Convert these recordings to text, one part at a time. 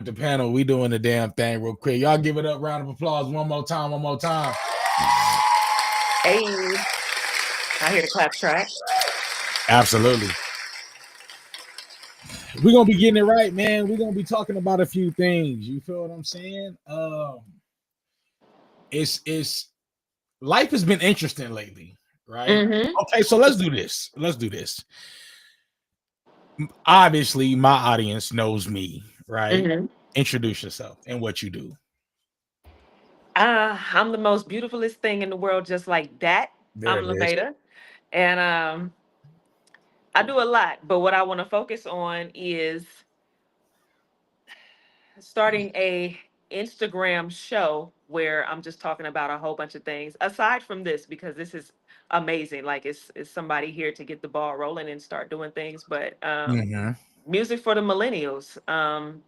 The panel, we doing the damn thing real quick. Y'all give it up, round of applause one more time, one more time. Hey, I hear the clap track. Absolutely. We're gonna be getting it right, man. We're gonna be talking about a few things. You feel what I'm saying? It's life has been interesting lately, right? Mm-hmm. Okay, so let's do this. Let's do this. Obviously, my audience knows me, right? Mm-hmm. Introduce yourself and what you do. I'm the most beautifulest thing in the world, just like that. There I'm it is. Laveda, and I do a lot. But what I want to focus on is starting a Instagram show where I'm just talking about a whole bunch of things aside from this, because this is amazing. Like it's somebody here to get the ball rolling and start doing things. But Mhm. music for the millennials.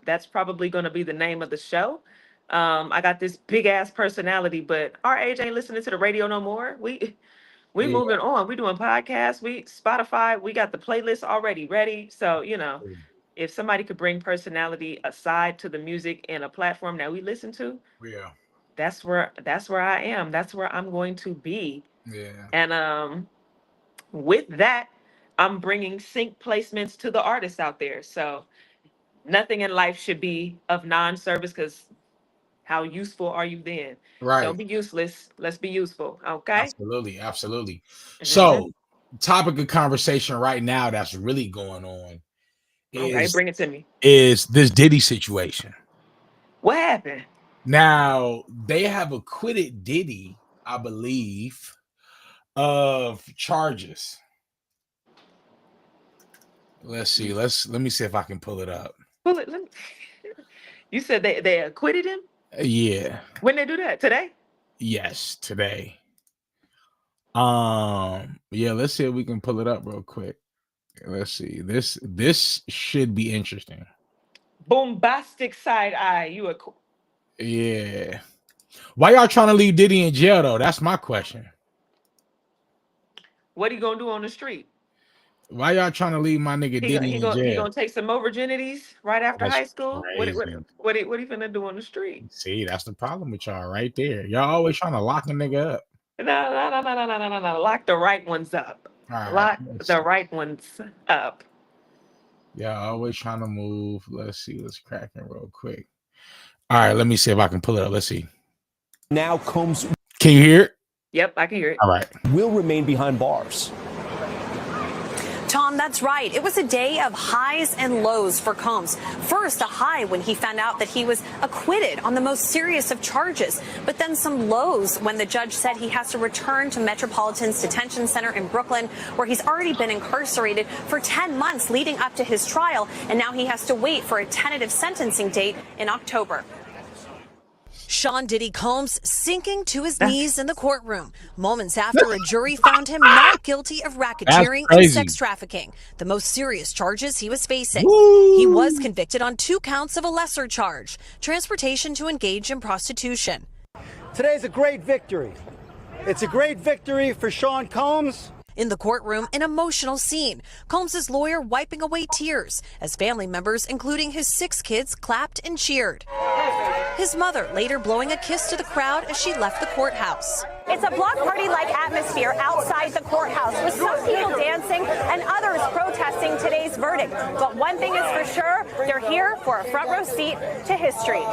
That's probably going to be the name of the show. I got this big ass personality, but our age ain't listening to the radio no more. We Yeah. moving on. We doing podcasts. We Spotify. We got the playlist already ready. So if somebody could bring personality aside to the music and a platform that we listen to, Yeah. that's where I am. That's where I'm going to be. Yeah. And with that, I'm bringing sync placements to the artists out there. So nothing in life should be of non-service, because how useful are you then? Right. Don't be useless. Let's be useful. Okay. Absolutely. Absolutely. Hmm. So, topic of conversation right now that's really going on Okay. is Bring it to me. is this Diddy situation. What happened? Now, they have acquitted Diddy, I believe, of charges. Let's see. Let me see if I can pull it up. Pull it. You said they acquitted him. Yeah. When they do that today? Yes, today. Yeah, let's see if we can pull it up real quick. Let's see. This should be interesting. Bombastic side eye. Yeah. Why y'all trying to leave Diddy in jail though? That's my question. What he gonna do on the street? Why y'all trying to leave my nigga Diddy in He jail? gonna take some more virginities right after That's high school. crazy. What he finna do on the street? See, that's the problem with y'all right there. Y'all always trying to lock a nigga up. No, no, no, no, no, no, no, no, no. Lock the right ones up. All right. Lock the right ones up. Y'all always trying to move. Let's see. Let's crack it real quick. All right. Let me see if I can pull it up. Let's see. Now Combs. Can you hear it? Yep, I can hear it. All right. Will remain behind bars. Tom, that's right. It was a day of highs and lows for Combs. First, a high when he found out that he was acquitted on the most serious of charges, but then some lows when the judge said he has to return to Metropolitan's Detention Center in Brooklyn, where he's already been incarcerated for 10 months leading up to his trial, and now he has to wait for a tentative sentencing date in October. Sean Diddy Combs sinking to his knees in the courtroom moments after a jury found him not guilty of racketeering and sex trafficking, the most serious charges he was facing. Woo! He was convicted on 2 counts of a lesser charge, transportation to engage in prostitution. Today's a great victory. It's a great victory for Sean Combs. In the courtroom, an emotional scene. Combs' lawyer wiping away tears as family members, including his 6 kids, clapped and cheered. His mother later blowing a kiss to the crowd as she left the courthouse. It's a block party-like atmosphere outside the courthouse, with some people dancing and others protesting today's verdict. But one thing is for sure, they're here for a front row seat to history.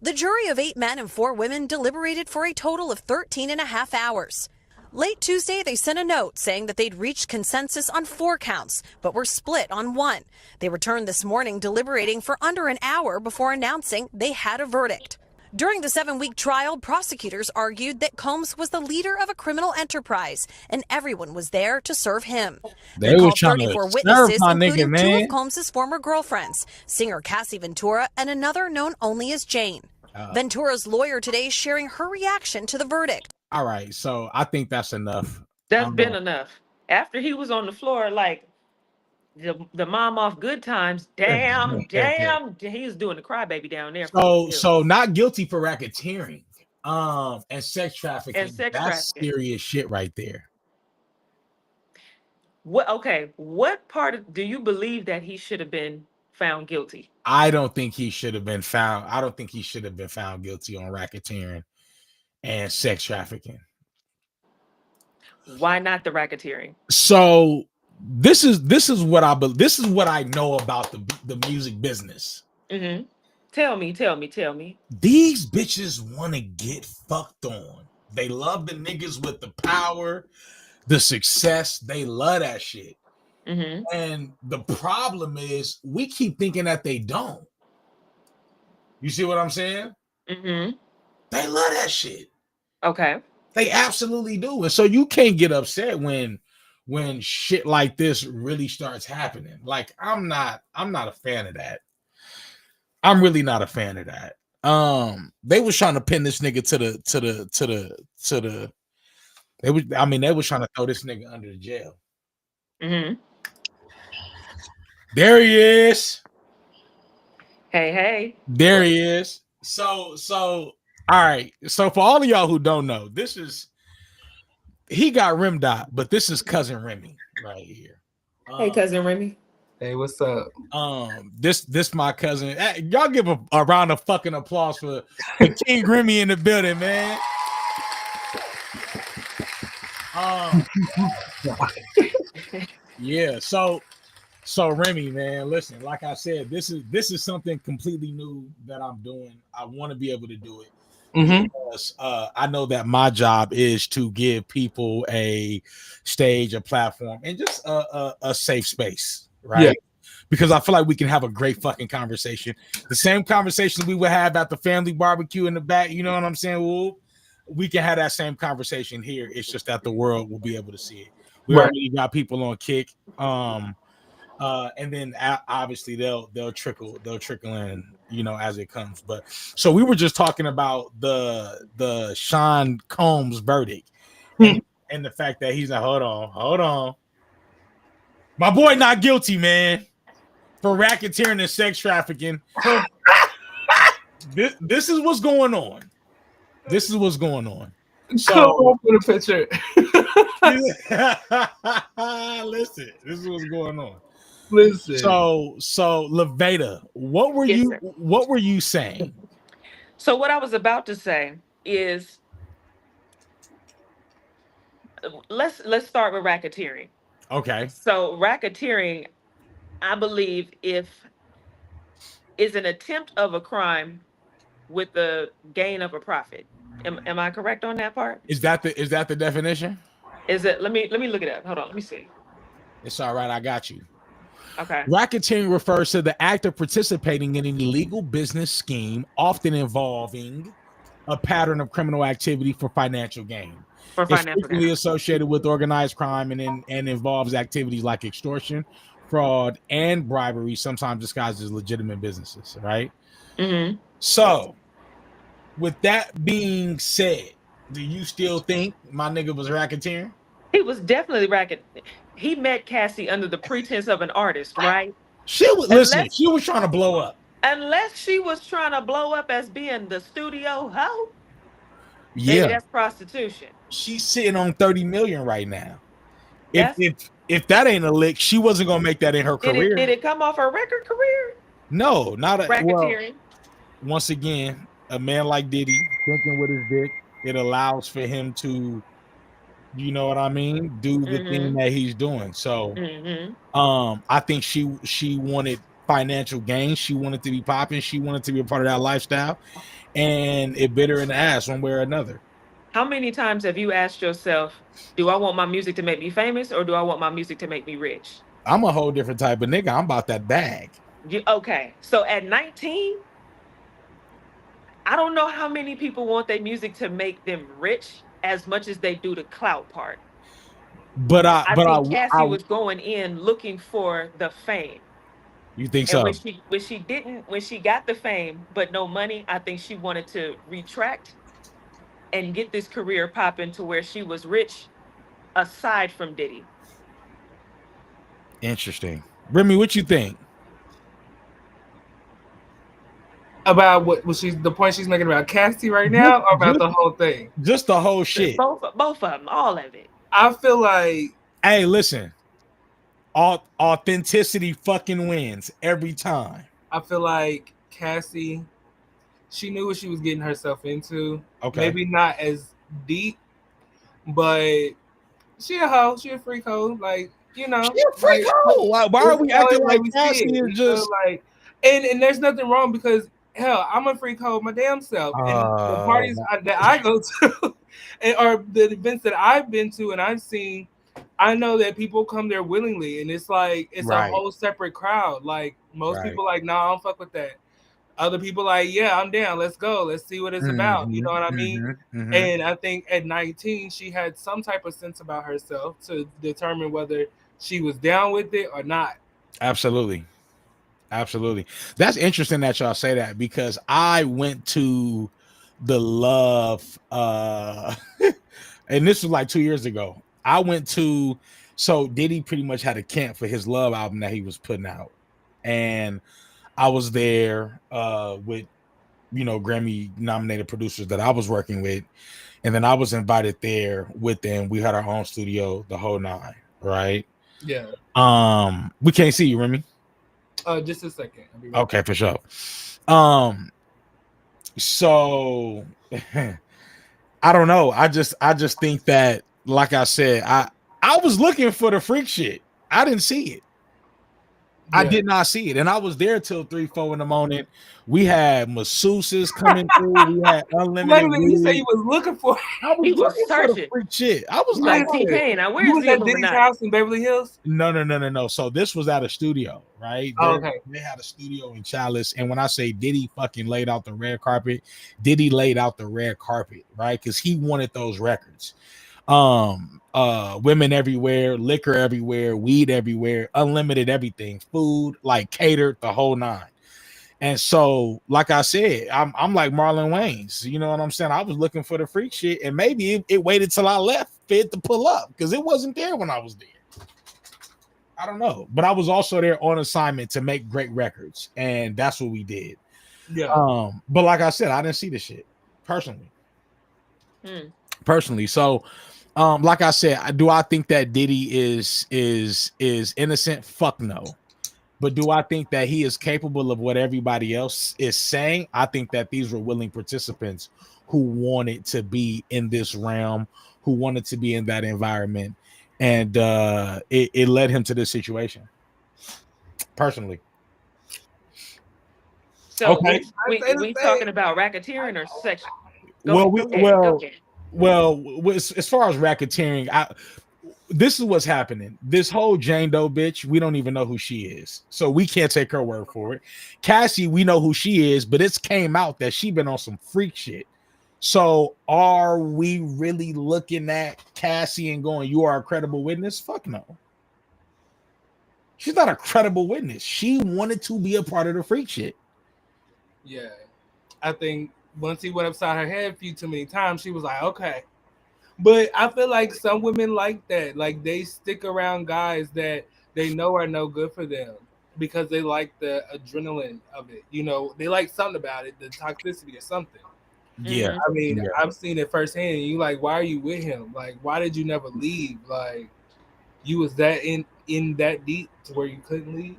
The jury of 8 men and 4 women deliberated for a total of 13 and a half hours. Late Tuesday, they sent a note saying that they'd reached consensus on 4 counts, but were split on 1. They returned this morning deliberating for under an hour before announcing they had a verdict. During the 7-week trial, prosecutors argued that Combs was the leader of a criminal enterprise, and everyone was there to serve him. They called 34 witnesses, including 2 of Combs' former girlfriends, singer Cassie Ventura and another known only as Jane. Ventura's lawyer today sharing her reaction to the verdict. All right, so I think that's enough. That's been enough. After he was on the floor, like the mom off Good Times, damn, he was doing the crybaby down there. So not guilty for racketeering, and sex trafficking. That's serious shit right there. What part do you believe that he should have been found guilty? I don't think he should have been found. I don't think he should have been found guilty on racketeering and sex trafficking. Why not the racketeering? So this is what I know about the music business. Mm-hmm. Tell me. These bitches want to get fucked on. They love the niggas with the power, the success. They love that shit. Mm-hmm. And the problem is we keep thinking that they don't. You see what I'm saying? Mm-hmm. They love that shit. Okay. They absolutely do. And so you can't get upset when shit like this really starts happening. Like I'm not a fan of that. I'm really not a fan of that. They was trying to pin this nigga to the they was trying to throw this nigga under the jail. Mm-hmm. There he is. Hey. There he is. So all right. So for all of y'all who don't know, he got rim dot, but this is cousin Remy right here. Hey, cousin Remy. Hey, what's up? This my cousin. Hey, y'all give a round of fucking applause for King Remy in the building, man. Yeah. So Remy, man, listen. Like I said, this is something completely new that I'm doing. I want to be able to do it. Because I know that my job is to give people a stage, a platform, and just a safe space, right? Yeah. Because I feel like we can have a great fucking conversation. The same conversation we would have at the family barbecue in the back, you know what I'm saying? Well, we can have that same conversation here. It's just that the world will be able to see it. We already got people on Kick. And then obviously they'll trickle in, you know, as it comes. But so we were just talking about the Sean Combs verdict and the fact that he's like, hold on, my boy not guilty, man, for racketeering and sex trafficking. This is what's going on. This is what's going on. So for the picture. Listen, this is what's going on. Listen. So Levada, what were you saying? So what I was about to say is let's start with racketeering. Okay. So racketeering, I believe, is an attempt of a crime with the gain of a profit. Am I correct on that part? Is that the definition? Is it? Let me look it up. Hold on, let me see. It's all right. I got you. Okay. Racketeering refers to the act of participating in an illegal business scheme, often involving a pattern of criminal activity for financial gain. It's frequently associated with organized crime and involves activities like extortion, fraud, and bribery, sometimes disguised as legitimate businesses, right? Mm-hmm. So, with that being said, do you still think my nigga was racketeering? He was definitely racketeering. He met Cassie under the pretense of an artist, right? She was trying to blow up. Unless she was trying to blow up as being the studio hoe. Yeah, maybe that's prostitution. She's sitting on 30 million right now. If that ain't a lick, she wasn't gonna make that in her career. Did it come off her record career? No, not a racketeering. Well, once again, a man like Diddy thinking with his dick, it allows for him to, you know what I mean, do the thing that he's doing. So I think she wanted financial gain. She wanted to be popping. She wanted to be a part of that lifestyle, and it bit her in the ass one way or another. How many times have you asked yourself, do I want my music to make me famous, or do I want my music to make me rich? I'm a whole different type of nigga. I'm about that bag. Okay, so at 19, I don't know how many people want their music to make them rich as much as they do the clout part. But I think Cassie was going in looking for the fame. You think so? When she got the fame but no money, I think she wanted to retract and get this career popping to where she was rich aside from Diddy. Interesting. Remy, what you think? About the point she's making about Cassie right now, or about the whole thing? Just the whole shit. Both of them, all of it. I feel like, hey, listen. Authenticity fucking wins every time. I feel like Cassie, she knew what she was getting herself into. Okay. Maybe not as deep, but she a hoe. She a freak hoe. Like, you know. She a freak hoe. Why are we acting like Cassie is just like, and there's nothing wrong because hell, I'm a freak hoe my damn self. And the parties that I go to or the events that I've been to and I've seen, I know that people come there willingly, and it's like it's a whole separate crowd. Like most people, like, nah, I don't fuck with that. Other people, like, yeah, I'm down. Let's go. Let's see what it's about. You know what I mean? And I think at 19, she had some type of sense about herself to determine whether she was down with it or not. Absolutely. That's interesting that y'all say that because I went to the Love and this was like 2 years ago. I went to Diddy pretty much had a camp for his Love album that he was putting out, and I was there with Grammy nominated producers that I was working with, and then I was invited there with them. We had our own studio, the whole nine, right? Yeah. We can't see you, Remy. Just a second. Okay, for sure. So I don't know. I just think that, like I said, I was looking for the freak shit. I didn't see it. I did not see it, and I was there till 3-4 in the morning. We had masseuses coming through. We had unlimited. You say you was looking for? I was looking for the freak shit. I was like T-Pain. Now where's was the at Diddy's house in Beverly Hills? No. So this was at a studio, right? Okay. They had a studio in Chalice, and when I say Diddy fucking laid out the red carpet, Diddy laid out the red carpet, right? Because he wanted those records. Women everywhere, liquor everywhere, weed everywhere, unlimited everything, food, like catered, the whole nine. And so, like I said, I'm like Marlon Wayans. You know what I'm saying? I was looking for the freak shit, and maybe it waited till I left for it to pull up because it wasn't there when I was there. I don't know, but I was also there on assignment to make great records, and that's what we did. Yeah. But like I said, I didn't see the shit personally. So like I said, do I think that Diddy is innocent? Fuck no. But do I think that he is capable of what everybody else is saying? I think that these were willing participants who wanted to be in this realm, who wanted to be in that environment, and it led him to this situation. Personally. So okay, we talking about racketeering or sex? Well, as far as racketeering, this is what's happening. This whole Jane Doe bitch, we don't even know who she is, so we can't take her word for it. Cassie, we know who she is, but it's came out that she been on some freak shit. So are we really looking at Cassie and going, "You are a credible witness"? Fuck no. She's not a credible witness. She wanted to be a part of the freak shit. Yeah, I think once he went upside her head a few too many times, she was like, okay. But I feel like some women like that. Like they stick around guys that they know are no good for them because they like the adrenaline of it. You know, they like something about it, the toxicity or something. Yeah. I mean, I've seen it firsthand. And you like, why are you with him? Like, why did you never leave? Like, you was that in that deep to where you couldn't leave?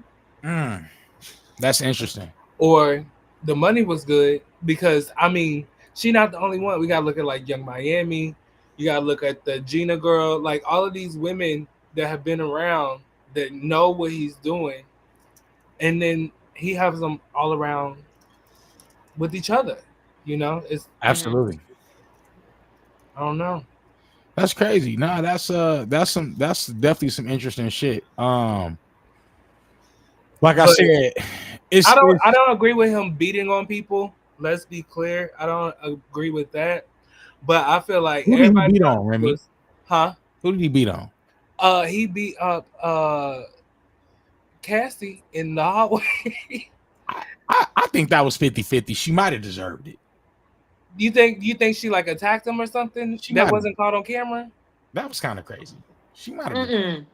That's interesting. Or the money was good because, I mean, she not the only one. We got to look at like Young Miami. You got to look at the Gina girl. Like all of these women that have been around that know what he's doing. And then he has them all around with each other. You know? It's absolutely. I don't know. That's crazy. Nah, that's definitely some interesting shit. Like I said, I don't agree with him beating on people. Let's be clear. I don't agree with that. But I feel like who did he beat on, Remy? Who did he beat on? He beat up Cassie in the hallway. I think that was 50-50. She might have deserved it. You think she like attacked him or something? That wasn't caught on camera? That was kind of crazy. She might have.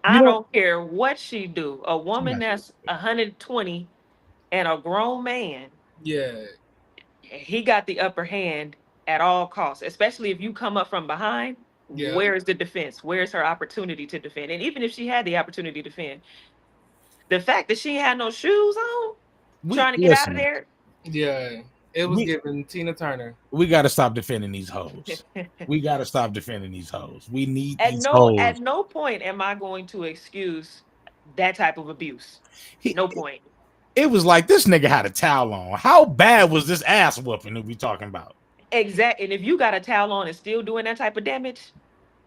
I don't care what she do. A woman that's 120 and a grown man. Yeah. He got the upper hand at all costs, especially if you come up from behind. Yeah. Where's the defense? Where's her opportunity to defend? And even if she had the opportunity to defend, the fact that she had no shoes on, trying to get out of there. Yeah, it was giving Tina Turner. We got to stop defending these hoes. We got to stop defending these hoes. We need At these hoes. no point am I going to excuse that type of abuse. No point. It was like this nigga had a towel on. How bad was this ass whooping that we talking about? Exactly. And if you got a towel on and still doing that type of damage,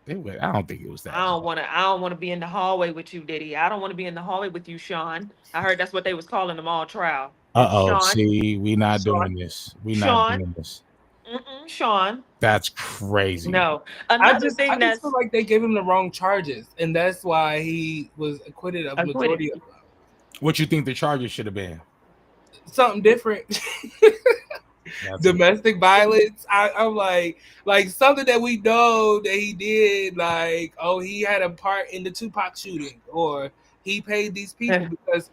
I don't think it was that. I don't want to be in the hallway with you, Diddy. I don't want to be in the hallway with you, Sean. I heard that's what they was calling them all trial. See, we not doing this. We not doing this. Sean. That's crazy. No. I just feel like they gave him the wrong charges, and that's why he was acquitted of majority of them. What you think the charges should have been? Something different. Domestic violence. I'm like something that we know that he did, like, oh, he had a part in the Tupac shooting, or he paid these people because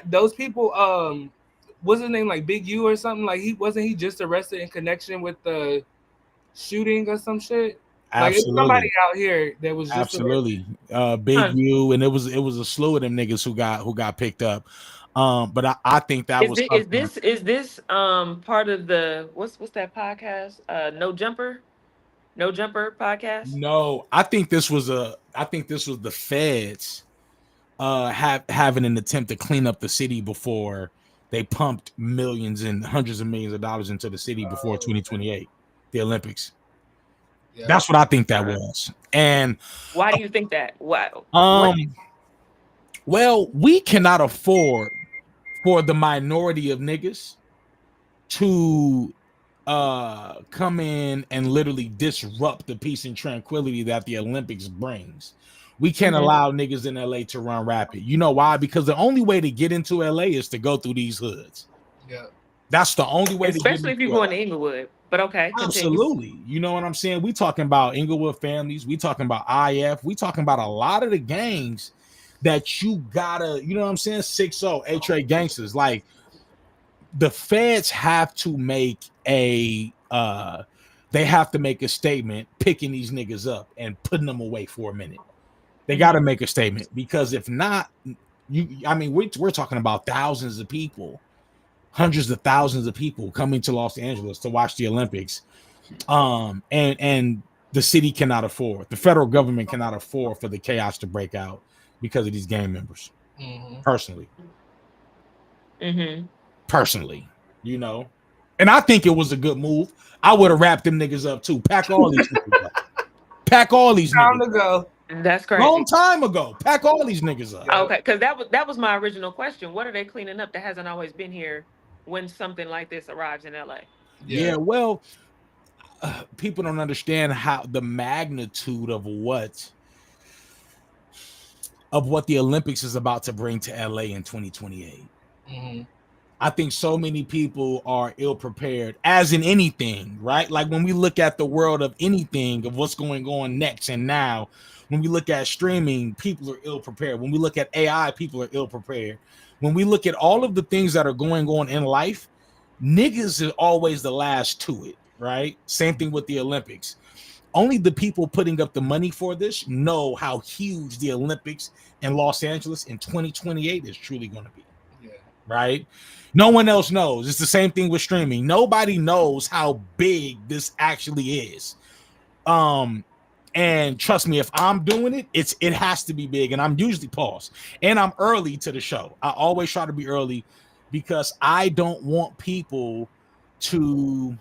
those people, what's his name, like Big U or something, like he just arrested in connection with the shooting or some shit. Like it's somebody out here that was just Big U, and it was a slew of them niggas who got picked up. But I think that is this part of the what's that podcast? No Jumper podcast? No, I think this was the feds having an attempt to clean up the city before they pumped millions and hundreds of millions of dollars into the city before 2028, the Olympics. Yeah. That's what I think that was. And why do you think that? Wow. Well, we cannot afford for the minority of niggas to come in and literally disrupt the peace and tranquility that the Olympics brings. We can't allow niggas in LA to run rapid. You know why? Because the only way to get into LA is to go through these hoods. Yeah. That's the only way, especially if you're going to Inglewood. But okay, absolutely. Continue. You know what I'm saying? We talking about Inglewood families. We talking about IF. We talking about a lot of the gangs that you gotta, you know what I'm saying? 6-0, A-Trade gangsters. Like the feds have to make a statement picking these niggas up and putting them away for a minute. They got to make a statement, because if not, we're talking about thousands of people, hundreds of thousands of people coming to Los Angeles to watch the Olympics. And the city cannot afford, the federal government cannot afford for the chaos to break out because of these gang members. Personally, you know, and I think it was a good move. I would have wrapped them niggas up too. Pack all these niggas up. Pack all these time niggas. Ago. That's crazy. Long time ago. Pack all these niggas up. Okay, because that was my original question. What are they cleaning up that hasn't always been here when something like this arrives in LA? Yeah, well, people don't understand how the magnitude of what the Olympics is about to bring to LA in 2028. I think so many people are ill prepared, as in anything, right? Like when we look at the world of anything, of what's going on next and now, when we look at streaming, people are ill prepared. When we look at AI, people are ill prepared. When we look at all of the things that are going on in life, niggas is always the last to it, right? Same thing with the Olympics. Only the people putting up the money for this know how huge the Olympics in Los Angeles in 2028 is truly going to be. Right? No one else knows. It's the same thing with streaming. Nobody knows how big this actually is. And trust me, if I'm doing it, it has to be big. And I'm usually paused. And I'm early to the show. I always try to be early because I don't want people to,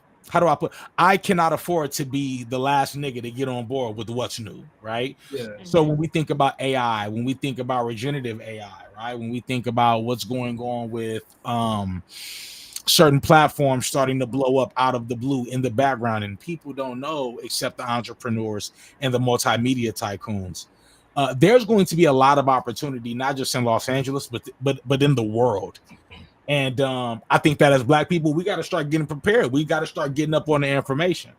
I cannot afford to be the last nigga to get on board with what's new, right? Yeah. So when we think about AI, when we think about regenerative AI, right? When we think about what's going on with certain platforms starting to blow up out of the blue in the background, and people don't know except the entrepreneurs and the multimedia tycoons, there's going to be a lot of opportunity, not just in Los Angeles, but in the world. And I think that as Black people, we got to start getting prepared. We got to start getting up on the information.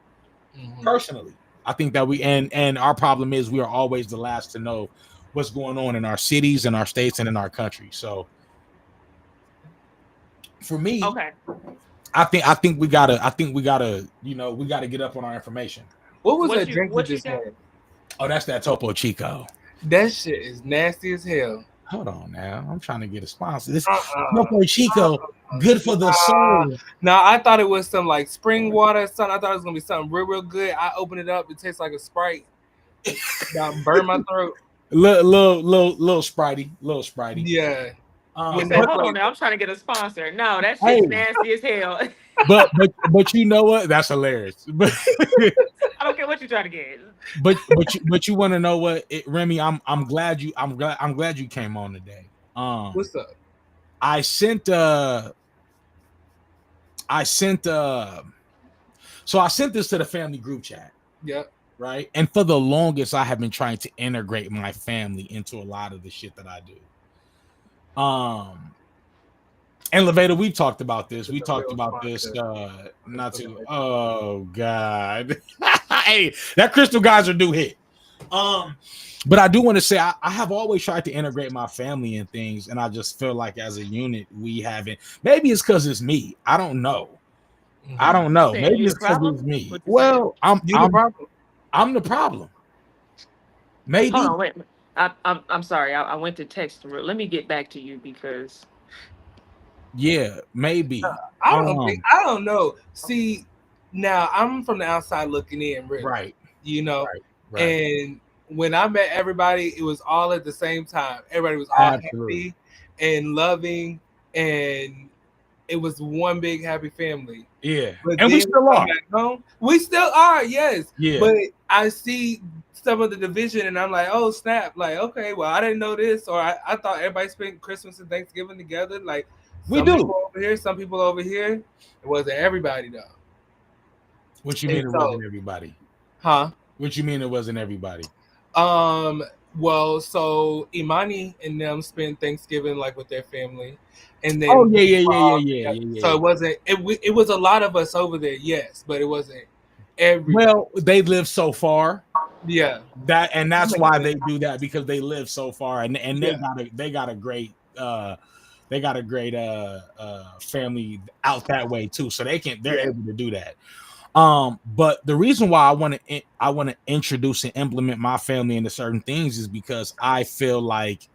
Personally, I think that and our problem is we are always the last to know what's going on in our cities, in our states, and in our country. So for me, okay, I think we gotta, you know, we gotta get up on our information. What was that drink you just had? Oh, that's that Topo Chico. That shit is nasty as hell. Hold on now. I'm trying to get a sponsor. This Topo Chico, good for the soul. No, I thought it was some like spring water or something. I thought it was gonna be something real good. I opened it up. It tastes like a Sprite. That burned my throat. Little Spritey. Yeah. You said, hold on now, I'm trying to get a sponsor. No, that shit's nasty as hell. but you know what? That's hilarious. But I don't care what you're trying to get. But you want to know what, Remy? I'm glad you came on today. What's up? I sent this to the family group chat. Yep. Right. And for the longest, I have been trying to integrate my family into a lot of the shit that I do. And Levada, we've talked about this. We talked about this not too. Oh God. Hey, that Crystal Geyser do hit. But I do want to say I have always tried to integrate my family in things, and I just feel like as a unit we haven't. Maybe it's because it's me. I don't know. Maybe it's because it's me. Well, I'm the problem. Maybe. Hold on, wait. I'm sorry. I went to text. Let me get back to you because. Yeah, maybe. I don't know. See, now I'm from the outside looking in, really. Right. You know, right. And when I met everybody, it was all at the same time. Everybody was all happy and loving, and it was one big happy family. Yeah, but and we still are. We still are, yes. Yeah. But I see some of the division, and I'm like, oh snap! Like, okay, well, I didn't know this, or I thought everybody spent Christmas and Thanksgiving together. Like, we do. People over here, some people over here. It wasn't everybody though. What you mean it wasn't everybody? Huh? What you mean it wasn't everybody? Well, so Imani and them spent Thanksgiving like with their family, and then yeah. So it wasn't. It was a lot of us over there, yes, but it wasn't every. Well, they live so far. Yeah. That's why they do that, because they live so far, and they got a great family out that way too, so they're able to do that. But the reason why I want to introduce and implement my family into certain things is because I feel like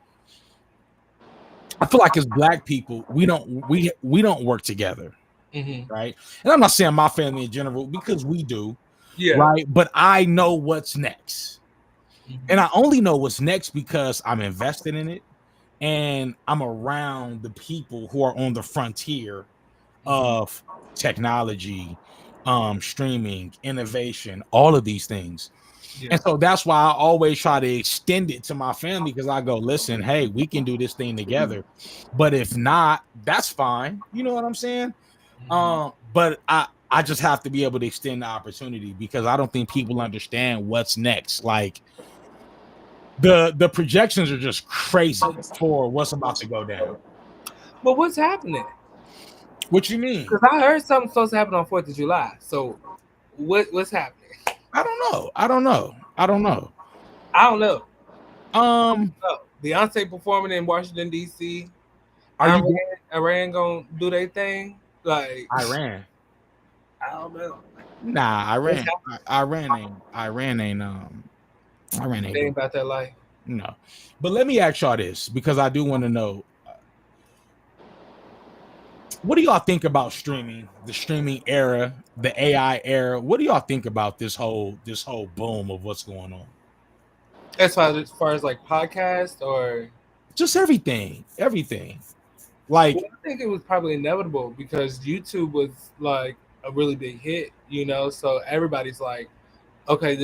as Black people, we don't work together, right? And I'm not saying my family in general, because we do, right? But I know what's next, and I only know what's next because I'm invested in it, and I'm around the people who are on the frontier of technology, streaming, innovation, all of these things. And so that's why I always try to extend it to my family, because I go, listen, hey, we can do this thing together, but if not, that's fine. You know what I'm saying? But I just have to be able to extend the opportunity, because I don't think people understand what's next. Like, the projections are just crazy for what's about to go down. But what's happening? What you mean? Because I heard something supposed to happen on 4th of July. So what's happening? I don't know. Beyonce performing in Washington, D.C. Iran gonna do their thing? Like Iran. I don't know. Nah, Iran ain't They ain't about that life. No. But let me ask y'all this, because I do want to know, what do y'all think about streaming, the streaming era, the AI era? What do y'all think about this whole boom of what's going on? As far as like podcast or just everything. Like, I think it was probably inevitable, because YouTube was like a really big hit, you know. So everybody's like, okay,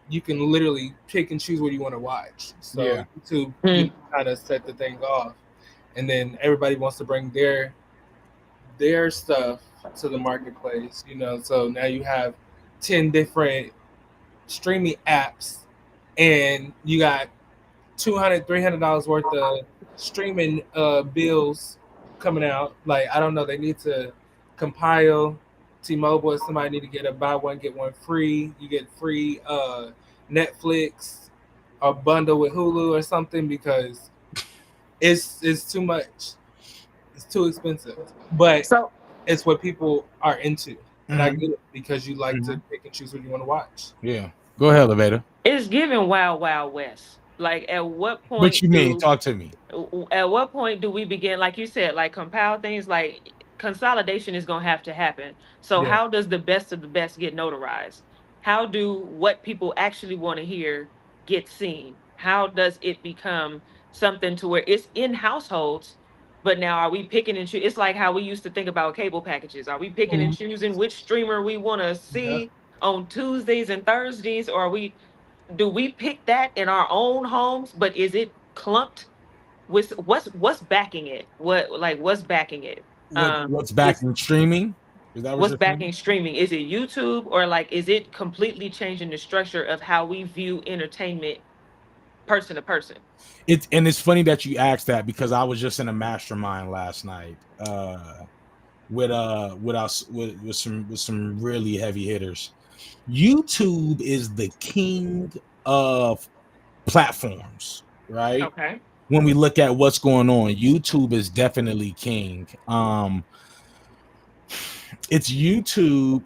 you can literally pick and choose what you want to watch. So YouTube kind of set the thing off, and then everybody wants to bring their stuff to the marketplace, you know. So now you have 10 different streaming apps, and you got $200-$300 worth of streaming bills coming out. Like, I don't know, they need to compile. T-Mobile, if somebody need to get a buy one get one free, you get free Netflix or bundle with Hulu or something, because it's too much. It's too expensive, but it's what people are into, and I get it, because you like to pick and choose what you want to watch. Yeah, go ahead, Levada. It's giving Wild Wild West. Like, at what What you point mean? do Talk to me. at what point do we begin, like you said, like compile things? Like, consolidation is going to happen. So Yeah. how does the best of the best get notarized? How do what people actually want to hear get seen? How does it become something to where it's in households, but now are we picking and choosing? It's like how we used to think about cable packages. Are we picking and choosing which streamer we want to Yeah. see on Tuesdays and Thursdays, or are we do we pick that in our own homes, but is it clumped with what's backing it? What's backing it? What's Is backing streaming? Is that what what's you're saying? backing streaming? Is it YouTube, or like is it completely changing the structure of how we view entertainment person to person? It's funny that you asked that because I was just in a mastermind last night with some really heavy hitters. YouTube is the king of platforms, right? Okay. When we look at what's going on, YouTube is definitely king. It's YouTube,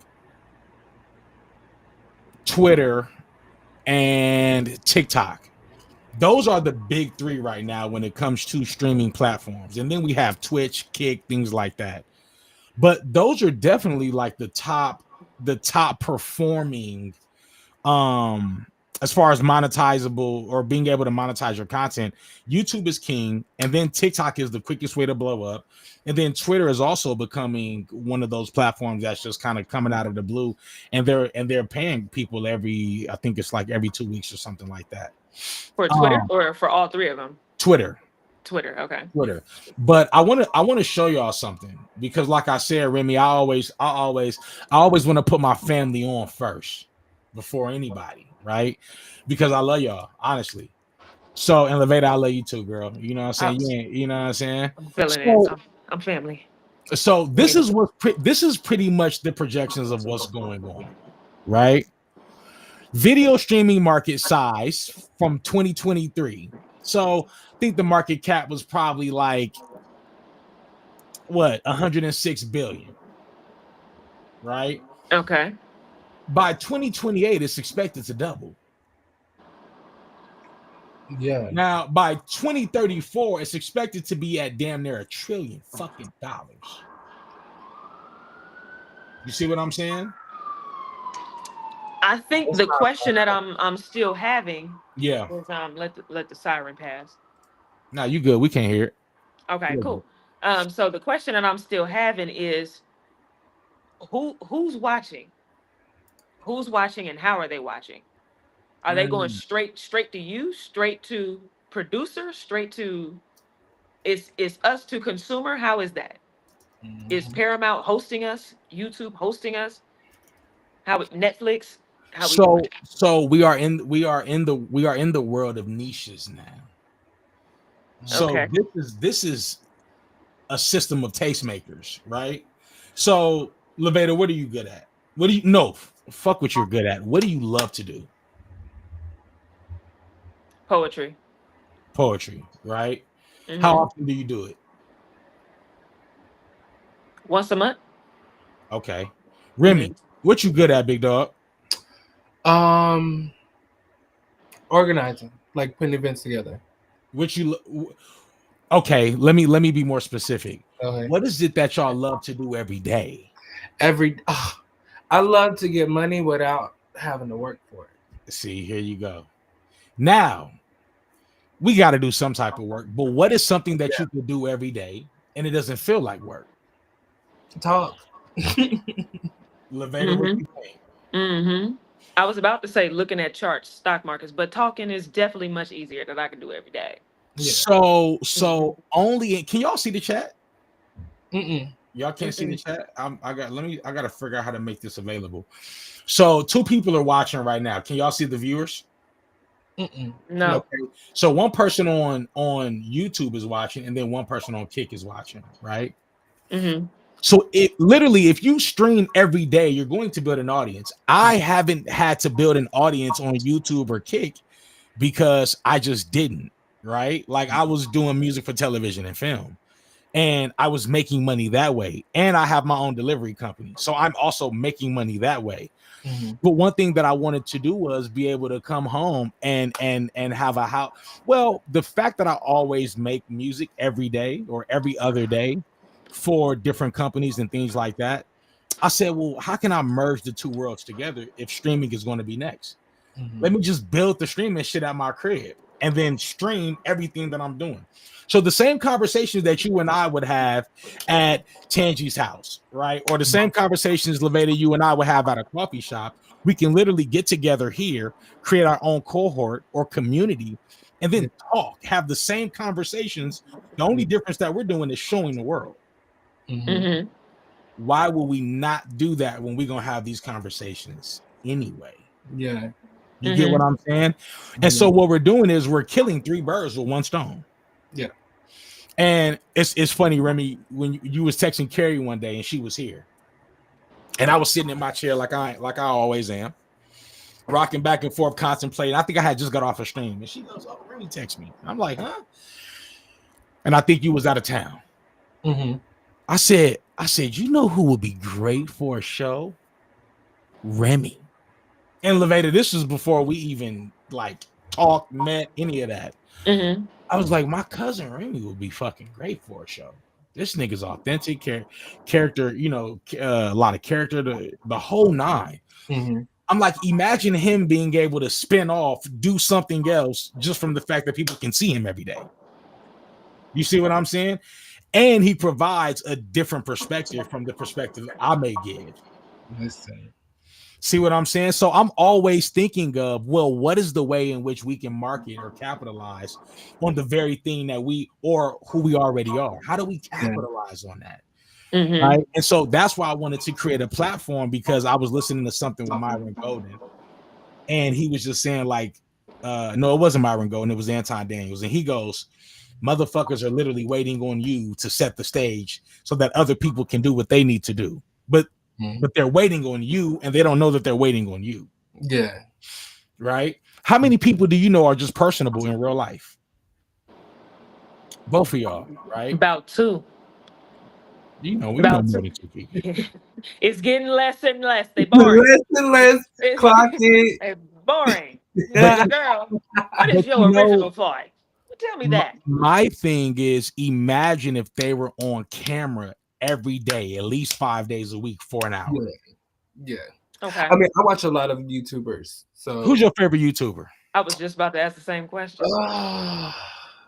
Twitter, and TikTok. Those are the big three right now when it comes to streaming platforms. And then we have Twitch, Kick, things like that. But those are definitely like the top performing as far as monetizable or being able to monetize your content. YouTube is king, and then TikTok is the quickest way to blow up, and then Twitter is also becoming one of those platforms that's just kind of coming out of the blue, and they're paying people I think it's like every 2 weeks or something like that. For Twitter or for all three of them? Twitter. Okay. Twitter. But I want to show y'all something because, like I said, Remy, I always want to put my family on first before anybody, right? Because I love y'all, honestly. So, and Levada, I love you too, girl. You know what I'm saying? You know what I'm saying? I'm feeling So, it. I'm family. So this is pretty much the projections of what's going on, right? Video streaming market size from 2023. So I think the market cap was probably like what 106 billion, right? Okay. By 2028, it's expected to double. Yeah. Now by 2034, it's expected to be at damn near $1 trillion fucking dollars. You see what I'm saying? I think the question that I'm still having Yeah. is let the siren pass. No, you good. We can't hear it. Okay, cool. So the question that I'm still having is who's watching? Who's watching and how are they watching? Are they going straight to you, straight to producer, straight to is us to consumer? How is that? Is Paramount hosting us? YouTube hosting us? Netflix? How we doing? So we are in the world of niches now. So Okay. this is a system of tastemakers, right? So Levada, what are you good at? What do you no fuck what you're good at? What do you love to do? Poetry, right? Mm-hmm. How often do you do it? Once a month. Okay. Remy, what you good at, big dog? Organizing, like putting events together. Okay, let me be more specific. Okay. What is it that y'all love to do every day? I love to get money without having to work for it. See, here you go. Now, we got to do some type of work, but what is something that you could do every day and it doesn't feel like work? Talk. Levada, what you think? I was about to say looking at charts, stock markets, but talking is definitely much easier that I can do every day. Yeah. So only can y'all see the chat? Y'all can't see the chat. I gotta figure out how to make this available. So 2 people are watching right now. Can y'all see the viewers? No. Okay. So one person on YouTube is watching, and then one person on Kick is watching, right? So it literally, if you stream every day, you're going to build an audience. I haven't had to build an audience on YouTube or Kick because I just didn't, right? Like I was doing music for television and film. and I was making money that way. And I have my own delivery company, so I'm also making money that way. But one thing that I wanted to do was be able to come home and have a house. Well, the fact that I always make music every day or every other day for different companies and things like that, I said, well, how can I merge the two worlds together if streaming is going to be next? Let me just build the streaming shit at my crib and then stream everything that I'm doing. So the same conversations that you and I would have at Tangi's house, right? Or the same conversations, Levada, you and I would have at a coffee shop. We can literally get together here, create our own cohort or community, and then talk, have the same conversations. The only difference that we're doing is showing the world. Why will we not do that when we're going to have these conversations anyway? Yeah. You get what I'm saying? And so what we're doing is we're killing 3 birds with 1 stone. Yeah. And it's funny, Remy, when you was texting Carrie one day and she was here, and I was sitting in my chair like I always am, rocking back and forth, contemplating. I think I had just got off a stream, and she goes, "Oh, Remy text me." I'm like, "Huh?" And I think you was out of town. I said, you know who would be great for a show? Remy. And Levada, this was before we even like talked, met, any of that. I was like, my cousin Remy would be fucking great for a show. This nigga's authentic character, you know, a lot of character, the whole 9. I'm like, imagine him being able to spin off, do something else just from the fact that people can see him every day. You see what I'm saying? And he provides a different perspective from the perspective I may give. Listen. See what I'm saying? So I'm always thinking of, well, what is the way in which we can market or capitalize on the very thing that we or who we already are? How do we capitalize on that? Right. And so that's why I wanted to create a platform, because I was listening to something with Myron Golden, and he was just saying like, no, it wasn't Myron Golden, it was Anton Daniels. And he goes, motherfuckers are literally waiting on you to set the stage so that other people can do what they need to do. But they're waiting on you, and they don't know that they're waiting on you. Yeah. Right? How many people do you know are just personable in real life? Both of y'all, right? About 2. You know, we know more than 2 people. It's getting less and less. They boring. Less and less. Clock it. They're boring. Girl, what is your original thought? Tell me that. My thing is, imagine if they were on camera every day, at least 5 days a week for an hour. Yeah. Okay. I mean, I watch a lot of YouTubers. So who's your favorite YouTuber? I was just about to ask the same question.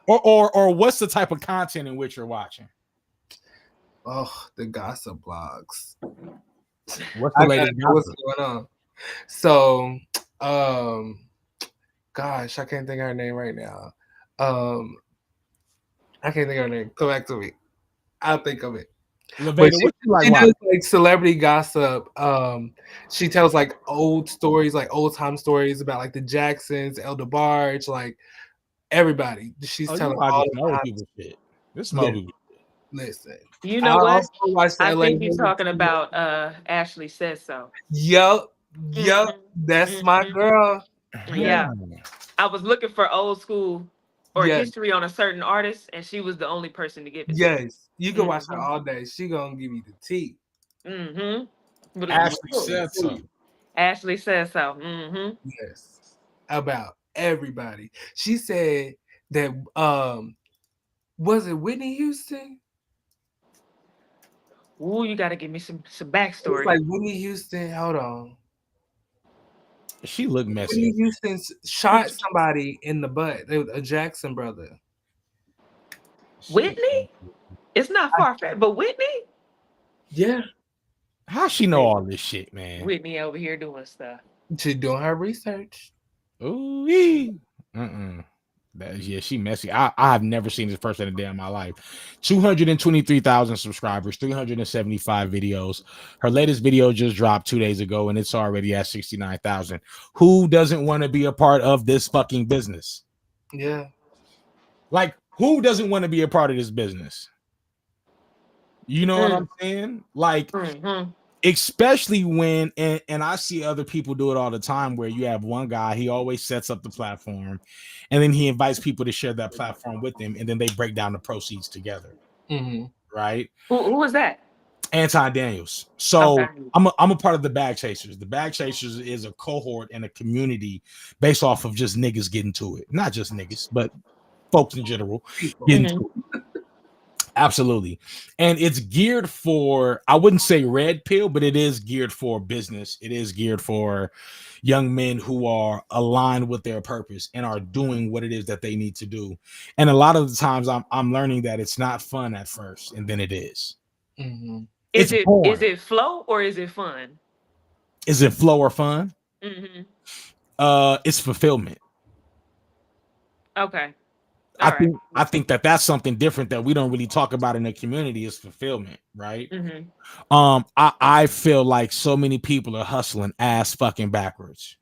Or what's the type of content in which you're watching? Oh, the gossip blogs. What's the latest gossip? What's going on? So, gosh, I can't think of her name right now. I can't think of her name. Come back to me. I'll think of it. Levada, she does like celebrity gossip. She tells like old stories, like old time stories about like the Jacksons, El DeBarge, like everybody. She's telling all the people shit. This movie. Listen, you know what? I think you're talking about Ashley Says So. Yup, that's my girl. Yeah. I was looking for old school or history on a certain artist, and she was the only person to give it. Yes, you can watch her all day. She gonna give you the tea. Ashley Says So. Ashley Says So. Yes, about everybody. She said that. Was it Whitney Houston? Ooh, you got to give me some backstory. It's like Whitney Houston. Hold on. She looked messy. Whitney Houston shot somebody in the butt. They was a Jackson brother. Whitney? It's not far-fetched, but Whitney? Yeah. How she know all this shit, man? Whitney over here doing stuff. She doing her research. Ooh. Yeah, she messy. I have never seen this person a day in my life. 223,000 subscribers, 375 videos. Her latest video just dropped 2 days ago, and it's already at 69,000. Who doesn't want to be a part of this fucking business? Yeah. Like, who doesn't want to be a part of this business? You know what I'm saying? Like, especially when, and I see other people do it all the time, where you have one guy, he always sets up the platform, and then he invites people to share that platform with him, and then they break down the proceeds together. right? Who was that? Anton Daniels. So Okay. I'm a part of the Bag Chasers. The Bag Chasers is a cohort and a community based off of just niggas getting to it. Not just niggas, but folks in general getting to it. Absolutely. And it's geared for, I wouldn't say red pill, but it is geared for business. It is geared for young men who are aligned with their purpose and are doing what it is that they need to do. And a lot of the times I'm learning that it's not fun at first, and then it is. Is it flow or is it fun? Is it flow or fun? It's fulfillment. Okay. I think that's something different that we don't really talk about in the community is fulfillment, right? I feel like so many people are hustling ass fucking backwards.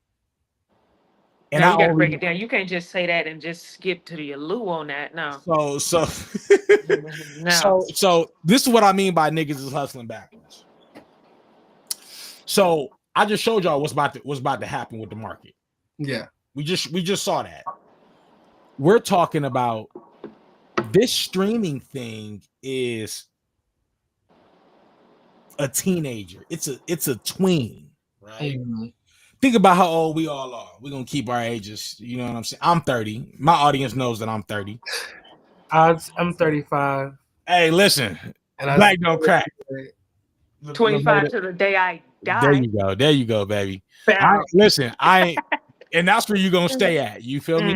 And now you gotta break it down. You can't just say that and just skip to the allure on that. No. So no. So this is what I mean by niggas is hustling backwards. So I just showed y'all what's about to happen with the market. Yeah. We just saw that. We're talking about this streaming thing is a teenager. It's a tween, right? Think about how old we all are. We're gonna keep our ages. You know what I'm saying? I'm 30. My audience knows that I'm 30. I'm 35. Hey, listen. And black don't crack. 25 to the day I die. There you go, baby. Listen, and that's where you're gonna stay at. You feel me?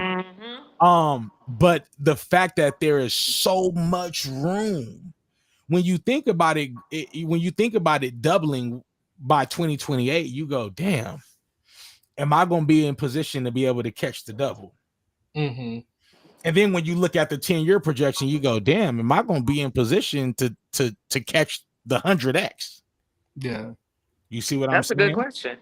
But the fact that there is so much room when you think about it doubling by 2028, you go, damn, am I gonna be in position to be able to catch the double? And then when you look at the 10-year projection, you go, damn, am I gonna be in position to catch the 100x? Yeah. You see what That's I'm saying? That's a good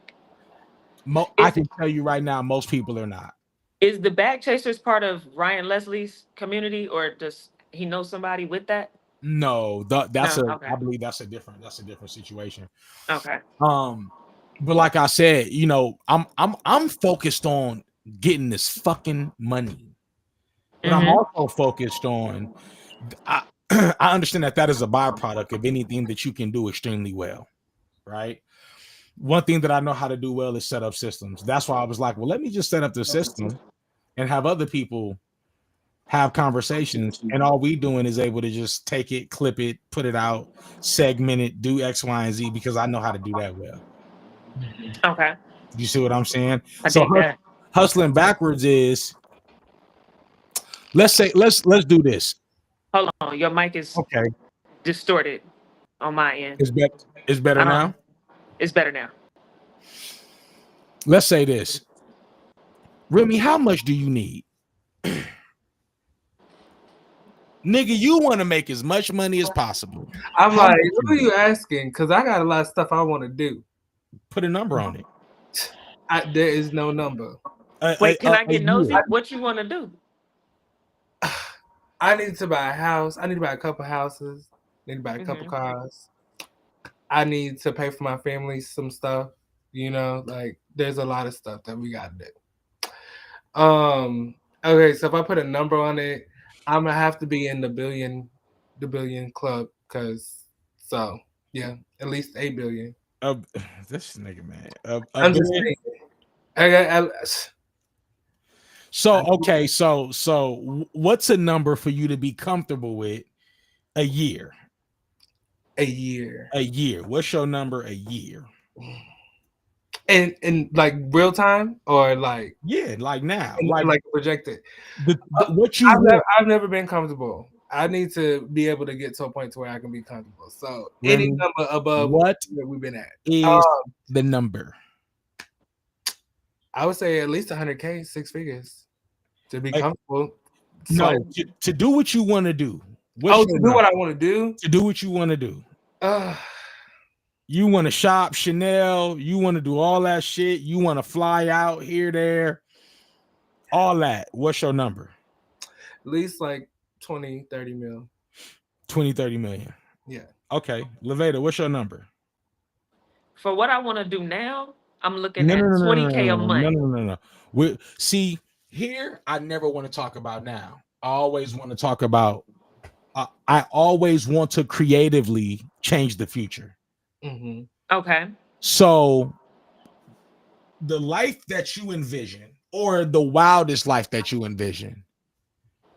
question. I can tell you right now, most people are not. Is the Bag Chasers part of Ryan Leslie's community, or does he know somebody with that? No, I believe that's a different situation. Okay. But like I said, you know, I'm focused on getting this fucking money. But I'm also focused on I understand that is a byproduct of anything that you can do extremely well, right? One thing that I know how to do well is set up systems. That's why I was like, well, let me just set up the system and have other people have conversations. And all we doing is able to just take it, clip it, put it out, segment it, do X, Y, and Z, because I know how to do that well. Okay. You see what I'm saying? So hustling backwards is, let's do this. Hold on, your mic is distorted on my end. It's better now? It's better now. Let's say this. Remy, how much do you need? Nigga, you want to make as much money as possible. I'm like, what are you asking? Because I got a lot of stuff I want to do. Put a number on it. There is no number. Wait, can I get nosy? What you want to do? I need to buy a house. I need to buy a couple houses. I need to buy a couple cars. I need to pay for my family some stuff. You know, like there's a lot of stuff that we got to do. Okay, so if I put a number on it, I'm gonna have to be in the billion club, because at least 8 billion. This nigga, man. I'm just saying. So what's a number for you to be comfortable with a year? A year. What's your number a year? In like real time, or like like now, like projected. I've never been comfortable. I need to be able to get to a point to where I can be comfortable. So any number above what we've been at is the number. I would say at least 100K, 6 figures, to be comfortable. No, to do what you want to do. To do what I want to do. To do what you want to do. You want to shop Chanel. You want to do all that shit. You want to fly out here, there, all that. What's your number? At least like 20, 30 mil. 20, 30 million. Yeah. Okay. Leveda, what's your number? For what I want to do now, I'm looking at 20K a month. No. See, here, I never want to talk about now. I always want to talk about I always want to creatively change the future. Okay. So the life that you envision, or the wildest life that you envision,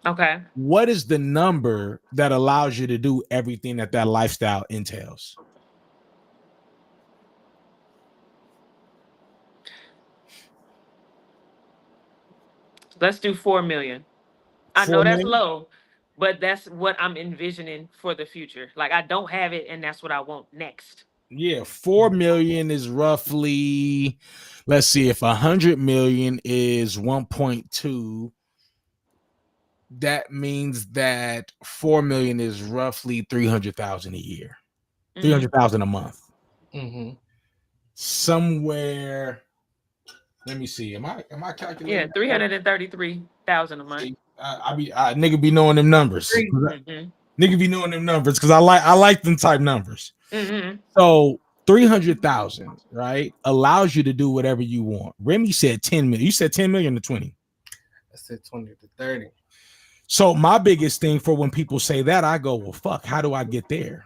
Okay. what is the number that allows you to do everything that lifestyle entails? Let's do 4 million. I 4 know that's million? low, but that's what I'm envisioning for the future. Like I don't have it, and that's what I want next. Yeah, 4 million is roughly, let's see, if 100 million is 1.2, that means that 4 million is roughly 300,000 a year, 300,000 a month. Somewhere, let me see. Am I calculating? Yeah, 333,000 a month. Nigga be knowing them numbers. Nigga be knowing them numbers because I like them type numbers. So 300,000, right, allows you to do whatever you want. Remy said 10 million. You said 10 million to 20. I said 20 to 30. So my biggest thing for when people say that, I go, well, fuck, how do I get there?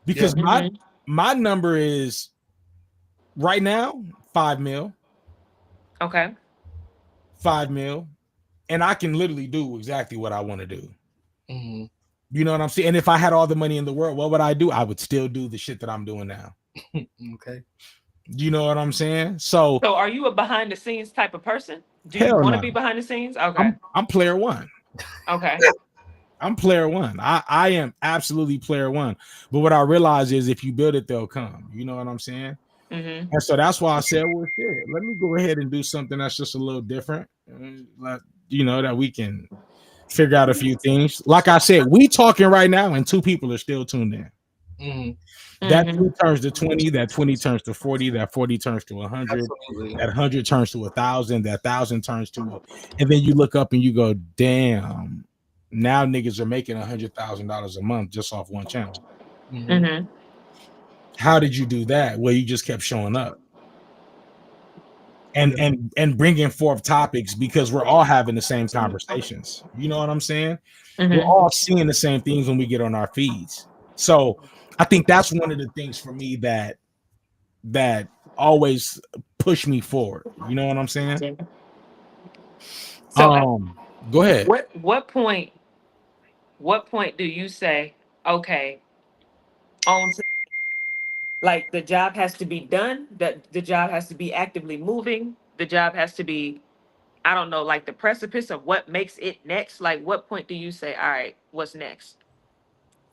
Because my number is right now 5 mil. Okay. 5 mil. And I can literally do exactly what I want to do. You know what I'm saying? And if I had all the money in the world, what would I do? I would still do the shit that I'm doing now. Okay. You know what I'm saying? So are you a behind the scenes type of person? Do you want to be behind the scenes? Okay. I'm player one. Okay. I'm player one. I am absolutely player one. But what I realize is if you build it, they'll come. You know what I'm saying? And so that's why I said, well, shit, let me go ahead and do something that's just a little different. You know, that we can figure out a few things. Like I said, we talking right now, and 2 people are still tuned in. That 2 turns to 20, that 20 turns to 40, that 40 turns to 100, that 100 turns to 1,000, that 1,000 turns to, and then you look up and you go, damn, now niggas are making $100,000 a month just off one channel. How did you do that? Well, you just kept showing up and bringing forth topics, because we're all having the same conversations. You know what I'm saying? We're all seeing the same things when we get on our feeds. So I think that's one of the things for me that always push me forward. You know what I'm saying? So go ahead. What point do you say, okay, on to, like, the job has to be done, that the job has to be actively moving, the job has to be, I don't know, like the precipice of what makes it next? Like, what point do you say, all right, what's next?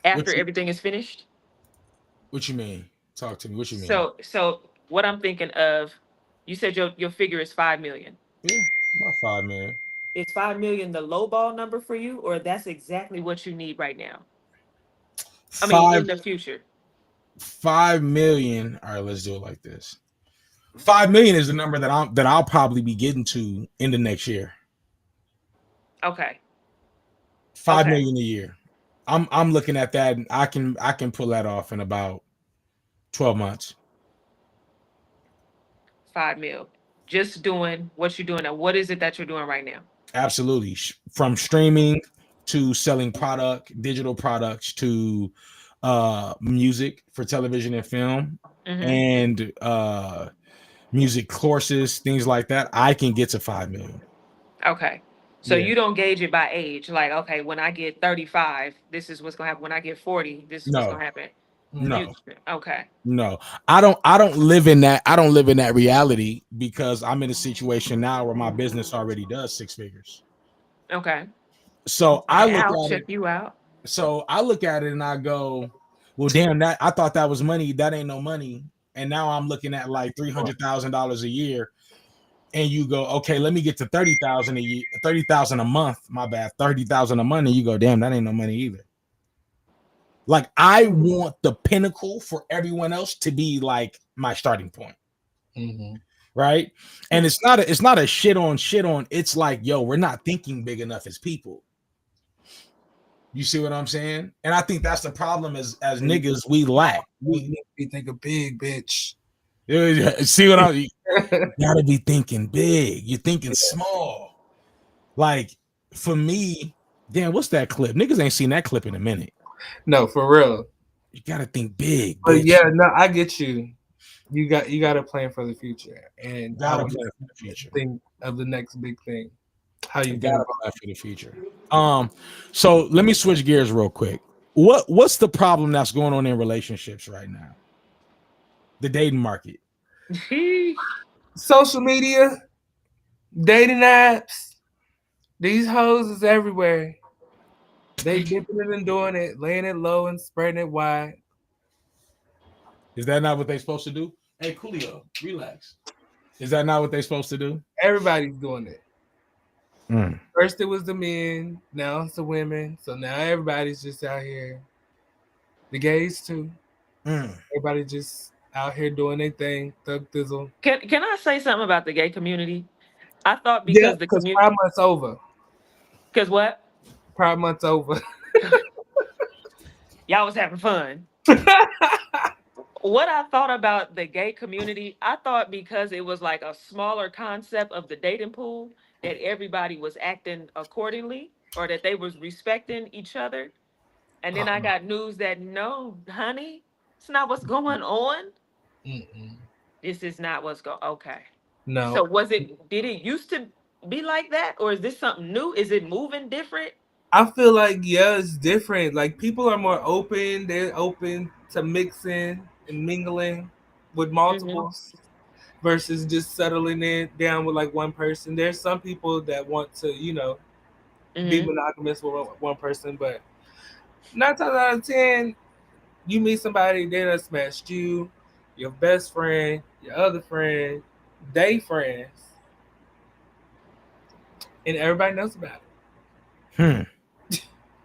After everything is finished? What you mean? Talk to me. What you mean? So what I'm thinking of, you said your figure is 5 million. Yeah, about 5 million. Is 5 million the low ball number for you, or that's exactly what you need right now? I mean, in the future. 5 million. All right, let's do it like this. 5 million is the number that I'll probably be getting to in the next year. Okay. 5 million a year. I'm looking at that, and I can pull that off in about 12 months. 5 mil. Just doing what you're doing now. What is it that you're doing right now? Absolutely. From streaming to selling digital products, to music for television and film, and music courses, things like that, I can get to 5 million. Okay. So you don't gauge it by age. Like, okay, when I get 35, this is what's gonna happen. When I get 40, this is what's gonna happen. No. Okay. No. I don't live in that. I don't live in that reality, because I'm in a situation now where my business already does 6 figures. Okay. So I'll check you out. So I look at it and I go, well, damn, that I thought that was money. That ain't no money. And now I'm looking at like $300,000 a year. And you go, okay, let me get to 30,000 a year, 30,000 a month. My bad, 30,000 a month. And you go, damn, that ain't no money either. Like, I want the pinnacle for everyone else to be like my starting point. Right. And it's not a shit on. It's like, yo, we're not thinking big enough as people. You see what I'm saying? And I think that's the problem as niggas, we lack. We think of big, bitch. See what I'm? You gotta be thinking big. You're thinking small. Like, for me, Damn, what's that clip? Niggas ain't seen that clip in a minute. No, for real. You gotta think big, But bitch. yeah, no, I get you. You got to plan for the future, and Gotta plan for the future. Think of the next big thing. How you gotta plan for the future. So let me switch gears real quick. What's the problem that's going on in relationships right now? The dating market. Social media, dating apps, these hoes is everywhere. They dipping it and doing it, laying it low and spreading it wide. Is that not what they're supposed to do? Hey, Coolio, relax. Is that not what they're supposed to do? Everybody's doing it. First it was the men, now it's the women. So now everybody's just out here. The gays too. Everybody just out here doing their thing. Thug thizzle. Can I say something about the gay community? I thought because the community Pride Month's over. Because what? Pride Month's over. Y'all was having fun. What I thought about the gay community, I thought because it was like a smaller concept of the dating pool, that everybody was acting accordingly or that they was respecting each other. And then I got news that no, honey, it's not what's going on. This is not what's going. Okay. No. So did it used to be like that, or is this something new? Is it moving different? I feel like it's different. Like people are more open. They're open to mixing and mingling with multiples versus just settling it down with like one person. There's some people that want to, be monogamous with one person, but 9 times out of 10, you meet somebody, they done smashed you, your best friend, your other friend, they friends, and everybody knows about it.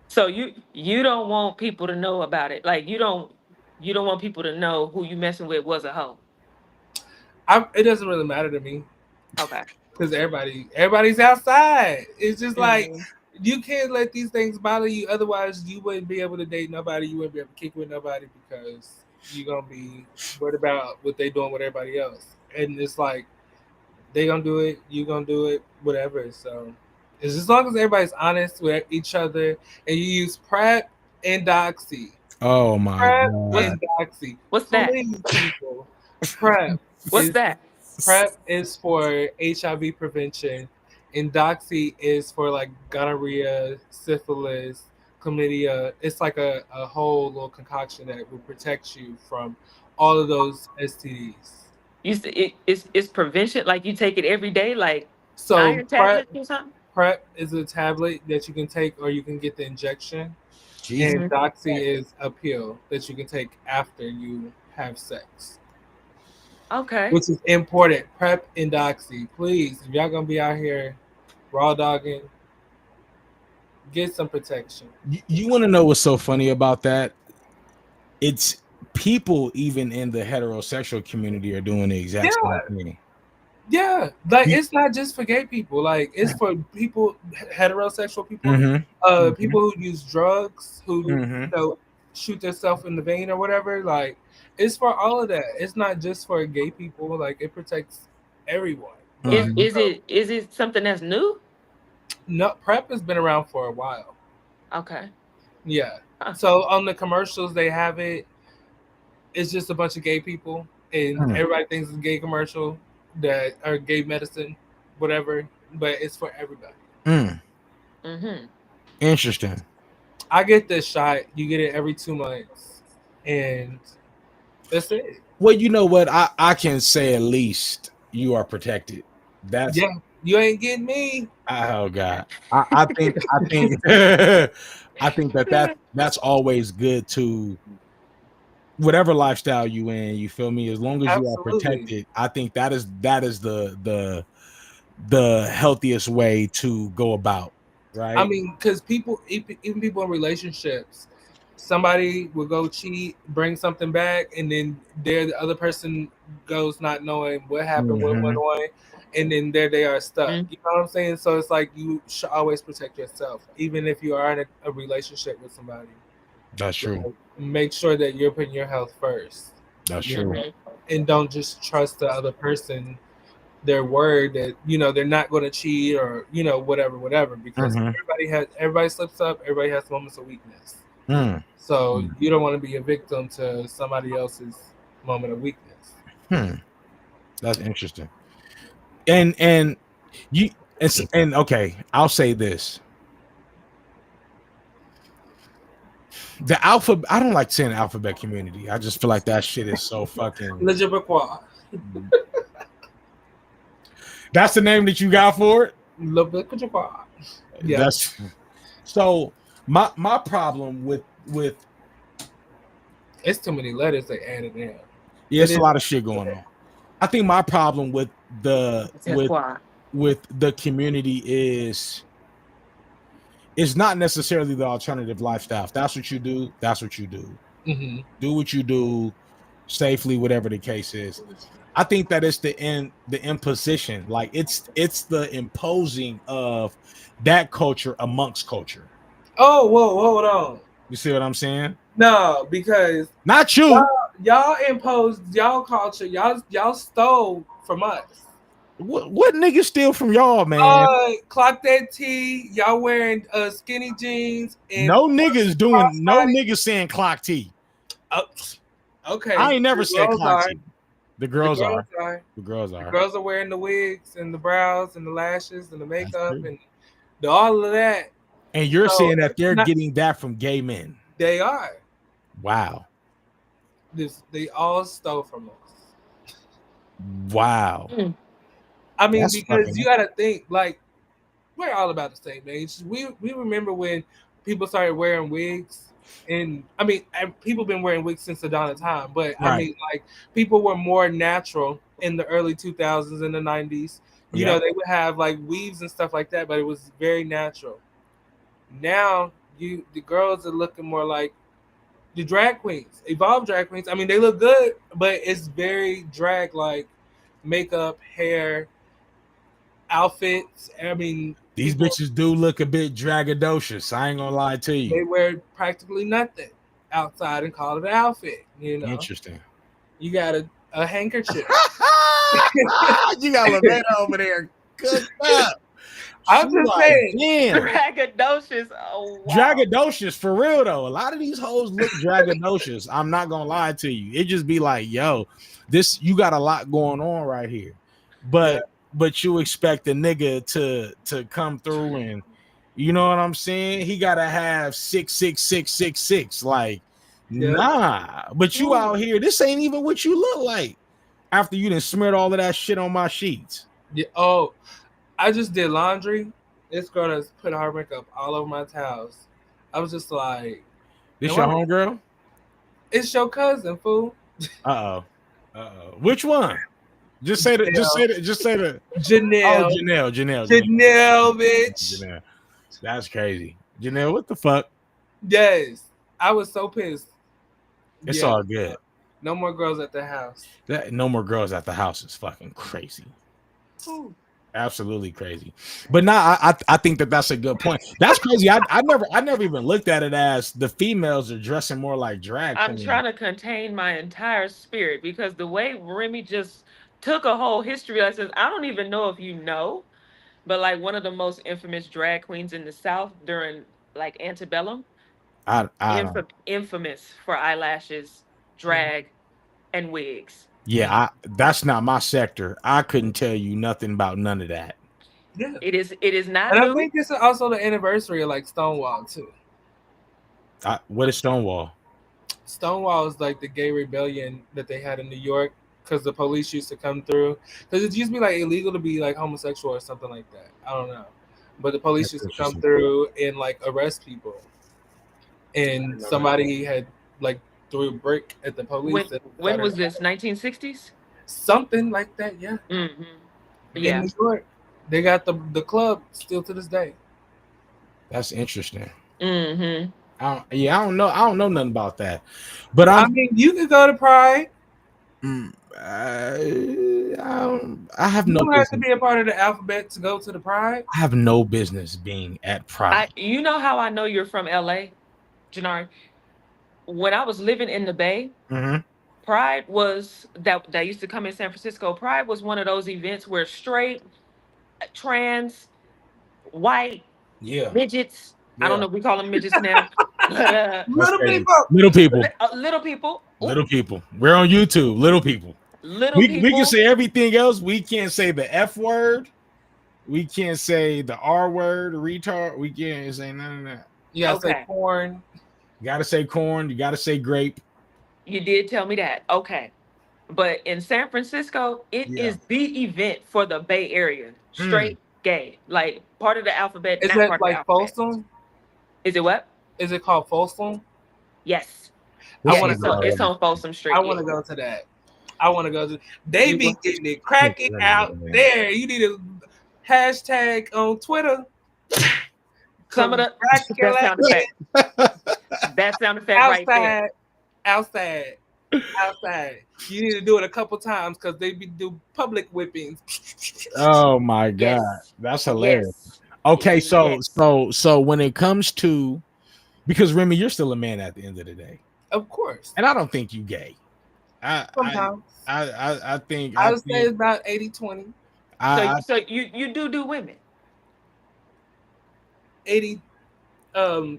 So you don't want people to know about it. Like you don't want people to know who you messing with was a hoe. It doesn't really matter to me. Okay. Because everybody's outside. It's just like you can't let these things bother you. Otherwise, you wouldn't be able to date nobody. You wouldn't be able to kick with nobody because you're gonna be worried about what they doing with everybody else. And it's like they gonna do it, you gonna do it, whatever. So it's as long as everybody's honest with each other and you use PrEP and Doxy. Oh my God. And Doxy. What's that? People. PrEP. What's that? PrEP is for HIV prevention, and Doxy is for like gonorrhea, syphilis, chlamydia. It's like a whole little concoction that will protect you from all of those STDs. It's prevention, like you take it every day, like so iron tablets or something? PrEP is a tablet that you can take, or you can get the injection. And Doxy is a pill that you can take after you have sex. Okay. Which is important. PrEP and Doxy. Please, if y'all gonna be out here raw dogging, get some protection. You want to know what's so funny about that? It's people even in the heterosexual community are doing the exact same thing. Yeah, like it's not just for gay people. Like it's for people, heterosexual people, people who use drugs, who shoot themselves in the vein or whatever. Like it's for all of that. It's not just for gay people. Like it protects everyone. Is it something that's new? No, PrEP has been around for a while. Okay. Yeah. So on the commercials they have it. It's just a bunch of gay people, and everybody thinks it's a gay commercial that are gay medicine, whatever. But it's for everybody. Interesting. I get this shot. You get it every 2 months, and that's it. Well, you know what? I can say at least you are protected. That's you ain't getting me. Oh God, I think I think that's always good to whatever lifestyle you in. You feel me? As long as you are protected, I think that is the healthiest way to go about. Right. I mean, because people, even people in relationships, somebody will go cheat, bring something back, and then the other person goes not knowing what happened, what went on, and then there they are stuck. You know what I'm saying? So it's like you should always protect yourself, even if you are in a relationship with somebody. That's true. Make sure that you're putting your health first. That's true. And don't just trust the other person their word that they're not going to cheat or whatever because everybody slips up, everybody has moments of weakness. So you don't want to be a victim to somebody else's moment of weakness. That's interesting. And okay, I'll say this. The alphabet, I don't like saying alphabet community. I just feel like that shit is so fucking That's the name that you got for it? Yeah. That's so my problem with it's too many letters they added in. Yeah, it's a lot of shit going on. I think my problem with the community is not necessarily the alternative lifestyle. If that's what you do, that's what you do. Do what you do safely, whatever the case is. I think that it's the imposition, like it's the imposing of that culture amongst culture. Oh, whoa, hold on. You see what I'm saying? No, because not you. Y'all imposed y'all culture. Y'all stole from us. What niggas steal from y'all, man? Clock that T. Y'all wearing skinny jeans. And no niggas doing. No niggas saying clock T. Okay. I ain't never said clock T. The girls are. The girls are wearing the wigs and the brows and the lashes and the makeup and all of that. And you're saying that they're getting that from gay men. They are. Wow. They all stole from us. Wow. I mean, that's because you got to think, like, we're all about the same age. We remember when people started wearing wigs. And I mean, people been wearing wigs since the dawn of time, but I mean, like, people were more natural in the early 2000s and the 90s. You know, they would have like weaves and stuff like that, but it was very natural. Now, the girls are looking more like the drag queens, evolved drag queens. I mean, they look good, but it's very drag, like makeup, hair, outfits. I mean, these bitches do look a bit dragadocious. I ain't gonna lie to you. They wear practically nothing outside and call it an outfit. Interesting. You got a handkerchief. You got Lavetta over there cooked up. I'm just saying, dragadocious. Oh, wow. Dragadocious for real though. A lot of these hoes look dragadocious. I'm not gonna lie to you. It just be like, yo, you got a lot going on right here. But you expect a nigga to come through and you know what I'm saying? He gotta have 66666. Like, nah. But you out here, this ain't even what you look like after you done smeared all of that shit on my sheets. Yeah. Oh, I just did laundry. This girl has put her makeup all over my towels. I was just like, this your homegirl? It's your cousin, fool. Uh-oh. Which one? Just say the Janelle. Oh, Janelle, bitch. Janelle. That's crazy. Janelle, what the fuck? Yes. I was so pissed. It's all good. No more girls at the house. No more girls at the house is fucking crazy. Ooh. Absolutely crazy. But now I think that's a good point. That's crazy. I never even looked at it as the females are dressing more like drag. I'm trying to contain my entire spirit because the way Remy just took a whole history lesson, I don't even know if you know, but like one of the most infamous drag queens in the South during like antebellum, infamous for eyelashes, drag, and wigs. Yeah, that's not my sector. I couldn't tell you nothing about none of that. Yeah, it is not. And I think it's also the anniversary of like Stonewall too. What is Stonewall? Stonewall is like the gay rebellion that they had in New York because the police used to come through. Because it used to be like illegal to be like homosexual or something like that. I don't know, but the police used to come through and like arrest people. And somebody had like threw a brick at the police. When was this? 1960s? Something like that, yeah. Mm-hmm. Yeah. In New York, they got the club still to this day. That's interesting. Mm-hmm. I don't know nothing about that. But I mean, you could go to Pride. I have no. You don't have to be a part of the alphabet to go to the Pride. I have no business being at Pride. You know how I know you're from LA, Janari? When I was living in the Bay, Pride was that used to come in San Francisco. Pride was one of those events where straight, trans, white, midgets. I don't know if we call them midgets now, but Little people. Little people. Little people. Little people. We're on YouTube. Little people. Little We people. can say everything else. We can't say the F word. We can't say the R word, retard. We can't say none of that. You gotta say corn. You gotta say corn. You gotta say grape. You did tell me that. Okay. But in San Francisco, it is the event for the Bay Area. Straight gay. Like part of the alphabet. Is not it part like of the alphabet. Folsom? Is it what? Is it called Folsom? Yes. I want to go. It's on Folsom Street. I want to go to that. I want to go to. They be getting it cracking out there. You need to hashtag on Twitter. Some of the that sound effect. That sound effect right there. Outside. You need to do it a couple times because they be do public whippings. Oh my god, that's hilarious. Okay, so when it comes to, because Remy, you're still a man at the end of the day. Of course. And I don't think you gay. Sometimes. I think I would say it's about 80-20. So you do women. 80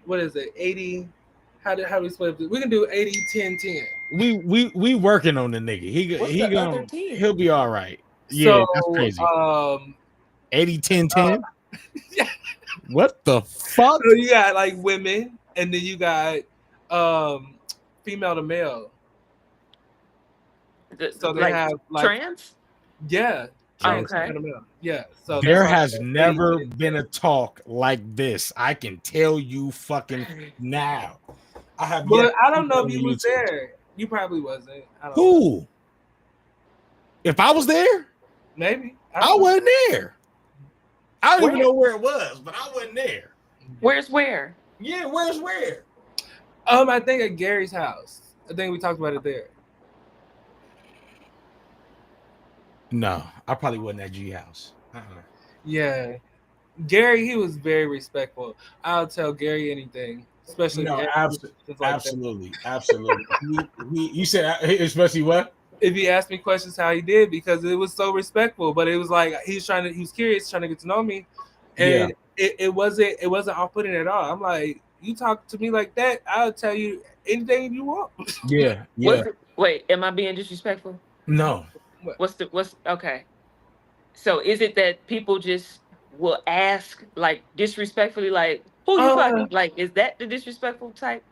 what is it? 80 how we split it? We can do 80-10-10. We working on the nigga. He'll be all right. Yeah, that's crazy. 80-10-10. Yeah. What the fuck? So you got like women and then you got female to male. So they have like trans? Yeah. Trans, okay. Yeah. So there has never been a talk like this. I can tell you fucking now. I have. But I don't know if you was there. You probably wasn't. Who? If I was there, maybe I wasn't there. I don't even know where it was, but I wasn't there. Where's where? Yeah, where's where? I think at Gary's house. I think we talked about it there. No, I probably wasn't at G house. Yeah, Gary, he was very respectful. I'll tell Gary anything, especially absolutely. You said especially what? If he asked me questions, how he did, because it was so respectful. But it was like he was curious, trying to get to know me, and it wasn't off-putting at all. I'm like, you talk to me like that, I'll tell you anything you want. Yeah. Wait, am I being disrespectful? No. What's okay? So is it that people just will ask like disrespectfully, like who you fucking? Like, is that the disrespectful type?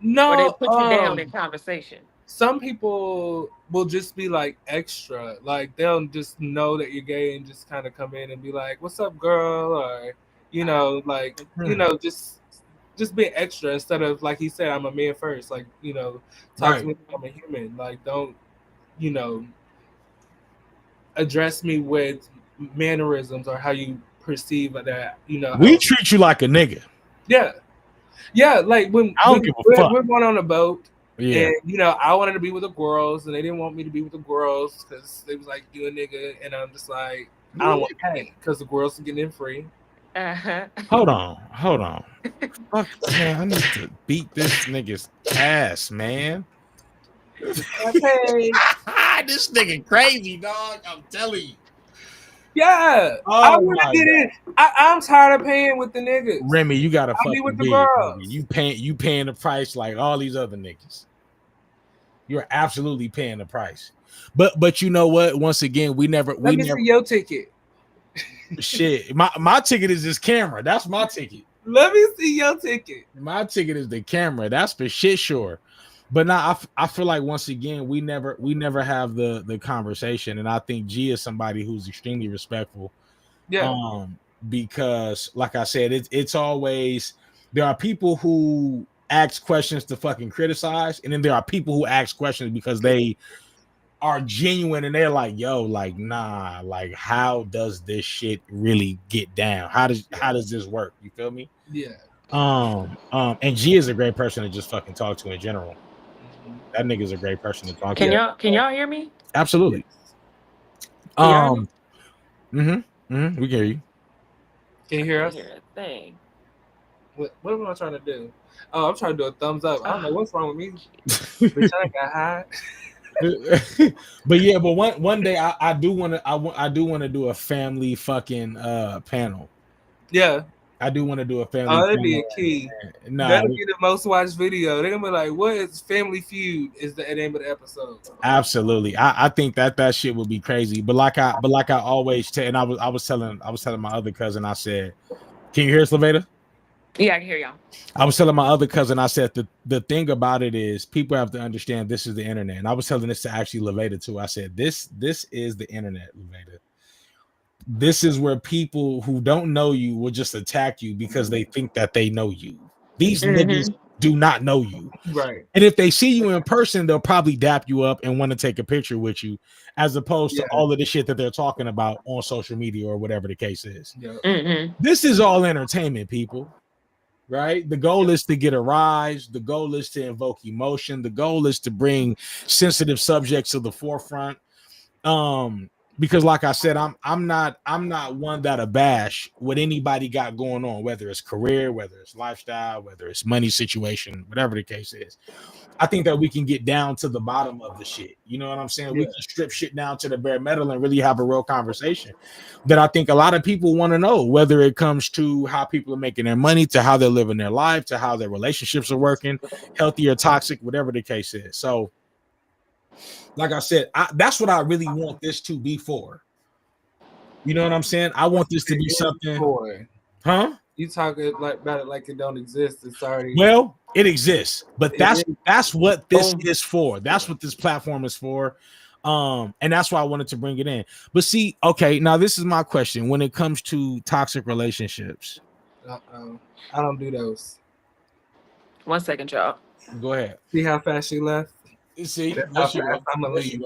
No, or they put you down in conversation. Some people will just be like extra, like they'll just know that you're gay and just kind of come in and be like, "What's up, girl?" or just being extra instead of, like he said, I'm a man first. Like, talk to me like I'm a human. Like, don't address me with mannerisms or how you perceive that. We treat you like a nigga. Yeah. Like when I don't give a fuck. We're going on a boat. Yeah. And I wanted to be with the girls, and they didn't want me to be with the girls because they was like, "You a nigga," and I'm just like, I don't want to pay because the girls are getting in free. Hold on. Fuck, man, I need to beat this nigga's ass, man. This nigga crazy, dog. I'm telling you. Yeah, I want to get in. I'm tired of paying with the niggas. Remy, you gotta fucking with the girls. You paying the price like all these other niggas. You're absolutely paying the price. But you know what? Once again, we never see your ticket. Shit, my ticket is this camera. That's my ticket. Let me see your ticket. My ticket is the camera. That's for shit sure. But now I feel like once again we never have the conversation, and I think G is somebody who's extremely respectful. Yeah. Because like I said, it's always, there are people who ask questions to fucking criticize, and then there are people who ask questions because they are genuine and they're like, yo, like, nah, like, how does this shit really get down? How does this work? You feel me? Yeah. And G is a great person to just fucking talk to in general. That nigga's a great person to talk to. Can y'all hear me? Absolutely. We can hear you. Can you hear us? Hear a thing. What am I trying to do? Oh, I'm trying to do a thumbs up. I don't know what's wrong with me. Bitch, I got high. But yeah, but one day I do want to do a family fucking panel. Yeah. I do want to do a family. Oh, that'd be a key. That'll be the most watched video. They're gonna be like, "What is Family Feud?" Is the name of the episode. Absolutely, I think that shit would be crazy. But like I always tell, and I was telling my other cousin, I said, "Can you hear us, Laveda?" Yeah, I can hear y'all. I was telling my other cousin, I said the thing about it is people have to understand this is the internet, and I was telling this to actually Laveda too. I said this is the internet, Laveda. This is where people who don't know you will just attack you because they think that they know you. These niggas do not know you. Right. And if they see you in person, they'll probably dap you up and want to take a picture with you, as opposed to all of the shit that they're talking about on social media or whatever the case is. This is all entertainment, people. Right? The goal is to get a rise. The goal is to invoke emotion. The goal is to bring sensitive subjects to the forefront. Because like I said, I'm not one that abash what anybody got going on, whether it's career, whether it's lifestyle, whether it's money situation, whatever the case is. I think that we can get down to the bottom of the shit. You know what I'm saying? We can strip shit down to the bare metal and really have a real conversation that I think a lot of people want to know, whether it comes to how people are making their money, to how they're living their life, to how their relationships are working, healthy or toxic, whatever the case is. So like I said, that's what I really want this to be for. You know what I'm saying? I want this to be something. Huh? You talk about it like it don't exist. It's already it exists, but that's what this is for. That's what this platform is for. And that's why I wanted to bring it in. But see, okay, now this is my question when it comes to toxic relationships. I don't do those. 1 second, y'all. Go ahead. See how fast she left? See, I'm gonna leave.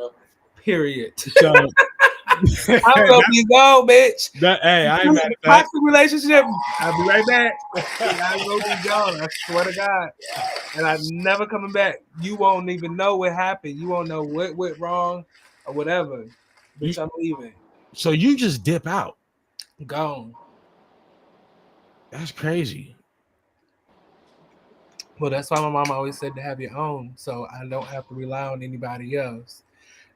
Period. So I'm gonna be gone, bitch. Hey, I ain't mad at that. Toxic relationship. I'll be right back. I'm gonna be gone. I swear to God. And I'm never coming back. You won't even know what happened. You won't know what went wrong or whatever. Bitch, I'm leaving. So you just dip out. Gone. That's crazy. Well, that's why my mom always said to have your own, so I don't have to rely on anybody else.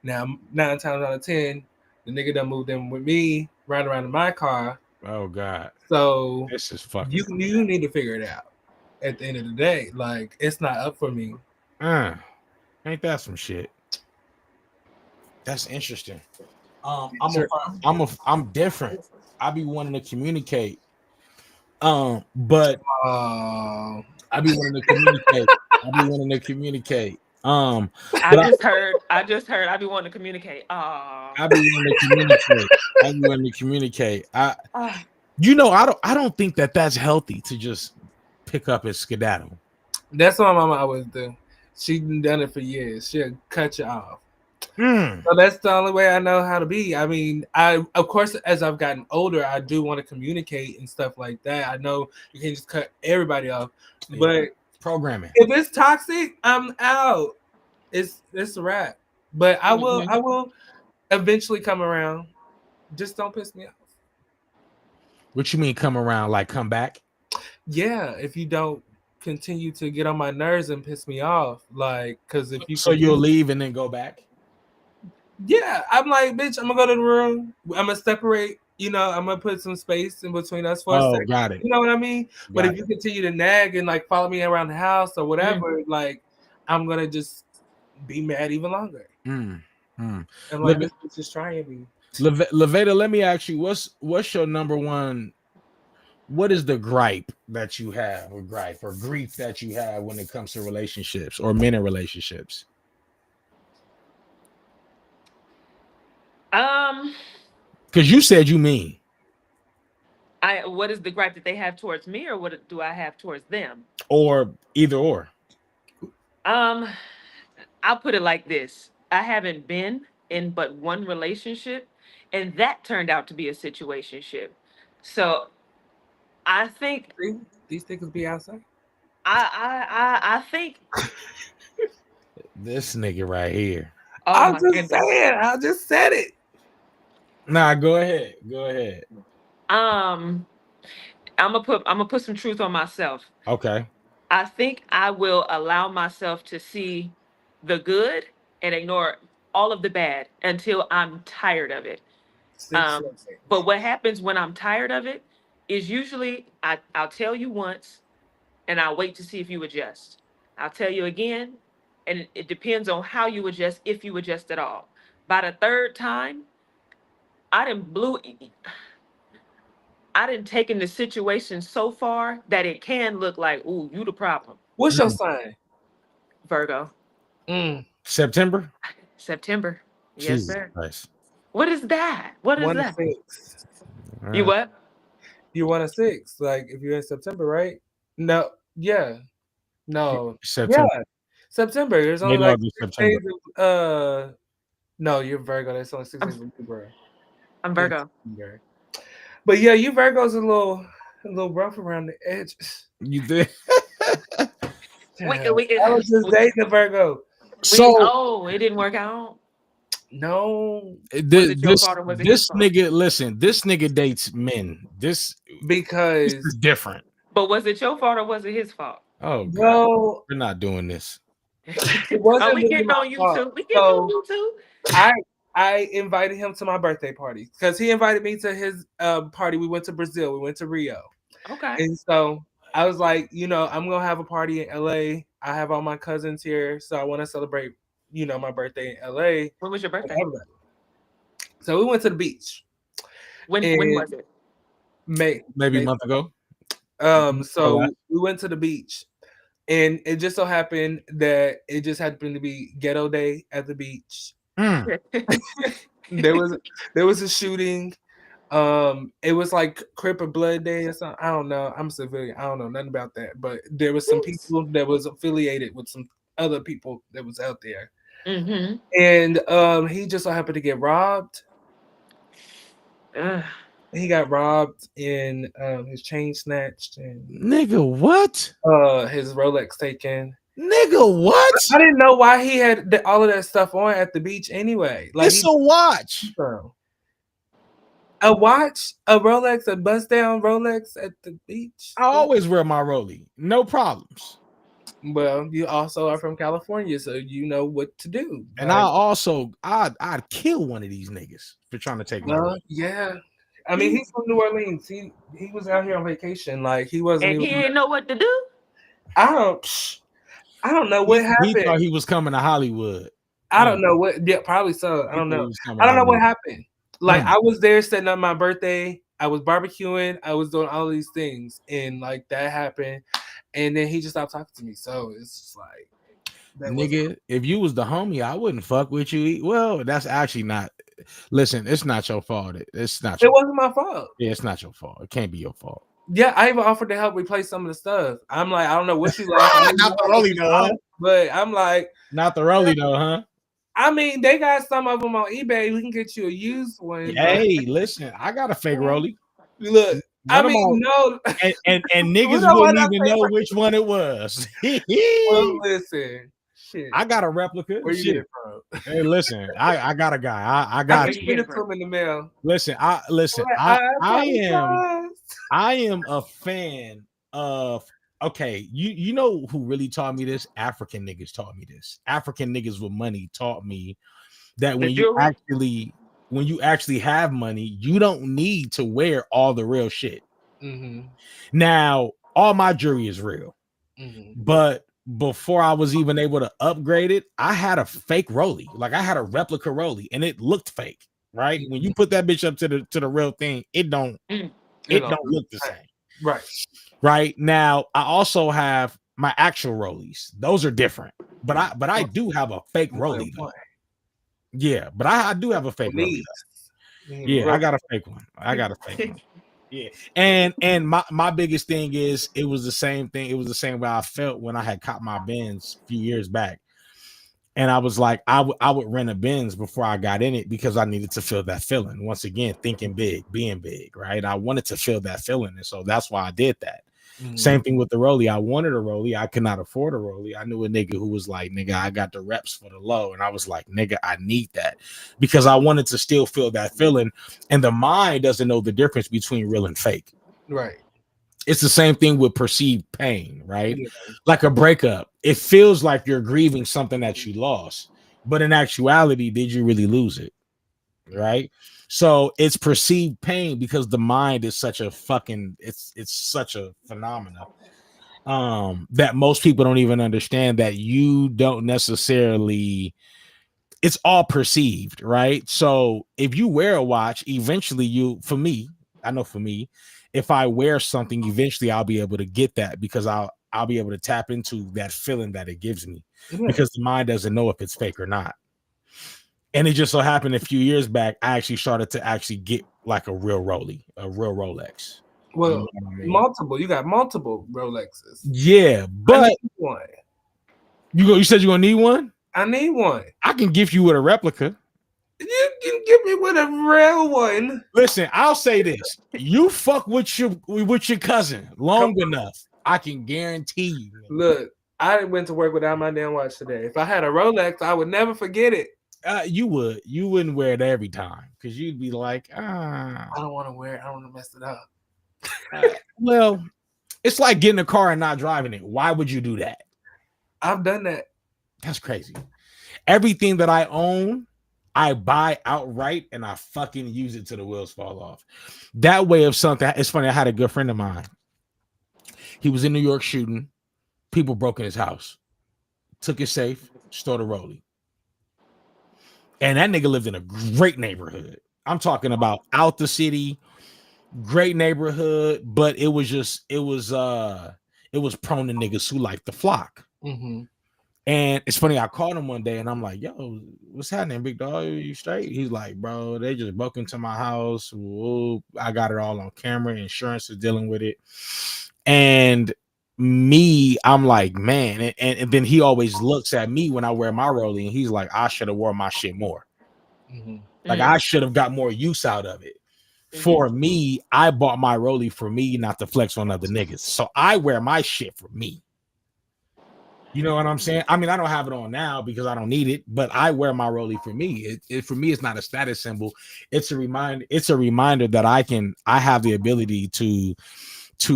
Now, 9 times out of 10, the nigga done moved in with me, right around in my car. Oh God! So this is fucking. You need to figure it out. At the end of the day, like it's not up for me. Ain't that some shit? That's interesting. I'm different. I be wanting to communicate. But I be wanting to communicate. I just heard I be wanting to communicate. I be wanting to communicate. You know, I don't think that's healthy to just pick up and skedaddle. That's what my mama always do. She's done it for years. She'll cut you off. So that's the only way I know how to be. I mean, of course, as I've gotten older, I do want to communicate and stuff like that. I know you can't just cut everybody off, but programming. If it's toxic, I'm out. It's a wrap. But I will eventually come around. Just don't piss me off. What you mean come around? Like come back? Yeah, if you don't continue to get on my nerves and piss me off, like because if you you'll leave and then go back. Yeah, I'm like, bitch, I'm gonna go to the room. I'm gonna separate. You know, I'm gonna put some space in between us for a second. Got it. You know what I mean? But if you continue to nag and like follow me around the house or whatever, like I'm gonna just be mad even longer. And like this bitch is trying me. Laveda, let me ask you, what's your number one? What is the gripe that you have, or grief that you have when it comes to relationships or men in relationships? Because you said you mean. What is the gripe that they have towards me, or what do I have towards them? Or either or. I'll put it like this. I haven't been in but one relationship, and that turned out to be a situationship. So I think these things be outside. I think this nigga right here. I'm just saying. I just said it. Nah, go ahead. I'm gonna put some truth on myself. Okay. I think I will allow myself to see the good and ignore all of the bad until I'm tired of it. But what happens when I'm tired of it is usually I'll tell you once and I'll wait to see if you adjust. I'll tell you again, and it depends on how you adjust, if you adjust at all. By the third time, I didn't taken the situation so far that it can look like, ooh, you the problem. What's your sign? Virgo. September? September. Yes, Jesus sir. Christ. What is that? What is 1 to that? 6. You what? You 1 to 6. Like if you're in September, right? No. Yeah. No. September. Yeah. September. There's only like 6 days of, no, you're Virgo. That's only 6 days of Libra. I'm Virgo. But yeah, you Virgo's a little rough around the edges. You did. I was just dating a Virgo. It didn't work out. No. This nigga, listen, this nigga dates men. This is different. But was it your fault or was it his fault? Oh, God. No. We're not doing this. It wasn't we getting on YouTube. We getting on YouTube. I invited him to my birthday party because he invited me to his party. We went to Brazil. We went to Rio. Okay. And so I was like, I'm going to have a party in LA. I have all my cousins here. So I want to celebrate, my birthday in LA. When was your birthday? So we went to the beach. When was it? Maybe a month ago. So we went to the beach. And it just so happened that it just happened to be ghetto day at the beach. There was a shooting. It was like Crip or Blood Day or something. I don't know. I'm a civilian. I don't know nothing about that. But there was some people that was affiliated with some other people that was out there. Mm-hmm. And he just so happened to get robbed. He got robbed and his chain snatched and nigga, what? His Rolex taken. Nigga, what? I didn't know why he had all of that stuff on at the beach anyway. Like it's a watch. A watch, a Rolex, a bust down Rolex at the beach. I always wear my Rollie. No problems. Well, you also are from California, so you know what to do. And I'd kill one of these niggas for trying to take my Rollie. Yeah. I mean, he's from New Orleans. He was out here on vacation. Like he wasn't. And he didn't know what to do. I don't know what happened. He thought he was coming to Hollywood. I don't know what. Yeah, probably so. I don't know. I don't know what happened. Like I was there setting up my birthday. I was barbecuing. I was doing all these things, and like that happened. And then he just stopped talking to me. So it's just like, nigga, if you was the homie, I wouldn't fuck with you. Well, that's actually not. Listen, it's not your fault. It's not. It wasn't my fault. Yeah, it's not your fault. It can't be your fault. Yeah, I even offered to help replace some of the stuff. I'm like, I don't know what you like. Not the Rollie though, huh? But I'm like, not the Rollie though, huh? I mean, they got some of them on eBay. We can get you a used one. Hey, listen, I got a fake Rollie. Look, no, and niggas wouldn't even know which one it was. Well, listen, shit. I got a replica. Where you get it from? Hey, listen, I got a guy. I got it. Get it to him in the mail. Listen, I am a fan of. Okay, you know who really taught me this? African niggas taught me this. African niggas with money taught me that when you actually have money, you don't need to wear all the real shit. Mm-hmm. Now, all my jewelry is real, but before I was even able to upgrade it, I had a fake Rollie. Like I had a replica Rollie, and it looked fake. Right? When you put that bitch up to the real thing, it don't look the same. Right now, I also have my actual Rollies. Those are different, but I do have a fake Rollie. Yeah, but I do have a fake Rollie. Yeah, I got a fake one. Yeah, and my biggest thing is it was the same thing. It was the same way I felt when I had caught my Benz a few years back, and I was like, I would rent a Benz before I got in it because I needed to feel that feeling. Once again, thinking big, being big, right? I wanted to feel that feeling, and so that's why I did that. Same thing with the Rollie. I wanted a Rollie. I could not afford a Rollie. I knew a nigga who was like, nigga, I got the reps for the low. And I was like, nigga, I need that because I wanted to still feel that feeling. And the mind doesn't know the difference between real and fake. Right. It's the same thing with perceived pain, right? Yeah. Like a breakup. It feels like you're grieving something that you lost, but in actuality, did you really lose it? Right? So it's perceived pain because the mind is such a fucking it's such a phenomenon that most people don't even understand, that you don't necessarily, it's all perceived, right? So if you wear a watch, eventually for me, if I wear something, eventually I'll be able to get that, because I'll be able to tap into that feeling that it gives me, because the mind doesn't know if it's fake or not. And it just so happened a few years back, I actually started to actually get like a real Rolex. Well, you know what I mean? multiple. You got multiple Rolexes. Yeah, but one. You said you're gonna need one? I need one. I can gift you with a replica. You can give me with a real one. Listen, I'll say this: you fuck with your cousin long enough, I can guarantee you. Look, I went to work without my damn watch today. If I had a Rolex, I would never forget it. You wouldn't wear it every time, because you'd be like, I don't want to wear it. I don't want to mess it up. Well, it's like getting a car and not driving it. Why would you do that? I've done that. That's crazy. Everything that I own, I buy outright and I fucking use it till the wheels fall off. That way of something. It's funny. I had a good friend of mine. He was in New York shooting. People broke in his house. Took his safe, stole the rollie. And that nigga lived in a great neighborhood. I'm talking about out the city, great neighborhood, but it was prone to niggas who like the flock. Mm-hmm. And it's funny, I called him one day and I'm like, yo, what's happening, big dog? You straight? He's like, bro, they just broke into my house. Whoa, I got it all on camera. Insurance is dealing with it. And I'm like, man. And then he always looks at me when I wear my rollie and he's like, I should have worn my shit more. Mm-hmm. Like, I should have got more use out of it. For me, I bought my rollie for me, not to flex on other niggas. So I wear my shit for me. You know what I'm saying? I mean, I don't have it on now because I don't need it, but I wear my rollie for me. For me, it's not a status symbol. It's a reminder. It's a reminder that I have the ability to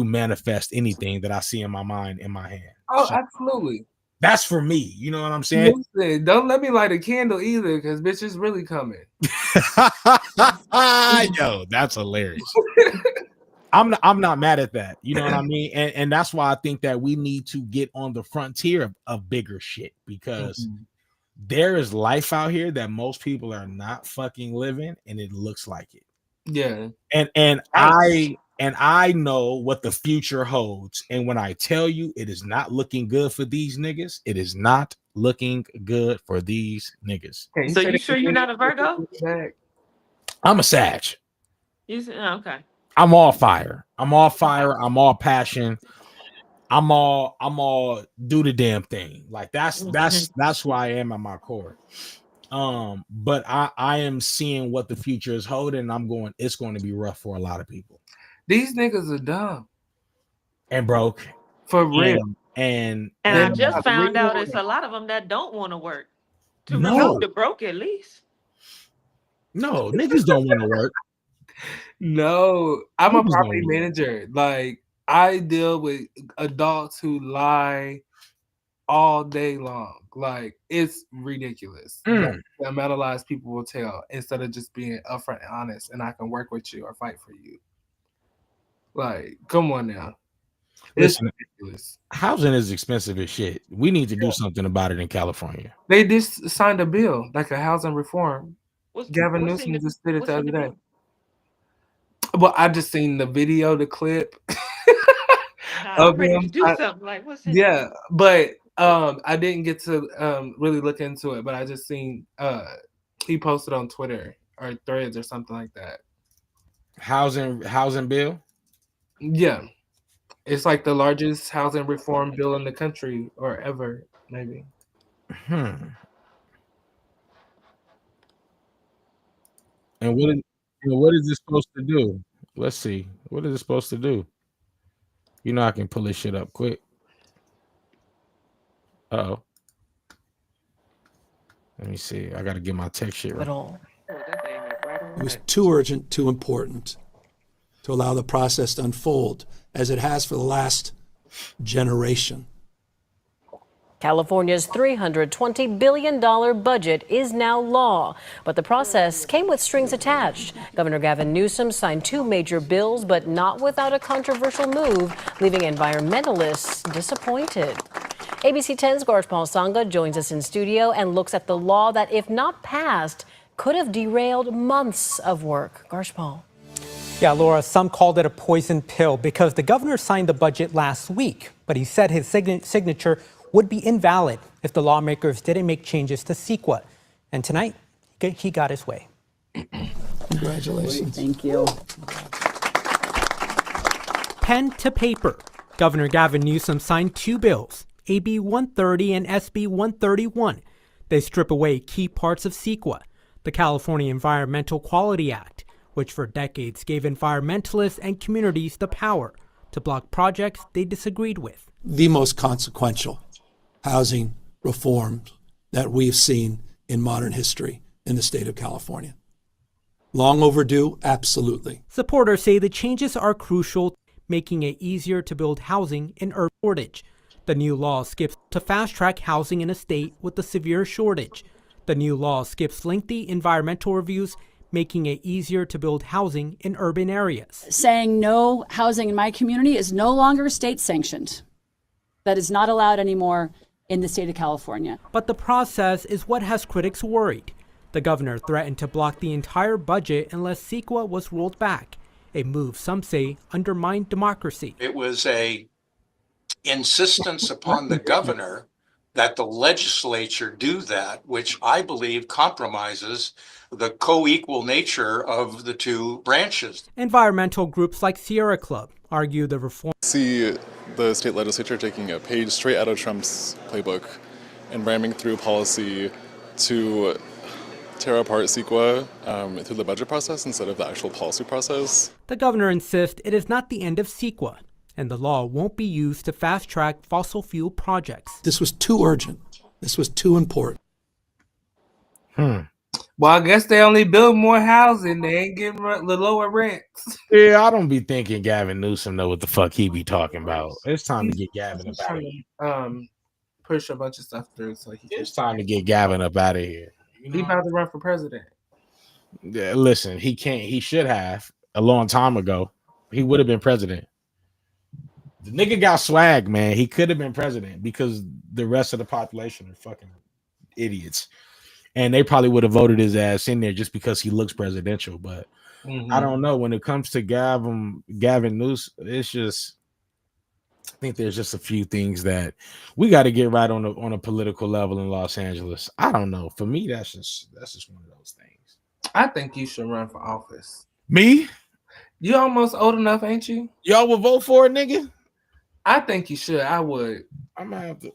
manifest anything that I see in my mind, in my hand. Oh, so, absolutely. That's for me. You know what I'm saying? Listen, don't let me light a candle either, because bitch is really coming. Yo, that's hilarious. I'm not mad at that. You know what I mean? And that's why I think that we need to get on the frontier of bigger shit, because there is life out here that most people are not fucking living, and it looks like it. Yeah. And I know what the future holds. And when I tell you it is not looking good for these niggas, it is not looking good for these niggas. So you sure you're not a Virgo? I'm a Sag. Okay. I'm all fire. I'm all passion. I'm all do the damn thing. Like that's who I am at my core. But I am seeing what the future is holding, and it's going to be rough for a lot of people. These niggas are dumb and broke. For real. And I just found out it's a lot of them that don't want to work to remove the broke at least. No, niggas don't want to work. No, I'm a property manager. Like, I deal with adults who lie all day long. Like, it's ridiculous. Like, the amount of lies people will tell instead of just being upfront and honest, and I can work with you or fight for you. Like, come on now. Listen, housing is expensive as shit. We need to do something about it in California. They just signed a bill, like a housing reform. Gavin Newsom just did it the other day. Well, I just seen the video, the clip of him. But I didn't get to really look into it. But I just seen he posted on Twitter or Threads or something like that. Housing bill. Yeah, it's like the largest housing reform bill in the country or ever, maybe. And what is this supposed to do? Let's see. What is it supposed to do? You know, I can pull this shit up quick. Uh-oh. Let me see. I got to get my text shit right. It was too urgent, too important to allow the process to unfold as it has for the last generation. California's $320 billion budget is now law, but the process came with strings attached. Governor Gavin Newsom signed 2 major bills, but not without a controversial move, leaving environmentalists disappointed. ABC 10's Garshpal Sangha joins us in studio and looks at the law that, if not passed, could have derailed months of work. Garshpal. Yeah, Laura, some called it a poison pill because the governor signed the budget last week, but he said his signature would be invalid if the lawmakers didn't make changes to CEQA. And tonight, he got his way. Congratulations. Thank you. Pen to paper. Governor Gavin Newsom signed 2 bills, AB 130 and SB 131. They strip away key parts of CEQA, the California Environmental Quality Act, which for decades gave environmentalists and communities the power to block projects they disagreed with. The most consequential housing reforms that we've seen in modern history in the state of California. Long overdue, absolutely. Supporters say the changes are crucial, making it easier to build housing in urban shortage. The new law skips to fast-track housing in a state with a severe shortage. The new law skips lengthy environmental reviews, making it easier to build housing in urban areas. Saying no housing in my community is no longer state sanctioned. That is not allowed anymore in the state of California. But the process is what has critics worried. The governor threatened to block the entire budget unless CEQA was rolled back, a move some say undermined democracy. It was a insistence upon the governor that the legislature do that, which I believe compromises the co-equal nature of the 2 branches. Environmental groups like Sierra Club argue the reform. See the state legislature taking a page straight out of Trump's playbook and ramming through policy to tear apart CEQA through the budget process instead of the actual policy process. The governor insists it is not the end of CEQA, and the law won't be used to fast-track fossil fuel projects. This was too urgent. This was too important. Well, I guess they only build more housing. They ain't getting the lower rents. Yeah, I don't be thinking Gavin Newsom know what the fuck he be talking about. It's time to get Gavin up out of here. Push a bunch of stuff through. So it's time to get Gavin up out of here. You know? He about to run for president. Yeah, listen, he can't. He should have a long time ago. He would have been president. The nigga got swag, man. He could have been president because the rest of the population are fucking idiots. And they probably would have voted his ass in there just because he looks presidential. But I don't know. When it comes to Gavin Newsom, it's just, I think there's just a few things that we got to get right on a political level in Los Angeles. I don't know. For me, that's just one of those things. I think you should run for office. Me? You almost old enough, ain't you? Y'all will vote for it, nigga? I think you should. I would. I'm gonna have to.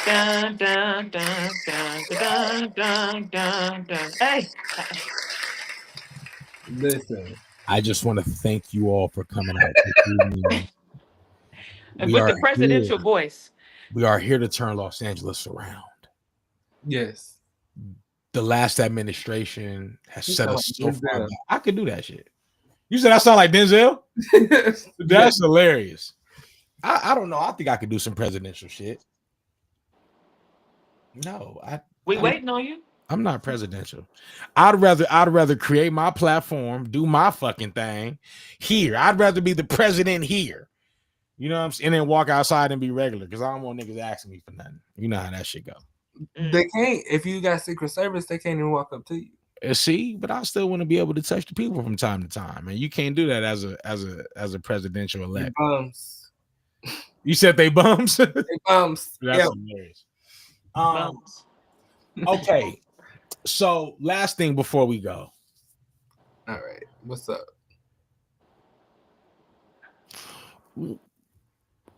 Dun, dun, dun, dun, dun, dun, dun, dun. Hey. Listen. I just want to thank you all for coming out. And with the presidential voice. We are here to turn Los Angeles around. Yes. The last administration has set us so far back. I could do that shit. You said I sound like Denzel? That's hilarious. I don't know. I think I could do some presidential shit. No, we waiting on you. I'm not presidential. I'd rather create my platform, do my fucking thing here. I'd rather be the president here. You know what I'm saying? And then walk outside and be regular because I don't want niggas asking me for nothing. You know how that shit go. They can't. If you got Secret Service, they can't even walk up to you. See, but I still want to be able to touch the people from time to time, and you can't do that as a presidential elect. Bums. You said they bums. They bums. That's hilarious. Okay, so last thing before we go. All right, what's up?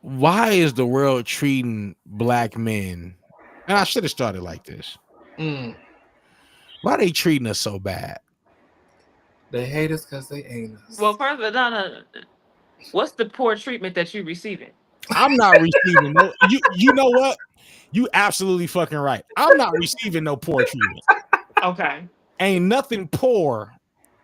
Why is the world treating black men? And I should have started like this. Why are they treating us so bad? They hate us because they ain't us. Well, first of all, what's the poor treatment that you're receiving? I'm not receiving no. You know what? You absolutely fucking right. I'm not receiving no poor treatment. Okay. Ain't nothing poor.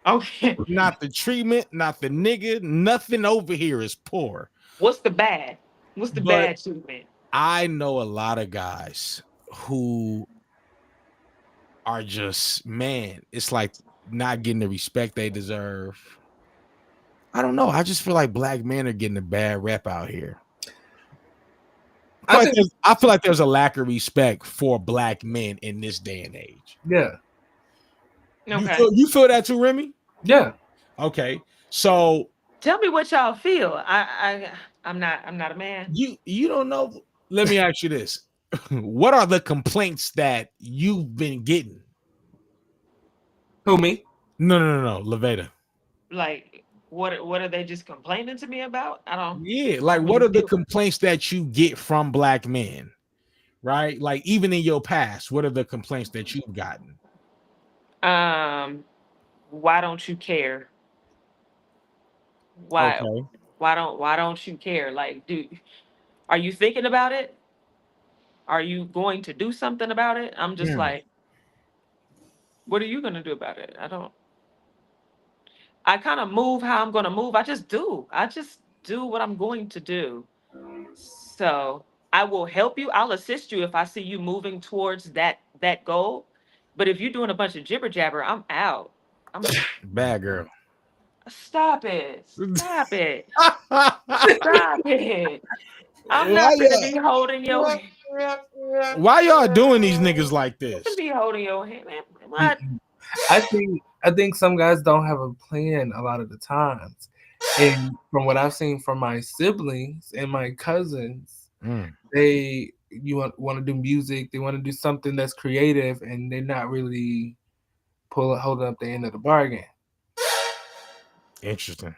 Okay. Not the treatment, not the nigga. Nothing over here is poor. What's the bad? What's the But bad treatment? I know a lot of guys who are just, man, it's like not getting the respect they deserve. I don't know. I just feel like black men are getting a bad rep out here. I feel like there's a lack of respect for black men in this day and age. Yeah. Okay. You feel that too, Remy? Yeah. Okay. So tell me what y'all feel. I'm not a man. You don't know. Let me ask you this. What are the complaints that you've been getting? Who, me? No, Leveda. Like, what are they just complaining to me about? I don't. Yeah, like what are the complaints that you get from black men? Right? Like even in your past, what are the complaints that you've gotten? Why don't you care? Why Okay. why don't you care? Like, are you thinking about it? Are you going to do something about it? I'm just like, what are you gonna do about it? I kind of move how I'm gonna move. I just do what I'm going to do. So I will help you. I'll assist you if I see you moving towards that goal. But if you're doing a bunch of jibber jabber, I'm out. Bad girl. Stop it. Stop it. Stop it. I'm not gonna be holding your hand. Why y'all doing these niggas like this? I'm be holding your hand, man. What? I think some guys don't have a plan a lot of the times. And from what I've seen from my siblings and my cousins, they want to do music, they want to do something that's creative, and they're not really holding up the end of the bargain. Interesting.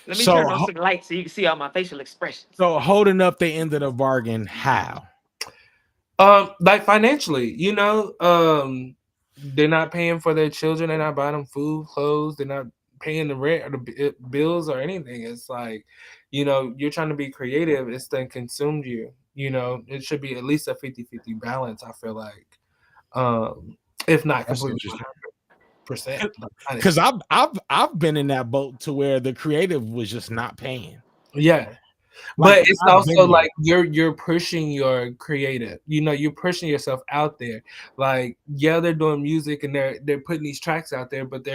Let me turn on some lights so you can see all my facial expressions. So holding up the end of the bargain, how? Like financially, they're not paying for their children, they're not buying them food, clothes, they're not paying the rent or the bills or anything. It's like, you're trying to be creative, it's then consumed you. It should be at least a 50-50 balance, I feel like. If not completely 100%. Because I've been in that boat to where the creative was just not paying. Yeah. But it's also like you're pushing your creative, you're pushing yourself out there. Like, yeah, they're doing music and they're putting these tracks out there, but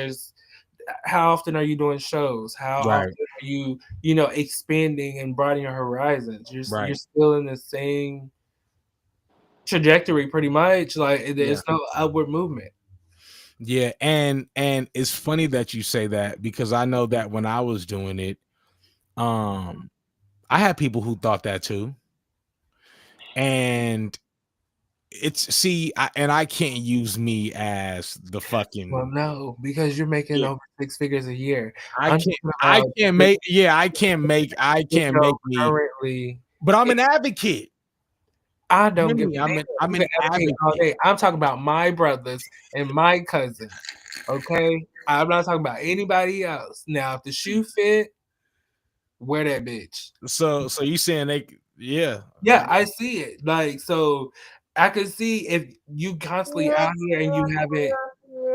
how often are you doing shows? How often are you, expanding and broadening your horizons? You're still in the same trajectory pretty much. Like there's no upward movement. Yeah, and it's funny that you say that, because I know that when I was doing it, I had people who thought that too. And I can't use me as the fucking. Well, no, because you're making over 6 figures a year. I can't make me. Currently, but I'm an advocate. I don't give I'm an advocate all day. I'm talking about my brothers and my cousins. Okay, I'm not talking about anybody else. Now, if the shoe fit, wear that bitch. So you saying yeah, I see it. Like, so I could see if you constantly out here and you haven't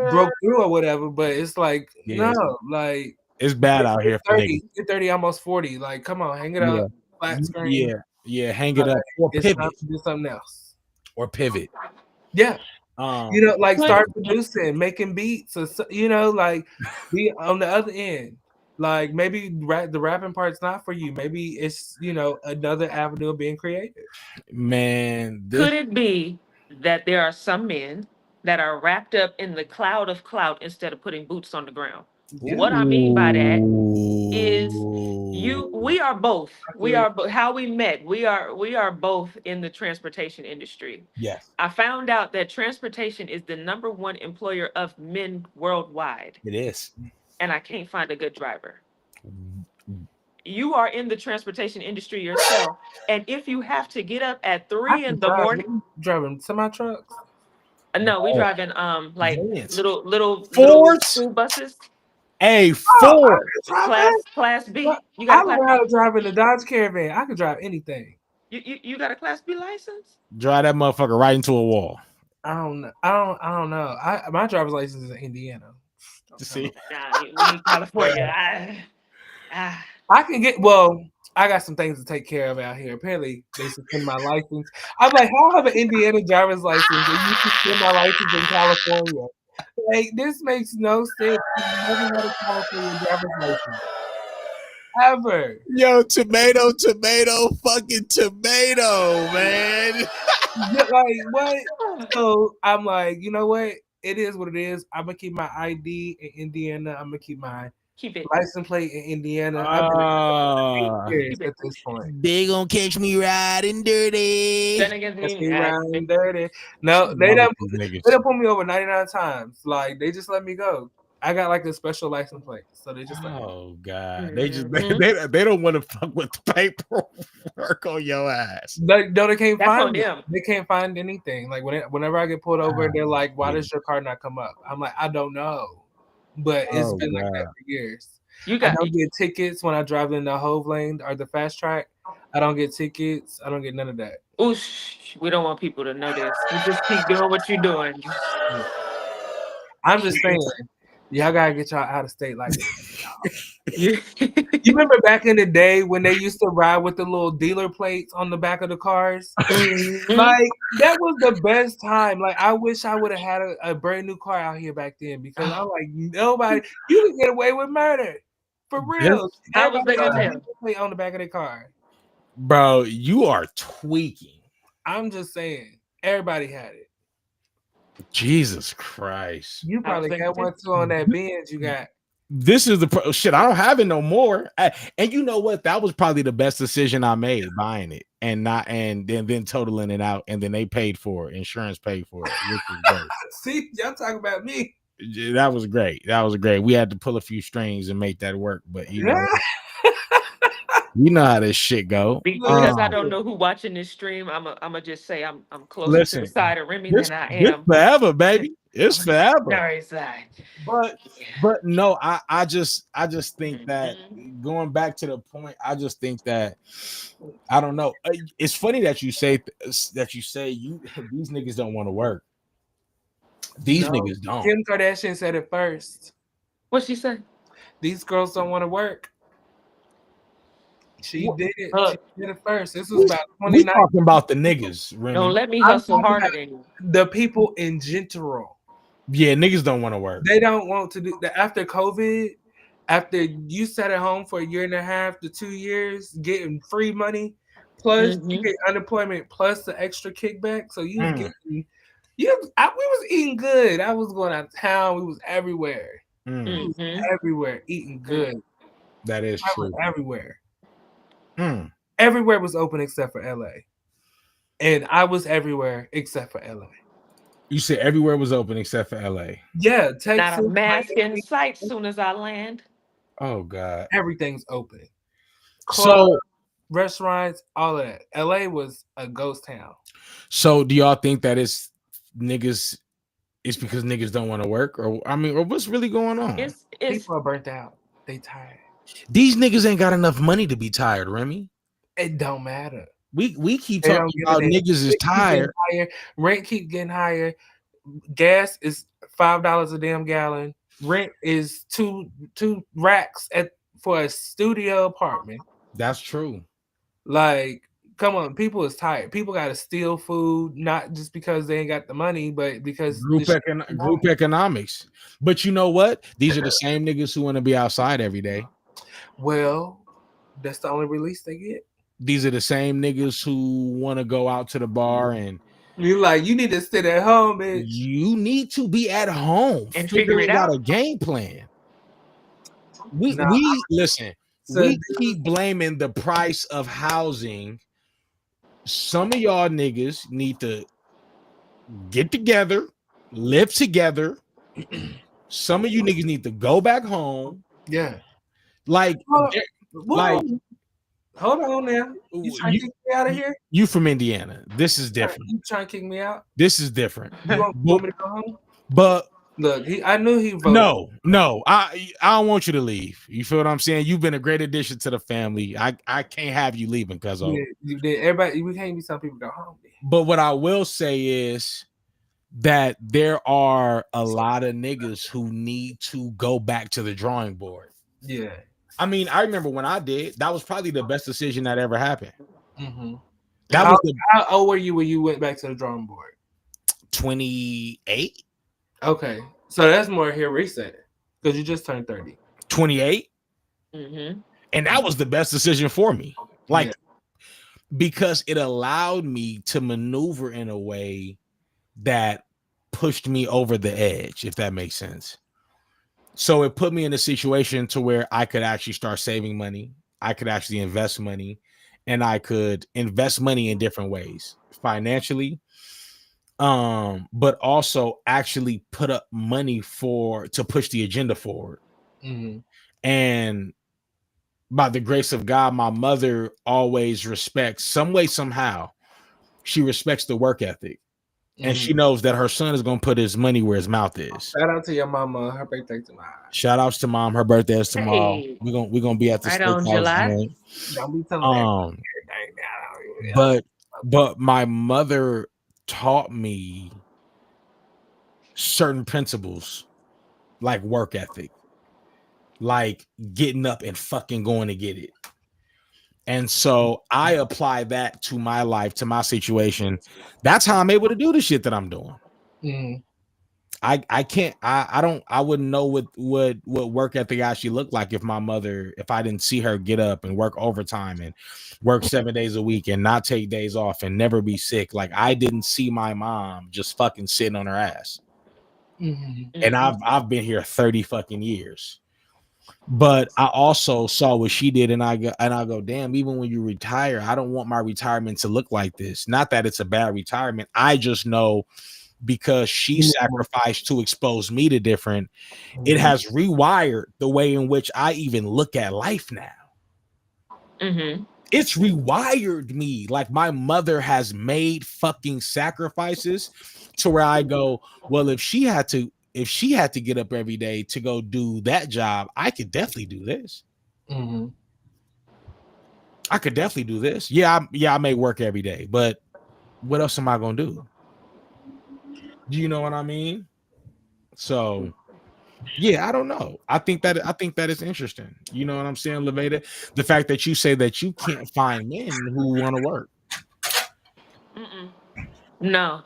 broke through or whatever, but it's like, no, like it's bad out here for niggas. You're 30, almost 40. Like, come on, hang it up, flat screen. Yeah, hang it up or it's pivot. time to do something else. Or pivot. Yeah. Like start producing, making beats, or like be on the other end. Like maybe the rapping part's not for you. Maybe it's another avenue of being creative. Man, could it be that there are some men that are wrapped up in the cloud of clout instead of putting boots on the ground? Yeah. What I mean by that is we are both. How we met. We are both in the transportation industry. Yes. I found out that transportation is the #1 employer of men worldwide. It is. And I can't find a good driver. You are in the transportation industry yourself, and if you have to get up at 3 in the morning, driving semi trucks. No, we driving like little Fords, school buses. Hey, Ford class B. You I got learned how to drive in a Dodge Caravan. I could drive anything. You got a Class B license? Drive that motherfucker right into a wall. I don't know. My driver's license is in Indiana. See, we in California. I can get. Well, I got some things to take care of out here. Apparently, they suspend my license. I'm like, how I have an Indiana driver's license and you suspend my license in California? Like, this makes no sense. I've never had a California driver's license. Ever. Yo, tomato, fucking tomato, man. Like, what? So I'm like, you know what? It is what it is. I'm gonna keep my ID in Indiana. I'm gonna keep my license plate in Indiana. I've been 8 years at this point. They gonna catch me riding dirty. Catch me riding dirty. No, they done put me over 99 times. Like, they just let me go. I got like a special license plate, so they just let me go. Oh God, they don't want to fuck with the paperwork on your ass. They can't That's find on it. them. They can't find anything. Like whenever I get pulled over, they're like, "Why does your car not come up?" I'm like, "I don't know," but it's been like that for years. I don't get tickets when I drive in the Hove lane or the fast track. I don't get tickets. I don't get none of that. Oosh, we don't want people to know this. You just keep doing what you're doing. I'm just saying, y'all gotta get y'all out of state like this. You remember back in the day when they used to ride with the little dealer plates on the back of the cars? Like, that was the best time. Like, I wish I would have had a brand new car out here back then because I'm like, nobody, you can get away with murder. For real. How was they gonna tell? Plate on the back of their car. Bro, you are tweaking. I'm just saying, everybody had it. Jesus Christ. You probably got one too on that Benz you got. This is the shit. I don't have it no more. And you know what? That was probably the best decision I made, buying it and then totaling it out, and then they paid for it. Insurance paid for it. Which was great. See, y'all talking about me. That was great. That was great. We had to pull a few strings and make that work, but you know, you know how this shit go. Because I don't know who watching this stream, I'm just say I'm closer to the side of Remy than I am. It's forever, baby. It's forever. Sorry, side. But no, I just think that going back to the point, I just think that I don't know. It's funny that you say these niggas don't want to work. These niggas don't. Kim Kardashian said it first. What she said? These girls don't want to work. She did it. She did it first. This was about 29. We talking about the niggas, Remy. Don't let me hustle harder than you. The people in general. Yeah, niggas don't want to work. They don't want to do that after COVID. After you sat at home for a year and a half to 2 years, getting free money, plus you get unemployment, plus the extra kickback. So you was getting, we was eating good. I was going out of town. We was everywhere. We was everywhere eating good. That is true. Everywhere. Everywhere was open except for LA. And I was everywhere except for LA. You said everywhere was open except for LA. Yeah, Texas. Not a mask in sight soon as I land. Oh God. Everything's open. So restaurants, all of that. LA was a ghost town. So do y'all think that it's because niggas don't want to work? Or what's really going on? People are burnt out. They tired. These niggas ain't got enough money to be tired, Remy. It don't matter. We keep talking about niggas is tired. Rent keep getting higher. Gas is $5 a damn gallon. Rent is two racks for a studio apartment. That's true. Like, come on, people is tired. People got to steal food, not just because they ain't got the money, but because group economics. But you know what? These are the same niggas who want to be outside every day. Well, that's the only release they get. These are the same niggas who want to go out to the bar and you need to sit at home, bitch. You need to be at home and figuring out a game plan. We keep blaming the price of housing. Some of y'all niggas need to get together, live together. Some of you niggas need to go back home. Yeah. Hold on now. You trying to kick me out of here? You from Indiana. This is different. You trying to kick me out? This is different. You want me to go home? But look, I knew he voted. No. I don't want you to leave. You feel what I'm saying? You've been a great addition to the family. I can't have you leaving because of everybody. We can't be some people go home. But what I will say is that there are a lot of niggas who need to go back to the drawing board. Yeah. I mean, I remember when I did, that was probably the best decision that ever happened. Mm-hmm. That was how old were you when you went back to the drawing board? 28. Okay, so that's more here recent because you just turned 30. 28. Mm-hmm. And that was the best decision for me. Like, because it allowed me to maneuver in a way that pushed me over the edge, if that makes sense. So it put me in a situation to where I could actually start saving money. I could actually invest money, and I could invest money in different ways, financially, but also actually put up money to push the agenda forward. Mm-hmm. And by the grace of God, my mother always respects, some way, somehow, she respects the work ethic. And she knows that her son is going to put his money where his mouth is. Shout out to your mama. Her birthday tomorrow. Shout outs to mom. Her birthday is tomorrow. Hey. We're gonna be at the Right on steakhouse July. joint. Don't be telling But my mother taught me certain principles, like work ethic, like getting up and fucking going to get it. And so I apply that to my life, to my situation. That's how I'm able to do the shit that I'm doing. Mm-hmm. I wouldn't know what work ethic actually looked like if I didn't see her get up and work overtime and work 7 days a week and not take days off and never be sick. Like, I didn't see my mom just fucking sitting on her ass. Mm-hmm. And I've been here 30 fucking years. But I also saw what she did, and I go, damn, even when you retire, I don't want my retirement to look like this. Not that it's a bad retirement. I just know, because she sacrificed to expose me to different, it has rewired the way in which I even look at life now. Mm-hmm. It's rewired me. Like, my mother has made fucking sacrifices to where I go, well, if she had to get up every day to go do that job, I could definitely do this. Mm-hmm. I could definitely do this. I may work every day, but what else am I gonna do? Do you know what I mean? So yeah, I don't know. I think that is interesting. You know what I'm saying, Levada? The fact that you say that you can't find men who want to work. Mm-mm. No.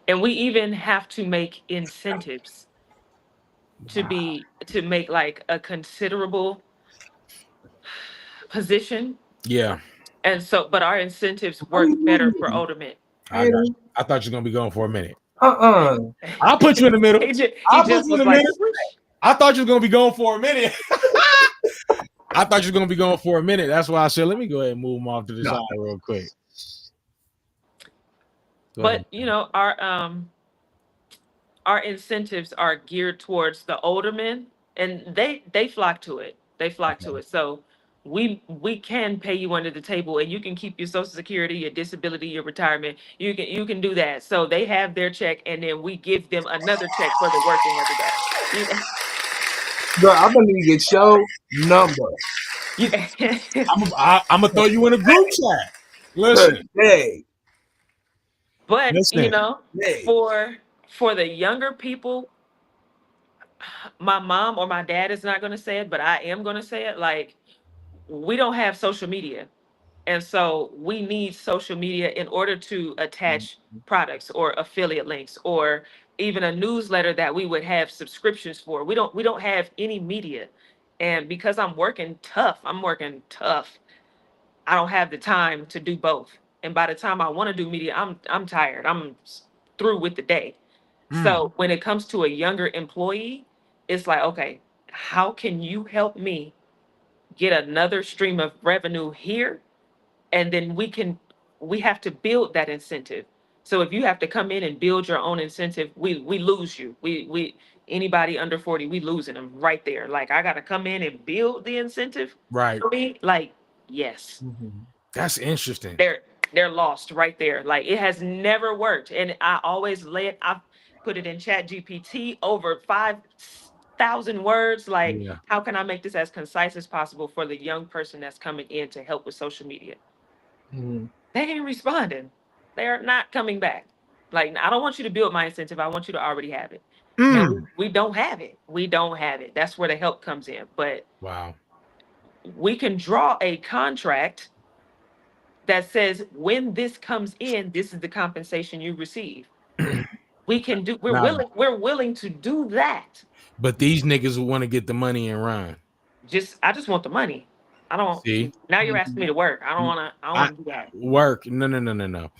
And we even have to make incentives to make like a considerable position. Yeah. And so, but our incentives work better for older men. I thought you were gonna be going for a minute. I'll put you in the middle. He I'll just put you in was the like, middle. I thought you were gonna be going for a minute. I thought you were gonna be going for a minute. That's why I said, let me go ahead and move them off to the side real quick. But you know, our incentives are geared towards the older men, and they flock to it. They flock to it. So we can pay you under the table, and you can keep your Social Security, your disability, your retirement. You can do that. So they have their check, and then we give them another check for the working of the day. Bro, I'm gonna need your number. I'm gonna throw you in a group chat. Listen, but Listen. you know, for the younger people, my mom or my dad is not going to say it, but I am going to say it. Like, we don't have social media. And so we need social media in order to attach products or affiliate links or even a newsletter that we would have subscriptions for. We don't have any media. And because I'm working tough, I don't have the time to do both. And by the time I want to do media, I'm tired. I'm through with the day. So when it comes to a younger employee, it's like, okay, how can you help me get another stream of revenue here? And then we have to build that incentive. So if you have to come in and build your own incentive, we lose you. We anybody under 40, we losing them right there. Like, I gotta come in and build the incentive. Right. For me, like, yes. That's interesting. They're lost right there. Like, it has never worked. And I've put it in Chat GPT over 5,000 words. Like, how can I make this as concise as possible for the young person that's coming in to help with social media? They ain't responding. They're not coming back. Like, I don't want you to build my incentive. I want you to already have it. And we don't have it. We don't have it. That's where the help comes in. But wow. we can draw a contract that says when this comes in, this is the compensation you receive. We can do. We're willing to do that. But these niggas want to get the money and run. I just want the money. I don't. See? Now you're asking me to work. I don't want to. I don't want to do that. Work. No.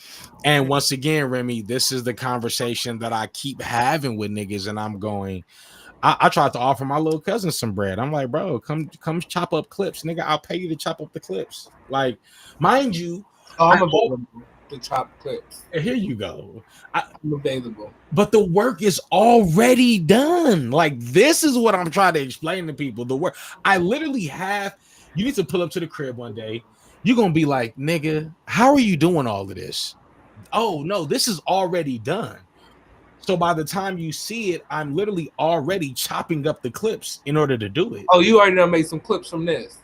And once again, Remy, this is the conversation that I keep having with niggas, and I'm going. I tried to offer my little cousin some bread. I'm like, bro, come chop up clips, nigga. I'll pay you to chop up the clips. Like, mind you, I'm available to chop clips. Here you go. I'm available. But the work is already done. Like, this is what I'm trying to explain to people. The work. I literally have. You need to pull up to the crib one day. You're gonna be like, nigga, how are you doing all of this? Oh no, this is already done. So by the time you see it, I'm literally already chopping up the clips in order to do it. Oh, you already done made some clips from this.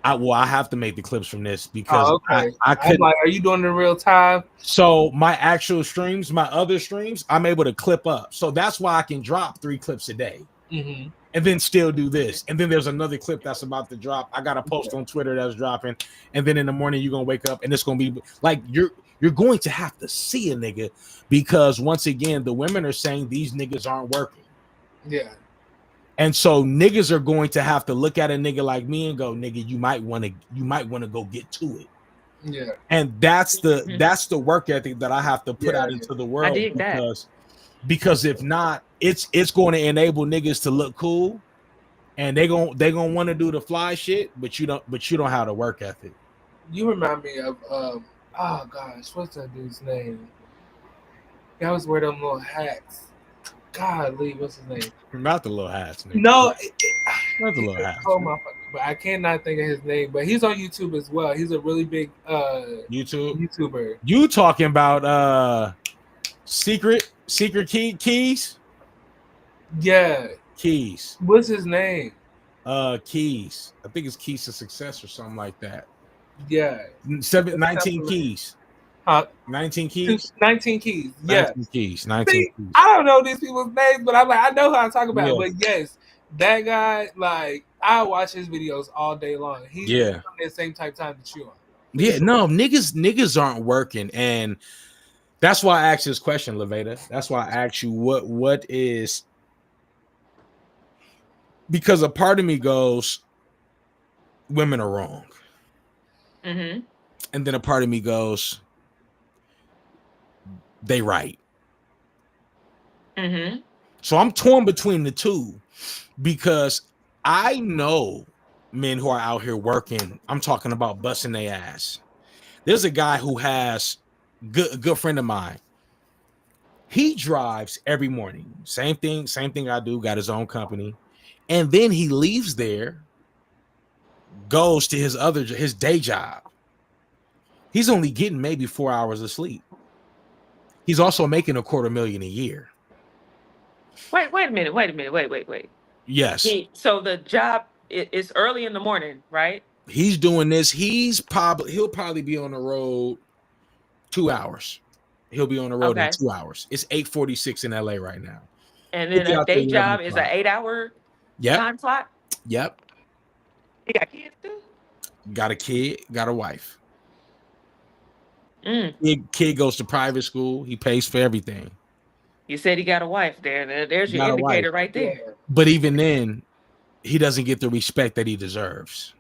I have to make the clips from this because okay. I could. Like, are you doing it in real time? So my actual streams, my other streams, I'm able to clip up. So that's why I can drop 3 clips a day. Mm-hmm. And then still do this. And then there's another clip that's about to drop. I got a post on Twitter that's dropping. And then in the morning you're gonna wake up and it's gonna be like you're going to have to see a nigga because once again the women are saying these niggas aren't working. Yeah. And so niggas are going to have to look at a nigga like me and go, nigga, you might want to go get to it. Yeah. And that's the work ethic that I have to put out into the world. I dig because if not, it's going to enable niggas to look cool, and they gonna want to do the fly shit, but you don't have the work ethic. You remind me of oh gosh, what's that dude's name? He always wear them little hats. Golly, what's his name? Not the little hats. Nigga. No, not the little hats. Oh my! But I cannot think of his name. But he's on YouTube as well. He's a really big YouTuber. You talking about secret keys? Yeah, Keys. What's his name? Keys. I think it's Keys to Success or something like that. Yeah. 19 keys. 19 keys. 19 keys. Yeah. 19 keys. 19 See, keys. I don't know these people's names, but I'm like, I know who I'm talking about. But yes, that guy, like, I watch his videos all day long. He's on the same type of time that you are. Yeah, no, niggas aren't working, and that's why I asked this question, Levada. That's why I asked you what is, because a part of me goes, women are wrong. Mm-hmm. And then a part of me goes, they right. Mm-hmm. So I'm torn between the two because I know men who are out here working. I'm talking about busting their ass. There's a guy who has a good friend of mine. He drives every morning. Same thing I do, got his own company. And then he leaves there, goes to his day job. He's only getting maybe 4 hours of sleep. He's also making $250,000 a year. Wait a minute. Wait. Yes. So the job is early in the morning, right? He's doing this. He'll probably be on the road 2 hours. He'll be on the road in 2 hours. It's 8:46 in LA right now. And then a day job is an 8-hour time slot? Yep. He got kids too? Got a kid, got a wife. Mm. Kid goes to private school. He pays for everything. You said he got a wife there. There's your indicator right there. But even then, he doesn't get the respect that he deserves.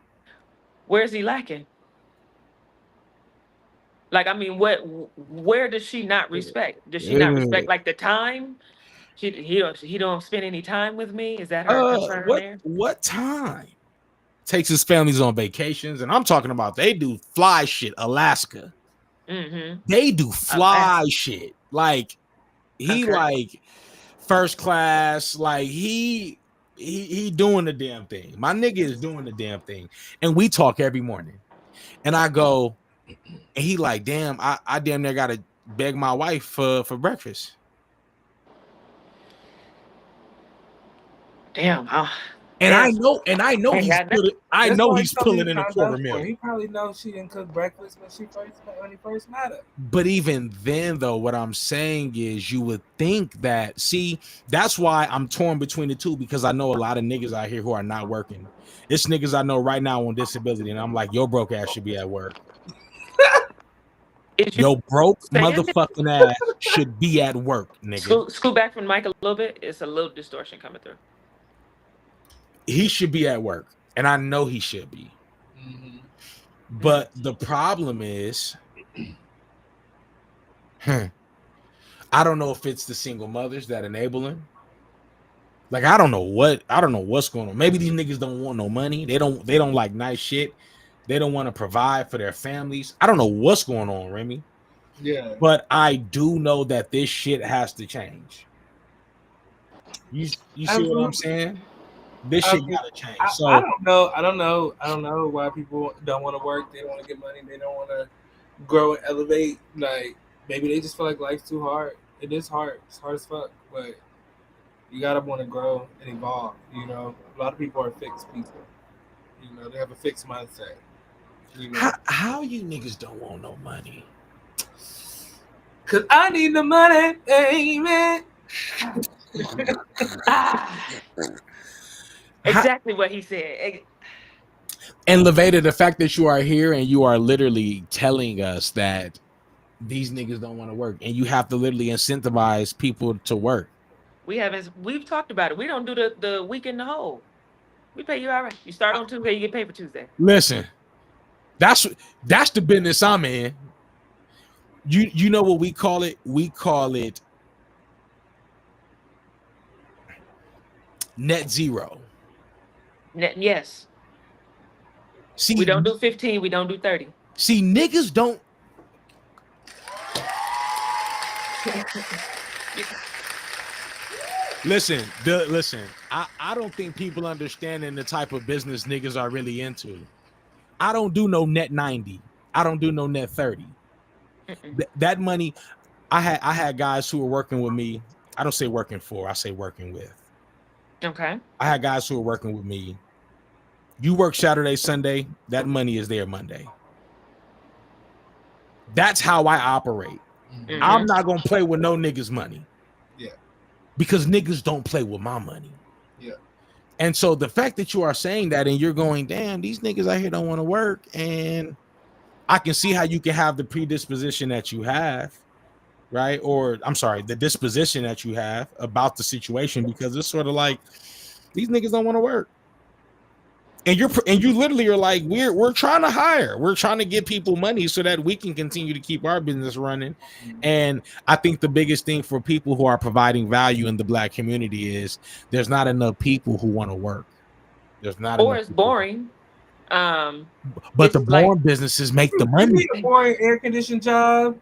Where's he lacking? Like, I mean, where does she not respect? Does she not respect like the time? He don't spend any time with me? Is that her concern there? What time? Takes his families on vacations, and I'm talking about they do fly shit, Alaska. Mm-hmm. They do fly shit. Like like first class, like he doing the damn thing. My nigga is doing the damn thing. And we talk every morning. And I go, and he like, damn, I damn near gotta beg my wife for breakfast. Damn, And Yes. I know Ain't he's got nothing. That's why he's pulling in a quarter mil. He probably knows she didn't cook breakfast when he first met her. But even then, though, what I'm saying is you would think that, see, that's why I'm torn between the two, because I know a lot of niggas out here who are not working. It's niggas I know right now on disability, and I'm like, your broke ass should be at work. Your broke motherfucking ass should be at work, nigga. Scoot back from the mic a little bit. It's a little distortion coming through. He should be at work, and I know he should be. Mm-hmm. But the problem is, I don't know if it's the single mothers that enable him. Like, I don't know what's going on. Maybe these niggas don't want no money. They don't like nice shit. They don't want to provide for their families. I don't know what's going on, Remy. Yeah. But I do know that this shit has to change. You see what I'm saying? This shit gotta change. So I don't know why people don't want to work. They don't want to get money. They don't want to grow and elevate. Like, maybe they just feel like life's too hard. It is hard. It's hard as fuck. But you gotta want to grow and evolve. You know, a lot of people are fixed people. You know, they have a fixed mindset. You know? How you niggas don't want no money? Cause I need the money, amen. Exactly what he said. And Levada, the fact that you are here and you are literally telling us that these niggas don't want to work, and you have to literally incentivize people to work. We've talked about it. We don't do the week in the hole. We pay you all right. You start on Tuesday, you get paid for Tuesday. Listen, that's the business I'm in. You know what we call it? We call it net zero. Yes. See, we don't do 15, we don't do 30. See, niggas don't. Listen. I don't think people understanding the type of business niggas are really into. I don't do no net 90. I don't do no net 30. That money, I had guys who were working with me. I don't say working for, I say working with. Okay. I had guys who were working with me. You work Saturday, Sunday, that money is there Monday. That's how I operate. Mm-hmm. I'm not gonna play with no niggas' money. Yeah. Because niggas don't play with my money. Yeah. And so the fact that you are saying that and you're going, damn, these niggas out here don't want to work, and I can see how you can have the predisposition that you have, right? Or I'm sorry, the disposition that you have about the situation, because it's sort of like these niggas don't want to work. And you literally are like, we're trying to hire, we're trying to get people money so that we can continue to keep our business running. And I think the biggest thing for people who are providing value in the Black community is there's not enough people who want to work. There's not, or it's boring. But the boring businesses make the money. You need a boring air conditioned job,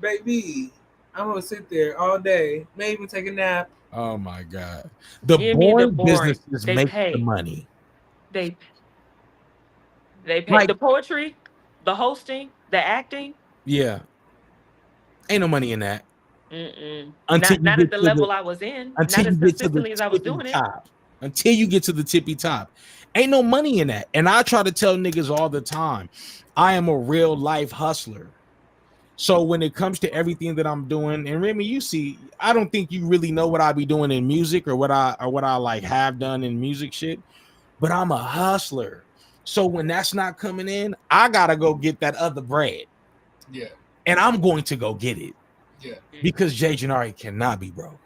baby. I'm gonna sit there all day, maybe even take a nap. Oh my God, the boring businesses make the money. They pay like, the poetry, the hosting, the acting. Yeah, ain't no money in that. Not at the level I was in. Not as consistently as I was doing it. Until you get to the tippy top, ain't no money in that. And I try to tell niggas all the time, I am a real life hustler. So when it comes to everything that I'm doing, and Remy, you see, I don't think you really know what I be doing in music or what I like have done in music shit. But I'm a hustler. So when that's not coming in, I gotta go get that other bread. Yeah. And I'm going to go get it. Yeah. Because Jay Janari cannot be broke.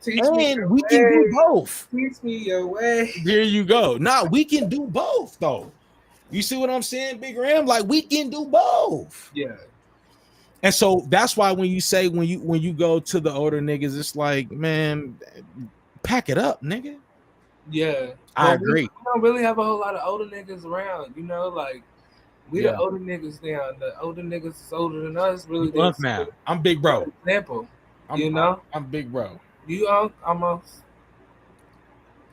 And we can do both. Teach me your way. There you go. Nah, we can do both though. You see what I'm saying, Big Ram? Like, we can do both. Yeah. And so that's why when you say when you go to the older niggas, it's like, man, pack it up, nigga. Yeah, I agree. We don't really have a whole lot of older niggas around, you know, like the older niggas now. The older niggas is older than us, really. Look now, I'm big bro. Example, I'm big bro. You almost.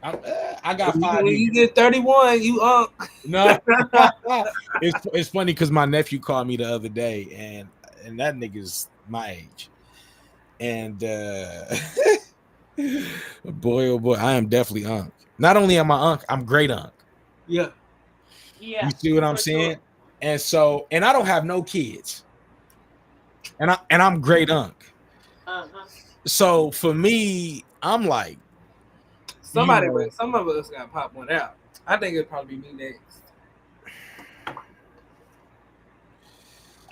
I got 5. When you get 31, you No, it's funny because my nephew called me the other day, and that nigga's my age, and Boy, oh boy, I am definitely Unc. Not only am I Unc, I'm great Unc. Yeah. Yeah. You see what I'm saying? Sure. And so, and I don't have no kids. And I'm great Unc. Uh-huh. So for me, I'm like, some of us got pop one out. I think it'd probably be me next.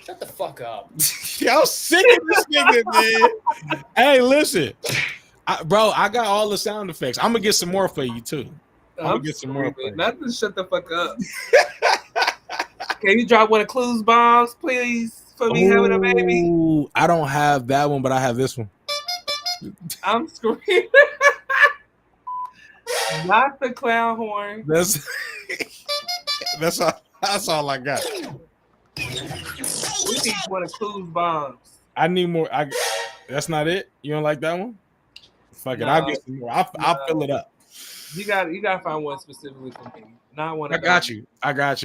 Shut the fuck up. Y'all sick of this nigga, man. Hey, listen. Bro, I got all the sound effects. I'm gonna get some more for you too. I'm gonna get some more for you. Not to shut the fuck up. Can you drop one of Clues bombs, please, for me having a baby? I don't have that one, but I have this one. I'm screaming. Not the clown horn. That's all I got. We need one of Clues bombs. I need more. That's not it. You don't like that one? Fuck it. I'll get some more. I'll fill it up. You gotta find one specifically for me. Not one. I got you.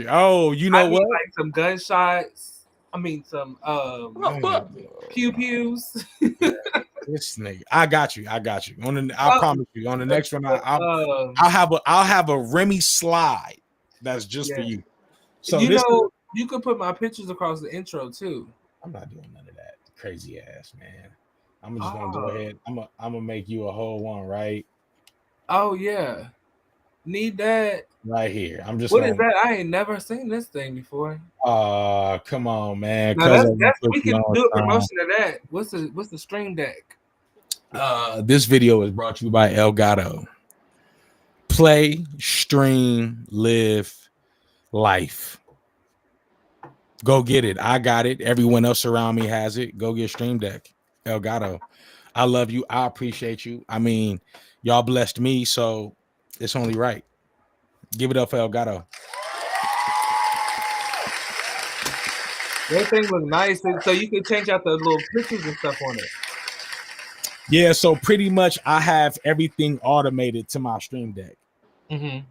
Oh, you know what? Like some gunshots. I mean some pew pews. This nigga. I got you. I promise you. On the next one, I'll have a Remy slide that's just for you. So you could put my pictures across the intro too. I'm not doing none of that crazy ass, man. I'm just gonna go ahead. I'm gonna make you a whole one, right? Oh yeah, need that right here. I'm just. What is that? I ain't never seen this thing before. Come on, man. We can do a promotion of that. What's the stream deck? This video is brought to you by Elgato. Play, stream, live, life. Go get it. I got it. Everyone else around me has it. Go get Stream Deck. Elgato. I love you. I appreciate you. I mean, y'all blessed me, so it's only right. Give it up for Elgato. That thing look nice, so you can change out the little pictures and stuff on it. Yeah, so pretty much I have everything automated to my Stream Deck.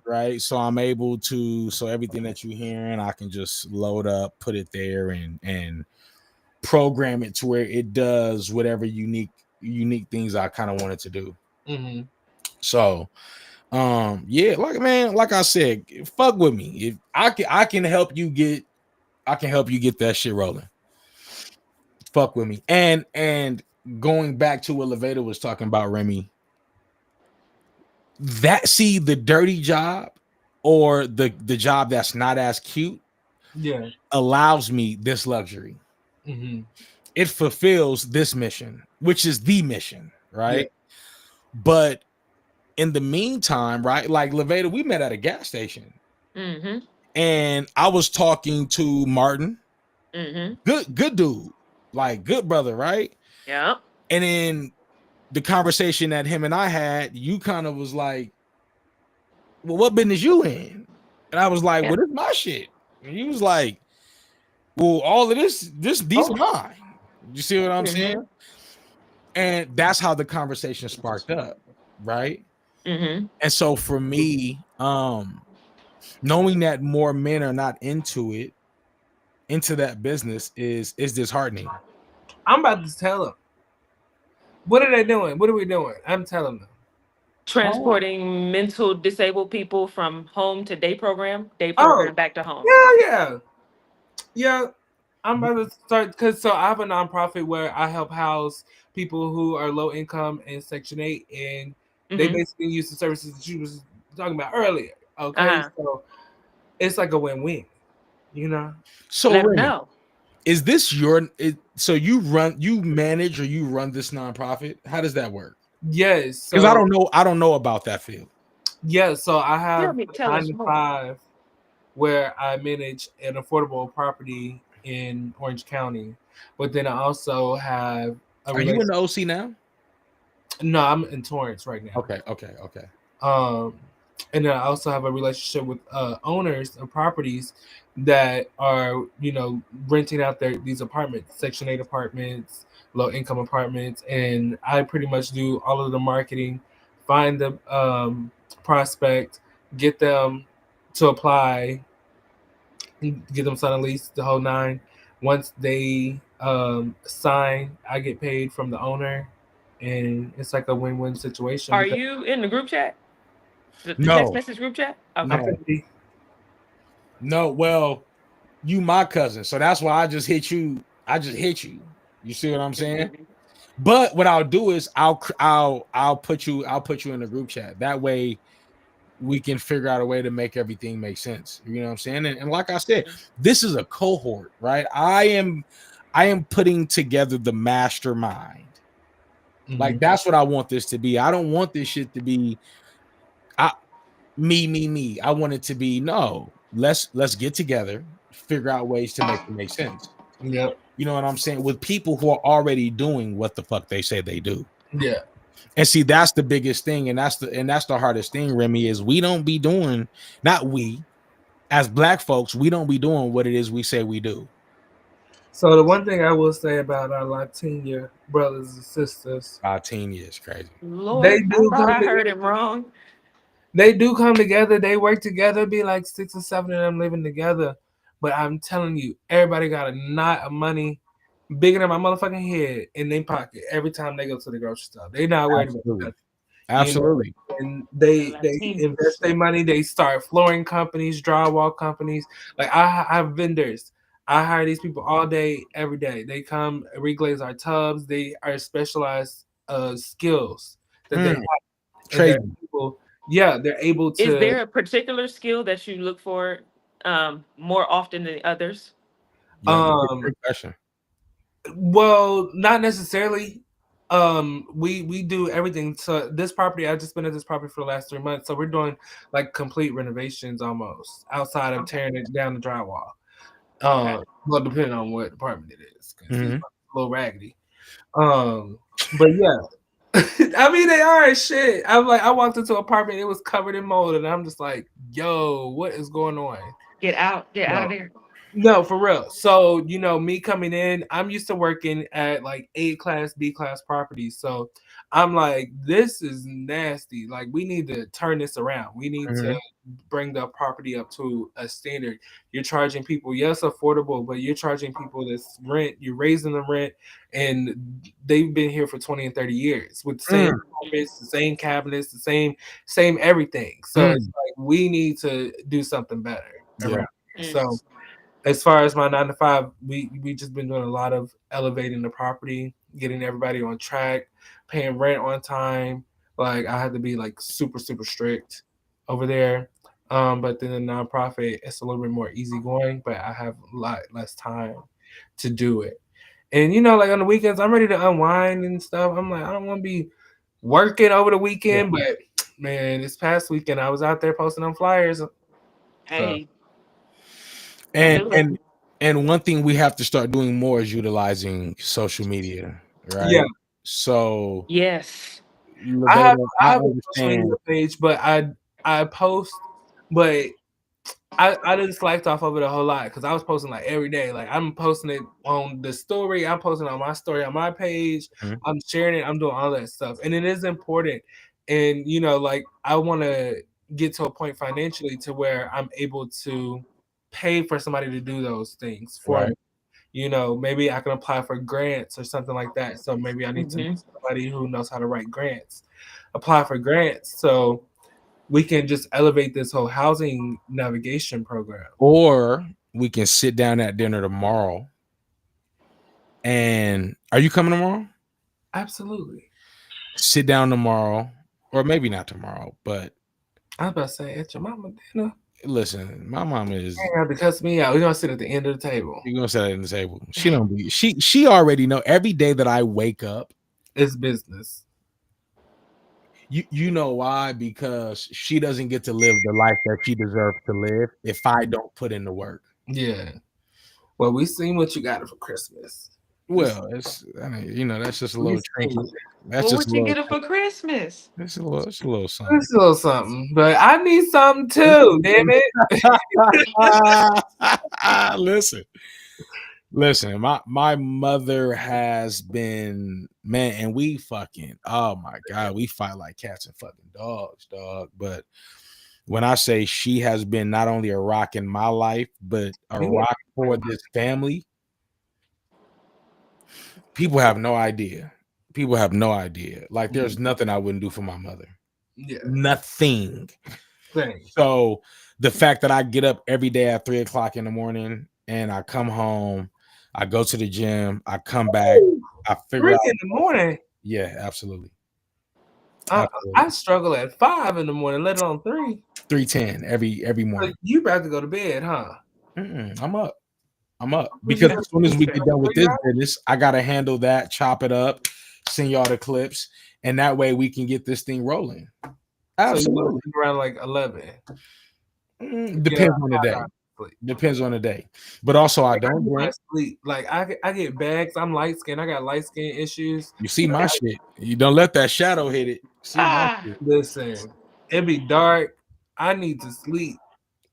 Right, so I'm able to, so everything that you're hearing, I can just load up, put it there, and program it to where it does whatever unique things I kind of wanted to do. So, yeah, like I said, fuck with me. If I can help you get that shit rolling. Fuck with me, and going back to what Levada was talking about, Remy. The dirty job or the job that's not as cute allows me this luxury. It fulfills this mission, which is the mission, right? But in the meantime, right, like Levada, we met at a gas station, and I was talking to Martin, good dude, like good brother, right? Yeah. And then the conversation that him and I had, you kind of was like, well, what business you in? And I was like, well, this is my shit. And he was like, well, all of these are mine. You see what I'm saying? And that's how the conversation sparked up, right? And so for me, knowing that more men are not into that business is disheartening. I'm about to tell them. What are they doing? What are we doing? I'm telling them. Transporting mental disabled people from home to day program back to home. Yeah. I'm about to start because I have a nonprofit where I help house people who are low income in Section 8, and they basically use the services that you was talking about earlier. Okay, so it's like a win-win, you know. So let me know. Is this so you manage or you run this nonprofit? How does that work? Yes, because I don't know about that field. Yeah, so I have 9 to 5 where I manage an affordable property in Orange County, but then I also have. Are you in the OC now? No, I'm in Torrance right now. Okay. And then I also have a relationship with owners of properties that are, renting out these apartments, Section 8 apartments, low income apartments, and I pretty much do all of the marketing, find the prospect, get them to apply, get them signed a lease, the whole 9. Once they sign, I get paid from the owner, and it's like a win-win situation. Are you in the group chat? The text No, message group chat? Okay. no, no. Well, you my cousin, so that's why I just hit you. I just hit you. You see what I'm saying? But what I'll do is I'll put you in the group chat. That way we can figure out a way to make everything make sense. You know what I'm saying? And like I said, this is a cohort, right? I am putting together the mastermind. Like that's what I want this to be. I don't want this shit to be me. I want it to be no. Let's get together, figure out ways to make it make sense. Yep. You know what I'm saying? With people who are already doing what the fuck they say they do. Yeah. And see, that's the biggest thing, and that's the hardest thing, Remy, is we don't be doing, not we, as Black folks, we don't be doing what it is we say we do. So the one thing I will say about our Latino brothers and sisters, Latino is crazy. Lord, they do I thought come I heard together. him wrong. They do come together. They work together. Be like 6 or 7 of them living together. But I'm telling you, everybody got a knot of money bigger than my motherfucking head in their pocket every time they go to the grocery store. They not worried about that. Absolutely. And they invest their money. They start flooring companies, drywall companies. Like I have vendors. I hire these people all day, every day. They come reglaze our tubs. They are specialized skills that they have. Trade. Yeah, they're able to. Is there a particular skill that you look for more often than others? Great question. Well, not necessarily. We do everything. So this property, I've just been at this property for the last 3 months. So we're doing like complete renovations almost outside of tearing it down the drywall. Well, depending on what department it is, because it's a little raggedy. But yeah. I mean, they are shit. I'm like, I walked into an apartment, it was covered in mold, and I'm just like, yo, what is going on? Get out of there. No, for real. So, me coming in, I'm used to working at like A class, B class properties. So I'm like, this is nasty. Like, we need to turn this around. We need to bring the property up to a standard. You're charging people, yes, affordable, but you're charging people this rent. You're raising the rent, and they've been here for 20 and 30 years with the same carpets, the same cabinets, the same everything. So it's like we need to do something better around here. So as far as my 9 to 5, we just been doing a lot of elevating the property, getting everybody on track, paying rent on time. Like I had to be like super, super strict over there. But then the nonprofit, it's a little bit more easygoing, but I have a lot less time to do it. And like on the weekends, I'm ready to unwind and stuff. I'm like, I don't want to be working over the weekend, but man, this past weekend I was out there posting on flyers. Hey. And one thing we have to start doing more is utilizing social media, right? Yeah. So yes, I have a social media page, but I post, but I just slacked off of it a whole lot because I was posting like every day. Like I'm posting it on the story, I'm posting on my story on my page, I'm sharing it, I'm doing all that stuff, and it is important. And like I want to get to a point financially to where I'm able to pay for somebody to do those things for me. Maybe I can apply for grants or something like that. So maybe I need to know somebody who knows how to write grants, apply for grants, so we can just elevate this whole housing navigation program. Or we can sit down at dinner tomorrow. And are you coming tomorrow? Absolutely. Sit down tomorrow, or maybe not tomorrow, but I was about to say at your mama dinner. Listen, my mama is. You have to cuss me out. We're gonna sit at the end of the table. You're gonna sit at the table. She don't be. She already know. Every day that I wake up, it's business. You know why? Because she doesn't get to live the life that she deserves to live if I don't put in the work. Yeah. Well, we seen what you got her for Christmas. Well, that's just a little trinket. That's just what you get her for Christmas? It's a little something. It's a little something, but I need something too. Damn it! Listen. My mother has been, man, and we fucking, oh my god, we fight like cats and fucking dogs, dog. But when I say she has been not only a rock in my life, but a rock for this family. People have no idea. People have no idea. Like, there's nothing I wouldn't do for my mother. Yeah. Nothing. Same. So the fact that I get up every day at 3:00 in the morning and I come home, I go to the gym, I come back, I figure 3 out. in the morning. Yeah, absolutely. I struggle at 5 in the morning, let alone 3. 3:10 every morning. You about to go to bed, huh? I'm up. Because as soon as we get done with this business, I gotta handle that, chop it up, send y'all the clips, and that way we can get this thing rolling. Absolutely. So around like 11. Depends on the day. Depends on the day. But also, I don't drink. Sleep. Like I get bags. I'm light skinned. I got light skin issues. You see my shit. You don't let that shadow hit it. See my shit. Listen, it be dark. I need to sleep.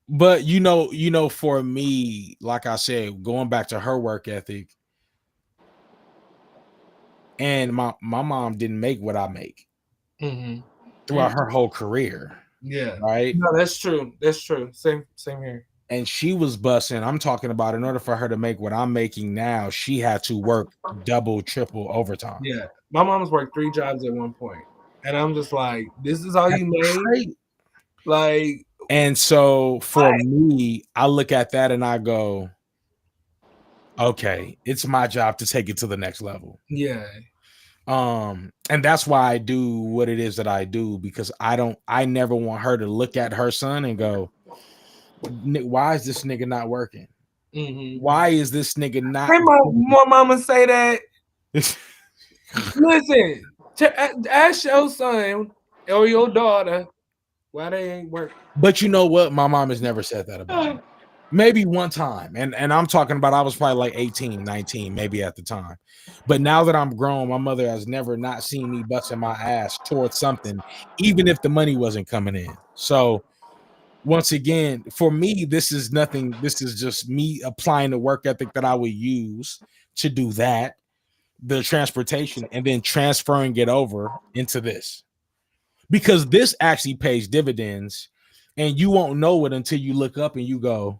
But you know, for me, like I said, going back to her work ethic, and my mom didn't make what I make throughout her whole career. Yeah. Right. No, that's true. That's true. Same here. And she was busting. I'm talking about, in order for her to make what I'm making now, she had to work double, triple overtime. Yeah. My mom's worked 3 jobs at one point. And I'm just like, this is all you made? Crazy. Like, and so for me, I look at that and I go, okay, it's my job to take it to the next level. Yeah. And that's why I do what it is that I do, because I never want her to look at her son and go, why is this nigga not working? Why is this nigga not? Hey, more mama say that. Listen, ask your son or your daughter why they ain't working. But you know what? My mom has never said that about me. Maybe one time. And I'm talking about, I was probably like 18, 19, maybe at the time. But now that I'm grown, my mother has never not seen me busting my ass towards something, even if the money wasn't coming in. So once again, for me, this is nothing. This is just me applying the work ethic that I would use to do that, the transportation, and then transferring it over into this. Because this actually pays dividends, and you won't know it until you look up and you go,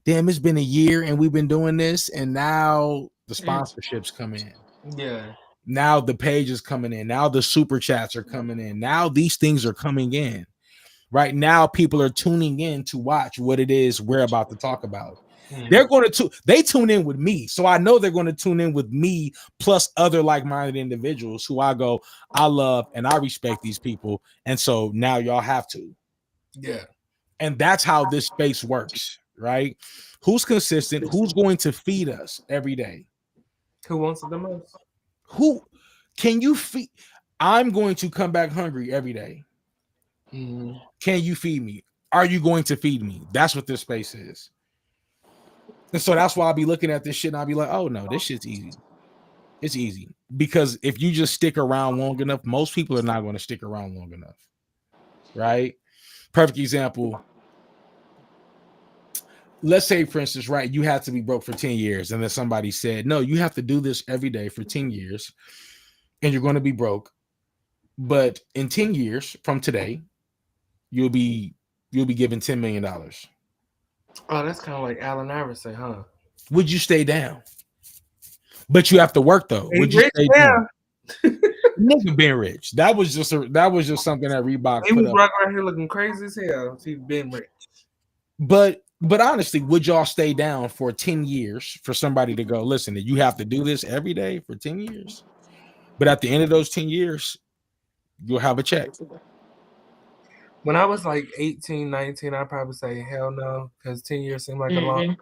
damn, it's been a year and we've been doing this, and now the sponsorships come in. Yeah. Now the pages coming in. Now the super chats are coming in. Now these things are coming in. Right now, people are tuning in to watch what it is we're about to talk about. They're going to they tune in with me, so I know they're going to tune in with me plus other like-minded individuals who I go, I love and I respect these people, and so now y'all have to. Yeah. And that's how this space works, right? Who's consistent? Who's going to feed us every day? Who wants it the most? Who can you feed? I'm going to come back hungry every day. Can you feed me? Are you going to feed me? That's what this space is. And so that's why I'll be looking at this shit and I'll be like, oh no, this shit's easy. It's easy. Because if you just stick around long enough, most people are not going to stick around long enough. Right? Perfect example. Let's say, for instance, right, you have to be broke for 10 years. And then somebody said, no, you have to do this every day for 10 years and you're going to be broke. But in 10 years from today, you'll be given $10 million. Oh, that's kind of like Allen Iverson, huh? Would you stay down? But you have to work though. Would you stay down? Nigga been rich. That was just something that Reebok he put was up. right here looking crazy as hell. He's been rich. But honestly, would y'all stay down for 10 years for somebody to go, listen, you have to do this every day for 10 years? But at the end of those 10 years, you'll have a check. When I was like 18, 19, I'd probably say hell no, because 10 years seemed like a long time.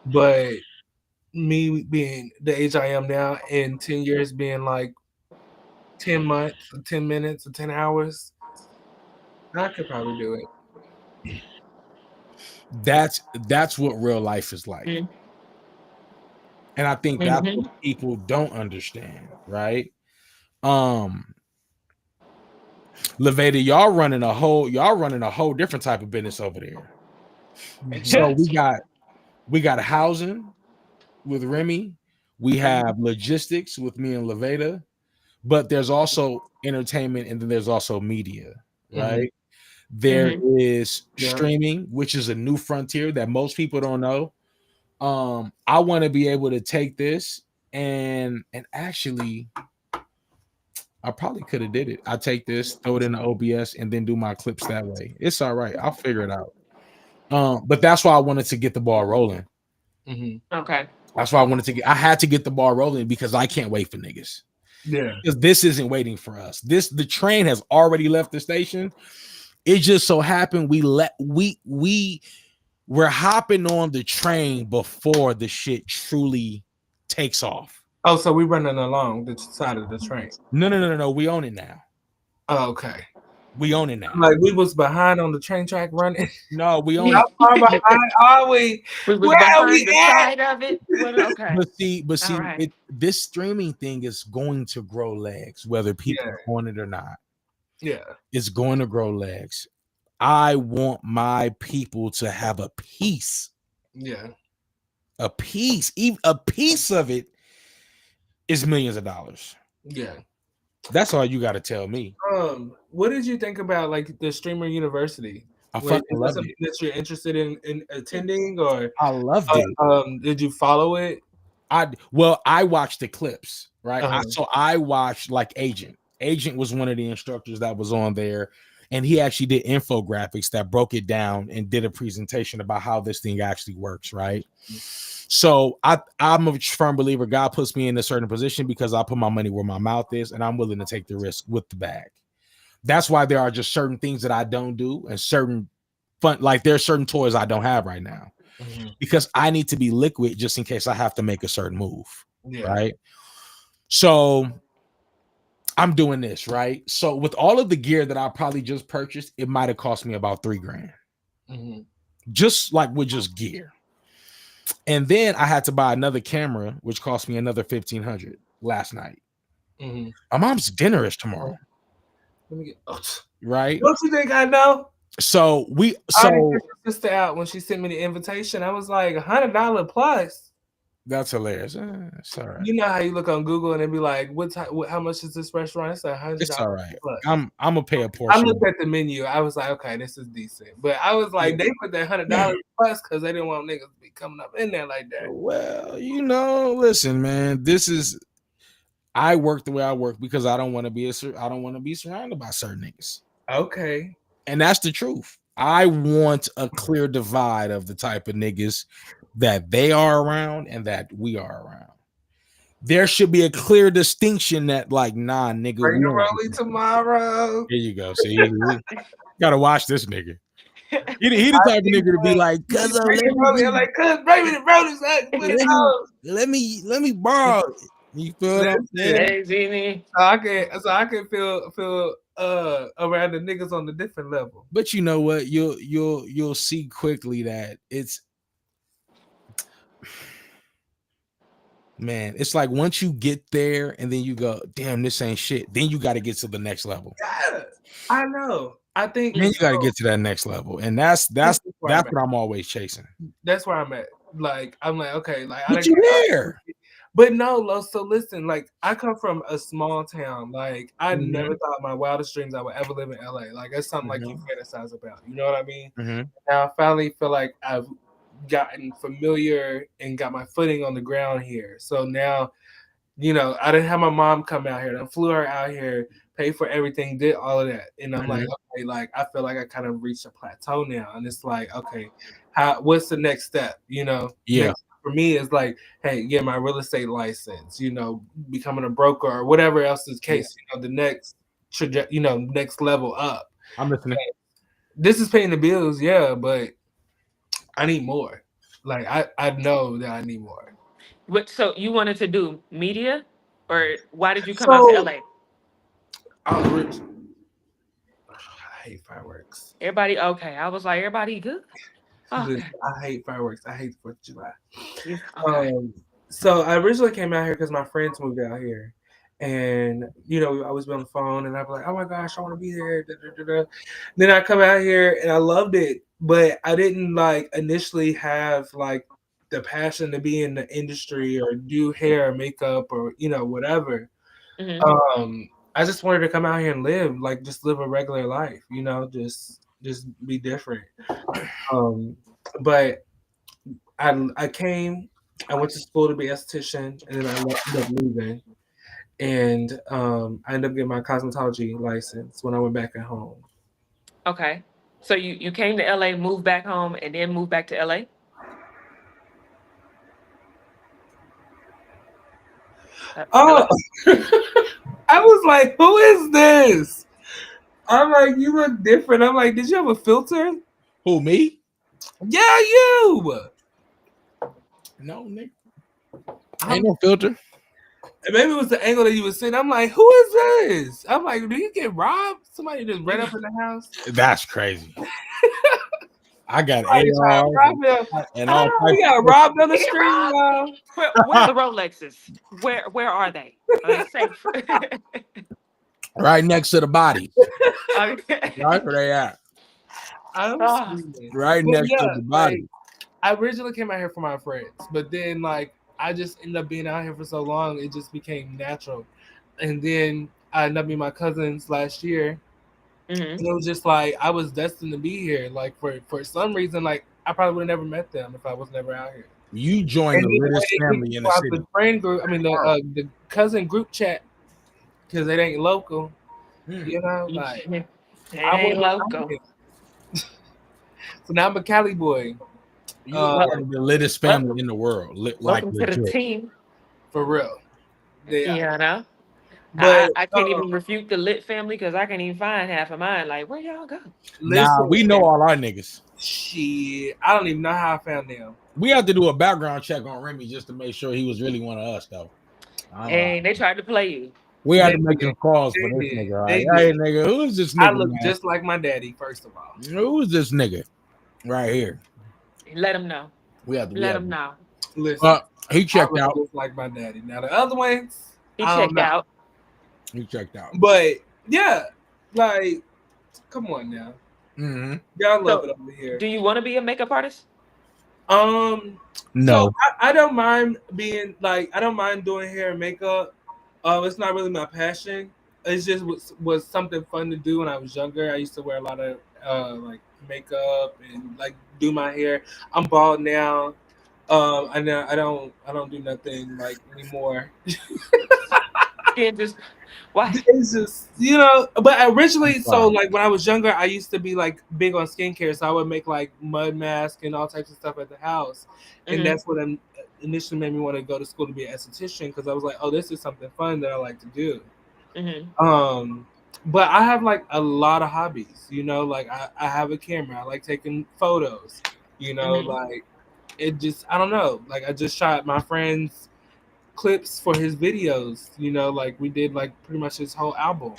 But me being the age I am now, and 10 years being like 10 months, or 10 minutes, or 10 hours, I could probably do it. That's what real life is like. And I think that's what people don't understand, right? Levada, y'all running a whole different type of business over there. So we got housing with Remy, we have logistics with me and Levada, but there's also entertainment and then there's also media, right? There is streaming, which is a new frontier that most people don't know. I want to be able to take this and actually I probably could have did it. I take this, throw it in the OBS, and then do my clips that way. It's all right. I'll figure it out. But that's why I wanted to get the ball rolling. Okay. That's why I had to get the ball rolling because I can't wait for niggas. Yeah. Because this isn't waiting for us. The train has already left the station. It just so happened we're hopping on the train before the shit truly takes off. Oh, so we're running along the side of the train. No. We own it now. Oh, okay. We own it now. Like we was behind on the train track running. No, we own it. How far behind are we? We was Where are behind we the at? side of it. Well, okay. But see, All right. this streaming thing is going to grow legs, whether people want it or not. Yeah. It's going to grow legs. I want my people to have a piece. Yeah. A piece. Even a piece of it is millions of dollars. Yeah. That's all you got to tell me. What did you think about like the Streamer University? I fucking loved it. That you're interested in attending, or I loved it. Did you follow it? I watched the clips, right? I watched like Agent. Agent was one of the instructors that was on there, and he actually did infographics that broke it down and did a presentation about how this thing actually works, right? So I'm a firm believer God puts me in a certain position because I put my money where my mouth is, and I'm willing to take the risk with the bag. That's why there are just certain things that I don't do, and certain fun, like there are certain toys I don't have right now because I need to be liquid just in case I have to make a certain move, right? So I'm doing this, right? So with all of the gear that I probably just purchased, it might have cost me about $3,000, just like with just gear. And then I had to buy another camera, which cost me another $1,500 last night. My mom's dinner is tomorrow. Let me get, right? Don't you think I know? So I took my sister out when she sent me the invitation. I was like $100 plus. That's hilarious. It's all right. You know how you look on Google and it be like, how much is this restaurant? It's like $100. It's all right. Plus. I'm gonna pay a portion. I looked at the menu. I was like, okay, this is decent. But I was like, they put that $100 plus because they didn't want niggas to be coming up in there like that. Well, listen, man. I work the way I work because I don't want to be surrounded by certain niggas. Okay. And that's the truth. I want a clear divide of the type of niggas that they are around and that we are around. There should be a clear distinction that, like, nah, nigga. Bring the rollie tomorrow. Here you go. See, gotta watch this nigga. He the type of nigga to be like, cuz bring me the rollies. Let me borrow. You feel what I'm saying? So I can feel around the niggas on the different level. But you know what? You'll see quickly that it's, man, it's like once you get there and then you go, damn, this ain't shit. Then you got to get to the next level. Yeah, I know. I think then you got to get to that next level, and that's what I'm always chasing. That's where I'm at. Like I'm like, okay, like but you there. But no, so listen, like I come from a small town. Like I never thought my wildest dreams I would ever live in LA. Like that's something like you fantasize about. You know what I mean? Now I finally feel like I've gotten familiar and got my footing on the ground here. So now, I didn't have my mom come out here. I flew her out here, paid for everything, did all of that. And I'm like, okay, like I feel like I kind of reached a plateau now. And it's like, okay, what's the next step? Yeah. Next for me is like, hey, get my real estate license, becoming a broker or whatever else is the case, the next next level up. I'm listening. This is paying the bills, yeah, but I need more. Like I know that I need more. So you wanted to do media, or why did you come out to LA? I hate fireworks. Everybody okay? I was like, everybody good. Okay. I hate fireworks. I hate the 4th of July. Okay. So I originally came out here because my friends moved out here, and I always be on the phone, and I'd be like, "Oh my gosh, I want to be there." Da, da, da, da. Then I come out here, and I loved it, but I didn't initially have the passion to be in the industry or do hair or makeup or whatever. I just wanted to come out here and live, just live a regular life, just be different. But I came, I went to school to be an esthetician, and then I ended up leaving. and I ended up getting my cosmetology license when I went back at home. Okay. So you came to LA, moved back home, and then moved back to LA? Oh, I was like, who is this? I'm like, you look different. I'm like, did you have a filter? Who, me? Yeah, you. No, nigga. Ain't no filter. Maybe it was the angle that you were sitting. I'm like, who is this? I'm like, do you get robbed? Somebody just ran up in the house? That's crazy. I got Somebody tried to rob him. and all types We got of robbed on the street, y'all. Where are the Rolexes? Where are they? Are they safe? right next to the bodies. Okay. Right where they at. I'm Oh. screaming. Right But next to yeah, the like, body. I originally came out here for my friends, but then like I just ended up being out here for so long, it just became natural. And then I ended up meeting my cousins last year. And it was just like I was destined to be here. Like for some reason, like I probably would have never met them if I was never out here. You joined And the then when littest they kicked family in the people out city. the friend group, I mean the cousin group chat, because it ain't local. You know, like It I ain't wasn't out local. here. So now I'm a Cali boy. You are the littest family in the world. Like Welcome to the legit. team. For real. Yeah, I know. But I can't even refute the lit family because I can't even find half of mine. Like, where y'all go? Nah, we know all our niggas. Shit, I don't even know how I found them. We have to do a background check on Remy just to make sure he was really one of us, though. And they tried to play you. We had to make some calls for this nigga. Like, hey, nigga, who is this nigga? I look man? just like my daddy, first of all. Who is this nigga right here? Let him know. We have to Let him know. Listen, he checked I look out. just like my daddy. Now the other ones, He I don't checked know. out. He checked out. But yeah, like, come on now. Mm-hmm. Y'all love it over here. Do you want to be a makeup artist? No. So I don't mind being like I don't mind doing hair and makeup. It's not really my passion. It's just was something fun to do when I was younger. I used to wear a lot of like makeup and like do my hair. I'm bald now. I don't do nothing like anymore. Can't just why? It's just but originally, so like when I was younger, I used to be like big on skincare, so I would make like mud mask and all types of stuff at the house, and that's what initially made me want to go to school to be an esthetician because I was like, oh, this is something fun that I like to do. But I have like a lot of hobbies, like I have a camera, I like taking photos, like it just I don't know, like I just shot my friend's clips for his videos, like we did like pretty much his whole album.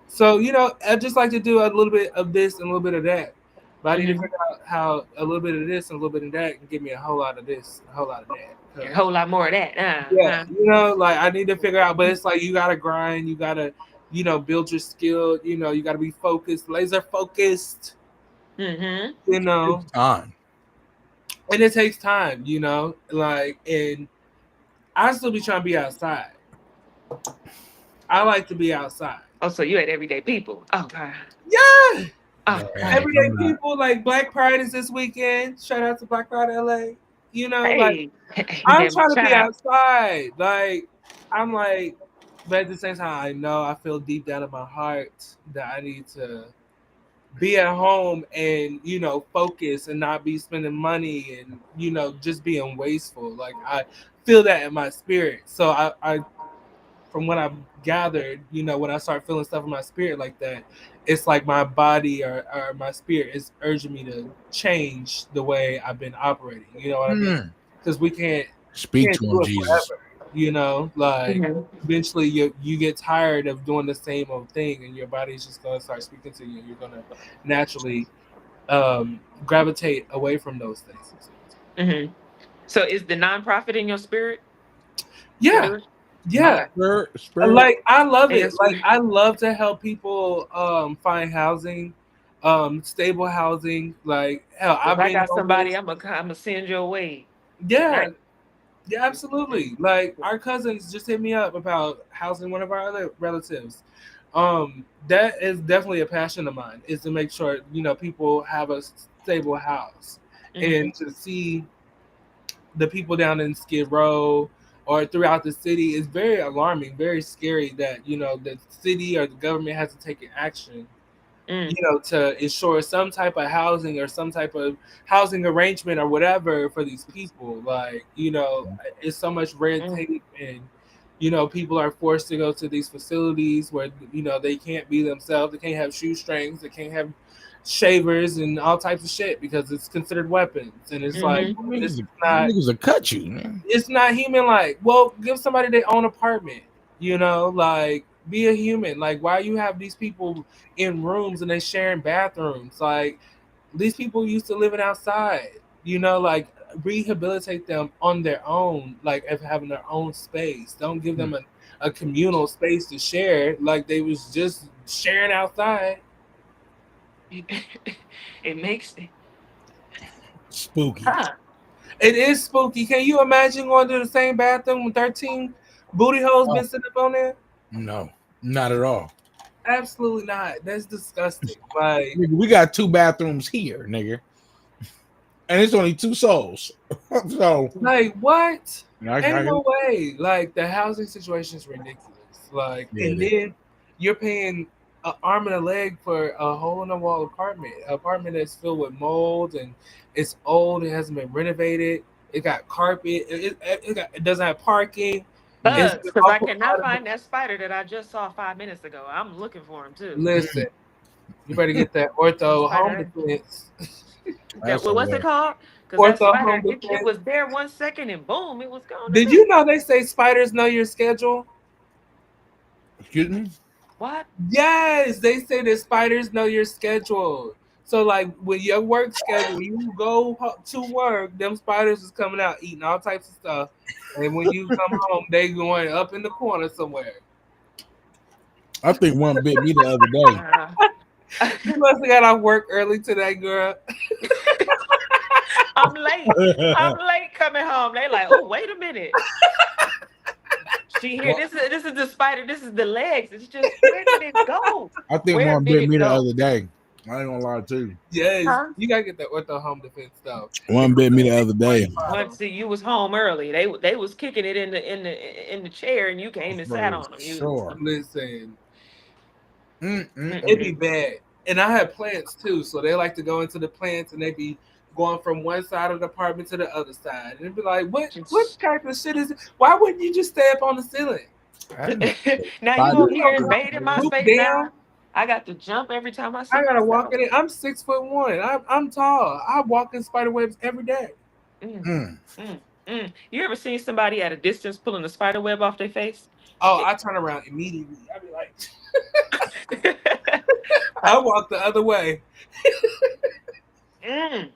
So I just like to do a little bit of this and a little bit of that, but I need to figure out how a little bit of this and a little bit of that can give me a whole lot of this, a whole lot of that, a whole lot more of that. Yeah, like I need to figure out, but it's like you gotta grind, you gotta build your skill, you gotta be focused, laser focused. Time. And it takes time, like, and I still be trying to be outside. I like to be outside. Oh, so you had everyday people. Oh, God. Yeah. Oh, Everyday people, like Black Pride is this weekend. Shout out to Black Pride LA. Like I'm trying to be outside. Like I'm like, but at the same time, I know I feel deep down in my heart that I need to be at home and focus and not be spending money and just being wasteful. Like I feel that in my spirit. So I from what I've gathered, when I start feeling stuff in my spirit like that, it's like my body or my spirit is urging me to change the way I've been operating. You know what I mean? Because we can't speak to him, Jesus. Forever, like eventually you get tired of doing the same old thing, and your body's just gonna start speaking to you. You're gonna naturally gravitate away from those things. So is the nonprofit in your spirit? Yeah. Yeah, spirit. Like I love it. Like I love to help people find housing, stable housing. Like hell, I got somebody. I'm gonna send your way. Yeah, yeah, absolutely. Like our cousins just hit me up about housing one of our other relatives. That is definitely a passion of mine. Is to make sure people have a stable house, and to see the people down in Skid Row or throughout the city is very alarming, very scary that, the city or the government has to take an action, to ensure some type of housing or some type of housing arrangement or whatever for these people. Like, it's so much red tape, and, people are forced to go to these facilities where, they can't be themselves. They can't have shoestrings. They can't have shavers and all types of shit because it's considered weapons. And it's like, this is not, niggas will cut you, man. it's not human. Like, well, give somebody their own apartment, like, be a human. Like, why you have these people in rooms and they sharing bathrooms? Like, these people used to living outside, like, rehabilitate them on their own, like, of having their own space. Don't give them a communal space to share like they was just sharing outside. It makes it spooky. It is spooky. Can you imagine going to the same bathroom with 13 booty holes been sitting up on there? No, not at all. Absolutely not. That's disgusting. Like, we got 2 bathrooms here, nigga, and it's only 2 souls. So, like, what? Ain't no way. Like, the housing situation is ridiculous. Like, and then you're paying an arm and a leg for a hole in the wall apartment that's filled with mold, and it's old. It hasn't been renovated. It got carpet. It doesn't have parking. Because I cannot find that spider that I just saw 5 minutes ago. I'm looking for him too. Listen, you better get that ortho home defense. What's it called? Because that spider, it was there 1 second and boom, it was gone. Did you know they say spiders know your schedule? Excuse me? What? Yes, they say that spiders know your schedule. So, like, with your work schedule, you go to work, them spiders is coming out eating all types of stuff. And when you come home, they going up in the corner somewhere. I think one bit me the other day. You must have got off work early today, girl. I'm late coming home. They like, oh, wait a minute. See here, this is the spider. This is the legs. It's just, where did it go? I think one bit me the other day. I ain't gonna lie too. Yes, you gotta get that ortho home defense though. One bit me the other day. Well, see, you was home early. They was kicking it in the chair, and you came and sat on them. Sure. Listen, it'd be bad. And I have plants too, so they like to go into the plants, and they be going from one side of the apartment to the other side, and it'd be like, what type of shit is it? Why wouldn't you just stay up on the ceiling? Now you over here invading my space now. I got to jump every time I see. I gotta walk in it. I'm 6'1". I'm tall. I walk in spider webs every day. You ever seen somebody at a distance pulling a spider web off their face? Oh, I turn around immediately. I be like, I walk the other way. I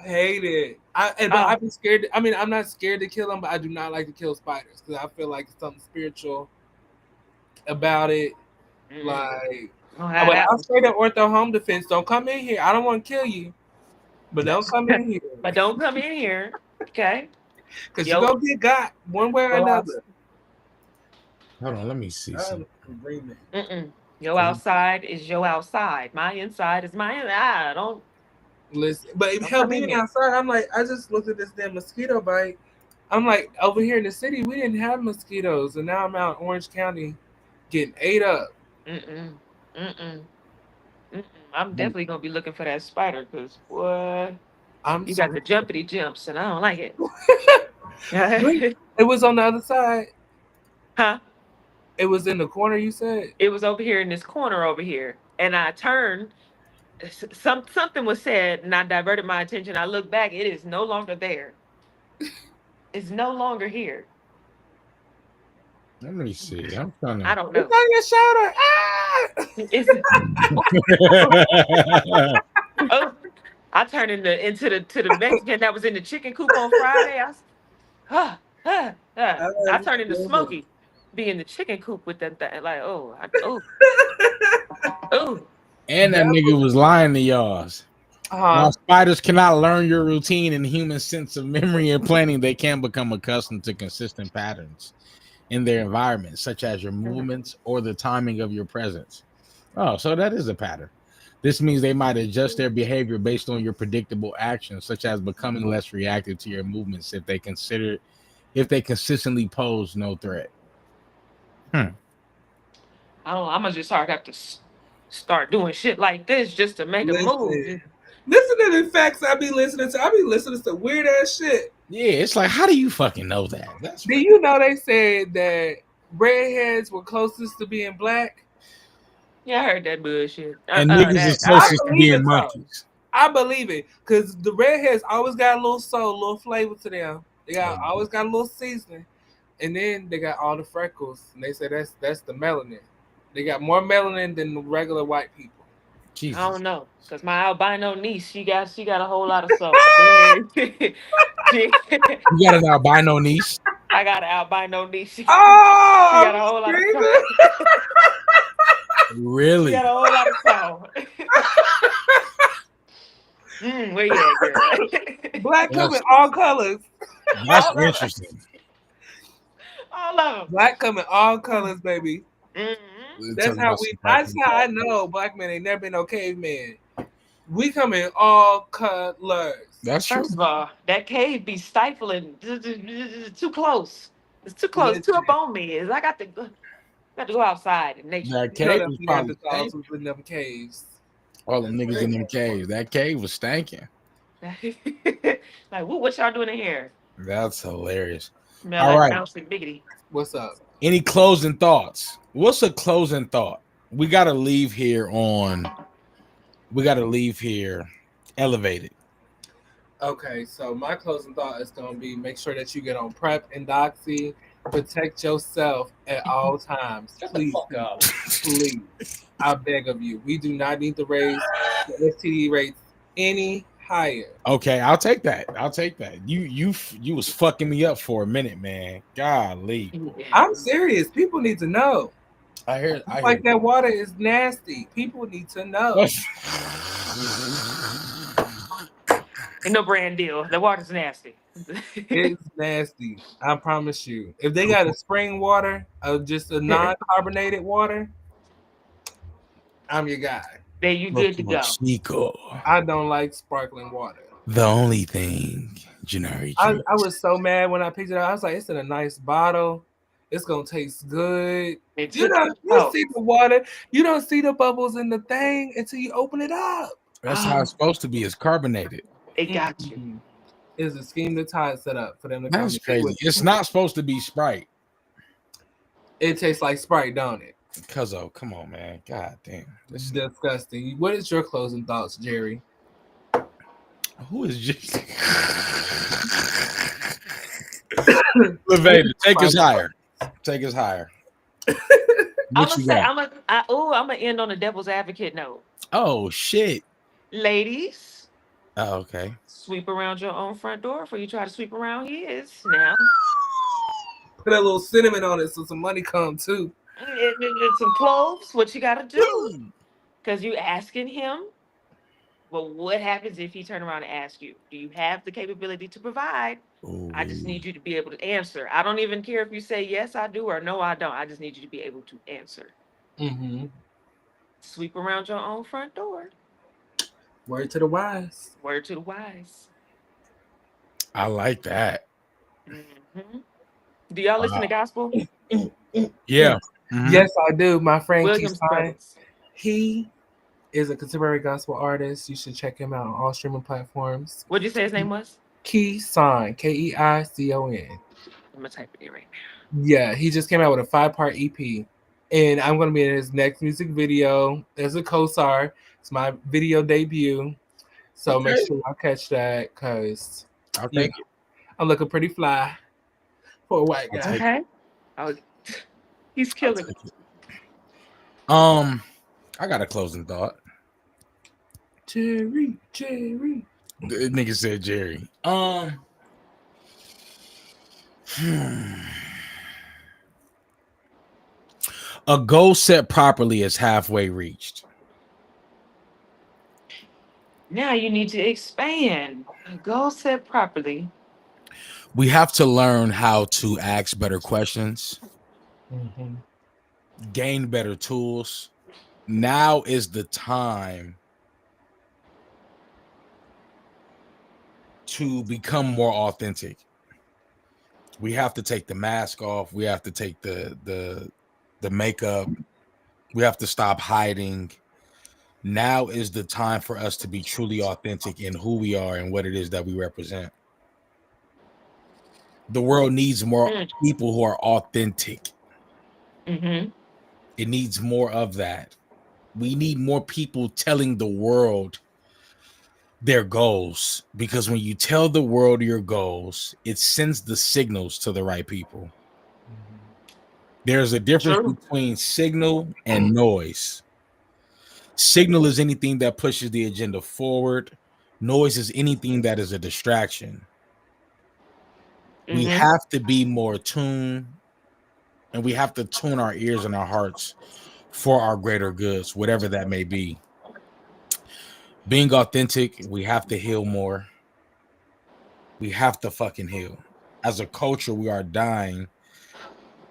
hate it. But I'd be scared. I mean, I'm not scared to kill them, but I do not like to kill spiders because I feel like it's something spiritual about it. Like, but I'll say the ortho home defense. Don't come in here. I don't want to kill you, but don't come in here. But don't come in here, okay? Because you're gonna get got one way or another. Hold on, let me see something. Your outside is your outside. My inside is my inside. I don't listen. But hell, being outside, I'm like, I just looked at this damn mosquito bite. I'm like, over here in the city, we didn't have mosquitoes, and now I'm out in Orange County getting ate up. I'm definitely gonna be looking for that spider because what? You got the jumpity jumps, and I don't like it. It was on the other side. Huh? It was in the corner, you said? It was over here in this corner over here. And I turned, something was said, and I diverted my attention. I looked back, it is no longer there. It's no longer here. Let me see. I'm trying to. I don't know. It's on your shoulder. Oh, I turned into the Mexican that was in the chicken coop on Friday. I turned into Smokey, be in the chicken coop with that like And that nigga was lying to y'all. While spiders cannot learn your routine and human sense of memory and planning, they can become accustomed to consistent patterns in their environment, such as your movements or the timing of your presence. Oh, so that is a pattern. This means they might adjust their behavior based on your predictable actions, such as becoming less reactive to your movements if they consider if they consistently pose no threat. I don't know. I'm gonna just have to start doing shit like this just to make a move. Listen to the facts I be listening to. I be listening to weird ass shit. Yeah, it's like, how do you fucking know that? Do you know they said that redheads were closest to being black? Yeah, I heard that bullshit. And niggas is closest to being monkeys. I believe it, because the redheads always got a little soul, a little flavor to them. They got always got a little seasoning, and then they got all the freckles, and they say that's the melanin. They got more melanin than the regular white people. Jesus. I don't know, cause my albino niece, she got a whole lot of soul. You got an albino niece? I got an albino niece. She Oh, got a whole lot of soul. Really? She got a whole lot of soul. Where you at, girl? Black come in all colors. That's interesting. All of them. Black come in all colors, baby. Mm-hmm. That's how I know black men ain't never been no caveman. We come in all colors. That's true. First of all, that cave be stifling. Too close. It's too close. Too up on me. I got to go outside in nature. That cave was probably in them caves. All the niggas in them caves. That cave was stanking. Like, what y'all doing in here? That's hilarious. Smell All like right. bouncing biggity. What's up? Any closing thoughts? What's a closing thought? We got to leave here elevated. Okay, so my closing thought is going to be make sure that you get on PrEP and Doxy. Protect yourself at all times. Please, please. I beg of you. We do not need to raise the STD rates any higher. Okay, I'll take that. You was fucking me up for a minute, man. Golly. I'm serious. People need to know. I hear that water is nasty. People need to know. Ain't no brand deal. The water's nasty. It's nasty. I promise you. If they got a spring water or just a non-carbonated water, I'm your guy. There you good to go. Chico. I don't like sparkling water. The only thing, Janari. I was so mad when I picked it up. I was like, it's in a nice bottle. It's gonna taste good. You see the water. You don't see the bubbles in the thing until you open it up. That's how it's supposed to be. It's carbonated. It got you. It's a scheme that's how it's set up for them to That's come. crazy. It's not supposed to be Sprite. It tastes like Sprite, don't it? Cuzzo, come on, man. God damn. It's disgusting. What is your closing thoughts, Jerry? Who is Jerry? Levator, take us higher. Take us higher. I'm gonna end on a devil's advocate note. Oh shit. Ladies. Oh, okay. Sweep around your own front door before you try to sweep around his now. Put a little cinnamon on it so some money come too. Some cloves, what you gotta do. Because you asking him, well, what happens if he turn around and ask you? Do you have the capability to provide? Ooh. I just need you to be able to answer. I don't even care if you say yes, I do, or no, I don't. I just need you to be able to answer. Mm-hmm. Sweep around your own front door. Word to the wise. Word to the wise. I like that. Mm-hmm. Do y'all listen to gospel? Yeah. Mm-hmm. Yes, I do. My friend Williams Brothers. He is a contemporary gospel artist. You should check him out on all streaming platforms. What'd you say his name was? Keicon, Keicon. I'm gonna type it in right now. Yeah, he just came out with a 5-part EP, and I'm gonna be in his next music video as a co-star. It's my video debut, so make sure y'all catch that because I'm looking pretty fly for a white guy. Okay. Oh, he's killing it. I got a closing thought. Jerry. The nigga said Jerry. A goal set properly is halfway reached. Now you need to expand. A goal set properly. We have to learn how to ask better questions, gain better tools. Now is the time to become more authentic. We have to take the mask off. We have to take the makeup. We have to stop hiding. Now is the time for us to be truly authentic in who we are and what it is that we represent. The world needs more people who are authentic. Mm-hmm. It needs more of that. We need more people telling the world their goals, because when you tell the world your goals, it sends the signals to the right people. There's a difference between signal and noise. Signal is anything that pushes the agenda forward. Noise is anything that is a distraction. We have to be more attuned, and we have to tune our ears and our hearts for our greater goods, whatever that may be. Being authentic, we have to heal more. We have to fucking heal. As a culture, we are dying,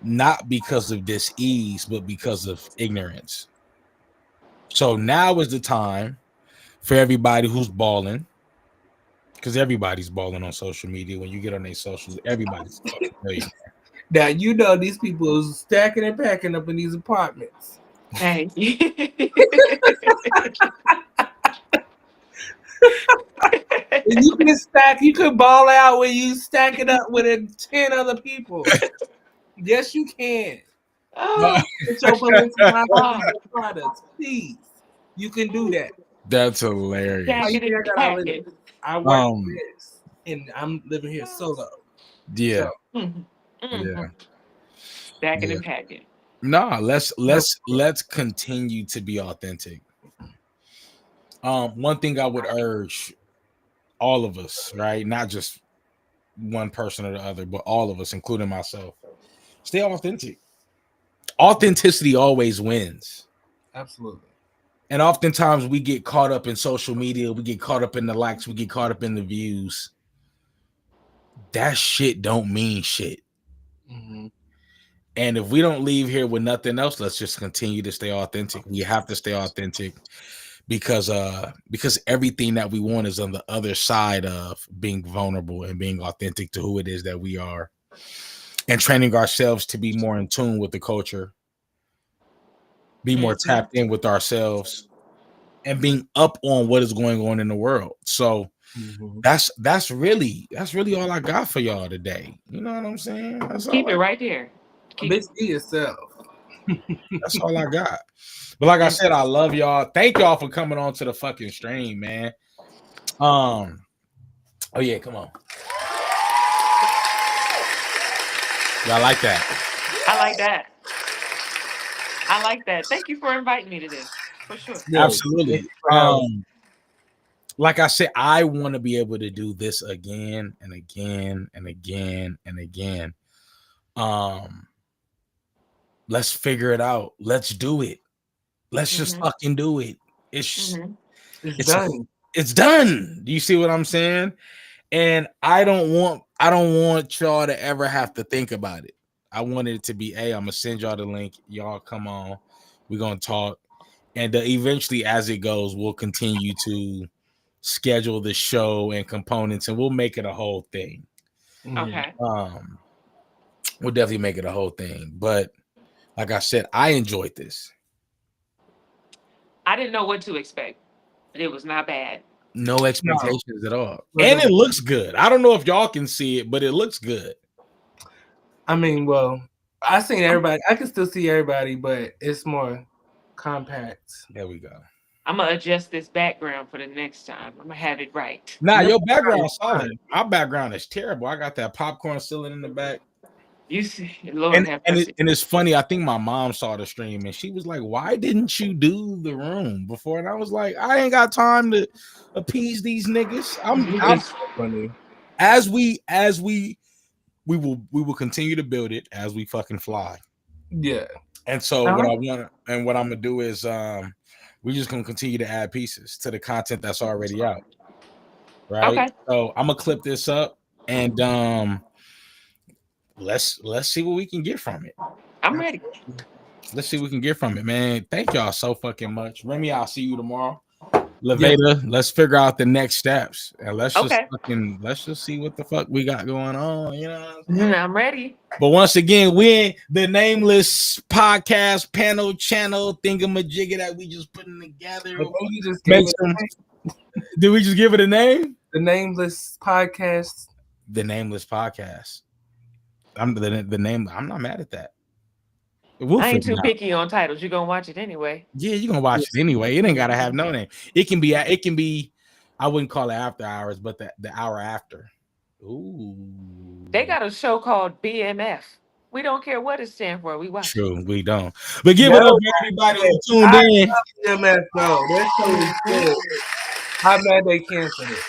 not because of dis-ease, but because of ignorance. So now is the time for everybody who's balling, because everybody's balling on social media. When you get on their socials, everybody's a fucking millionaire. Now you know these people is stacking and packing up in these apartments. Hey. And you can stack, you can ball out when you stack it up with 10 other people. Yes, you can. Oh. Get your Balenciaga products, please. You can do that. That's hilarious. I work this, and I'm living here solo. Yeah. So. Yeah. Stacking and packing. No, let's continue to be authentic. One thing I would urge all of us, right? Not just one person or the other, but all of us, including myself, stay authentic. Authenticity always wins. Absolutely. And oftentimes we get caught up in social media, we get caught up in the likes, we get caught up in the views. That shit don't mean shit. Mm-hmm. And if we don't leave here with nothing else, let's just continue to stay authentic. We have to stay authentic because everything that we want is on the other side of being vulnerable and being authentic to who it is that we are, and training ourselves to be more in tune with the culture, be more tapped in with ourselves, and being up on what is going on in the world. So that's really all I got for y'all today. You know what I'm saying? Keep it right there. Be yourself. That's all I got. But like I said, I love y'all. Thank y'all for coming on to the fucking stream, man. Oh yeah, come on. Y'all like that? I like that. I like that. Thank you for inviting me to this. For sure. Absolutely. Like I said, I want to be able to do this again and again and again and again. Let's figure it out. Let's do it. Let's just fucking do it. It's done. It's done. Do you see what I'm saying? And I don't want y'all to ever have to think about it. I wanted it to be, hey, I'm gonna send y'all the link. Y'all come on. We're gonna talk. And eventually, as it goes, we'll continue to schedule the show and components, and we'll make it a whole thing. Okay. We'll definitely make it a whole thing. But like I said, I enjoyed this. I didn't know what to expect, but it was not bad. No expectations at all. And it looks good. I don't know if y'all can see it, but it looks good. I mean, well, I seen everybody. I can still see everybody, but it's more compact. There we go. I'm gonna adjust this background for the next time. I'm gonna have it right. Nah, your background is solid. My background is terrible. I got that popcorn ceiling in the back. You see, Lord have mercy. And it's funny. I think my mom saw the stream and she was like, "Why didn't you do the room before?" And I was like, "I ain't got time to appease these niggas." I'm funny. As we will continue to build it as we fucking fly. Yeah. And so what I'm gonna do is we're just gonna continue to add pieces to the content that's already out. Right. Okay. So I'm gonna clip this up and let's see what we can get from it. I'm ready. Let's see what we can get from it, man. Thank y'all so fucking much. Remy, I'll see you tomorrow. Levada, let's figure out the next steps and let's Okay. just see what the fuck we got going on. You know, I'm ready. But once again, we in the Nameless podcast panel channel thingamajigger that we just putting together. I think you just gave it a name. Did we just give it a name? The Nameless podcast. The Nameless podcast. I'm the name. I'm not mad at that. We'll I ain't figure too it out. picky on titles. You're gonna watch it anyway. Yeah, you're gonna watch it anyway. It ain't gotta have no name. It can be. I wouldn't call it after hours, but the hour after. Ooh. They got a show called BMF. We don't care what it stands for. We watch. True, we don't. But give it up for everybody who tuned in. BMF though. That show is good. How bad they canceled it.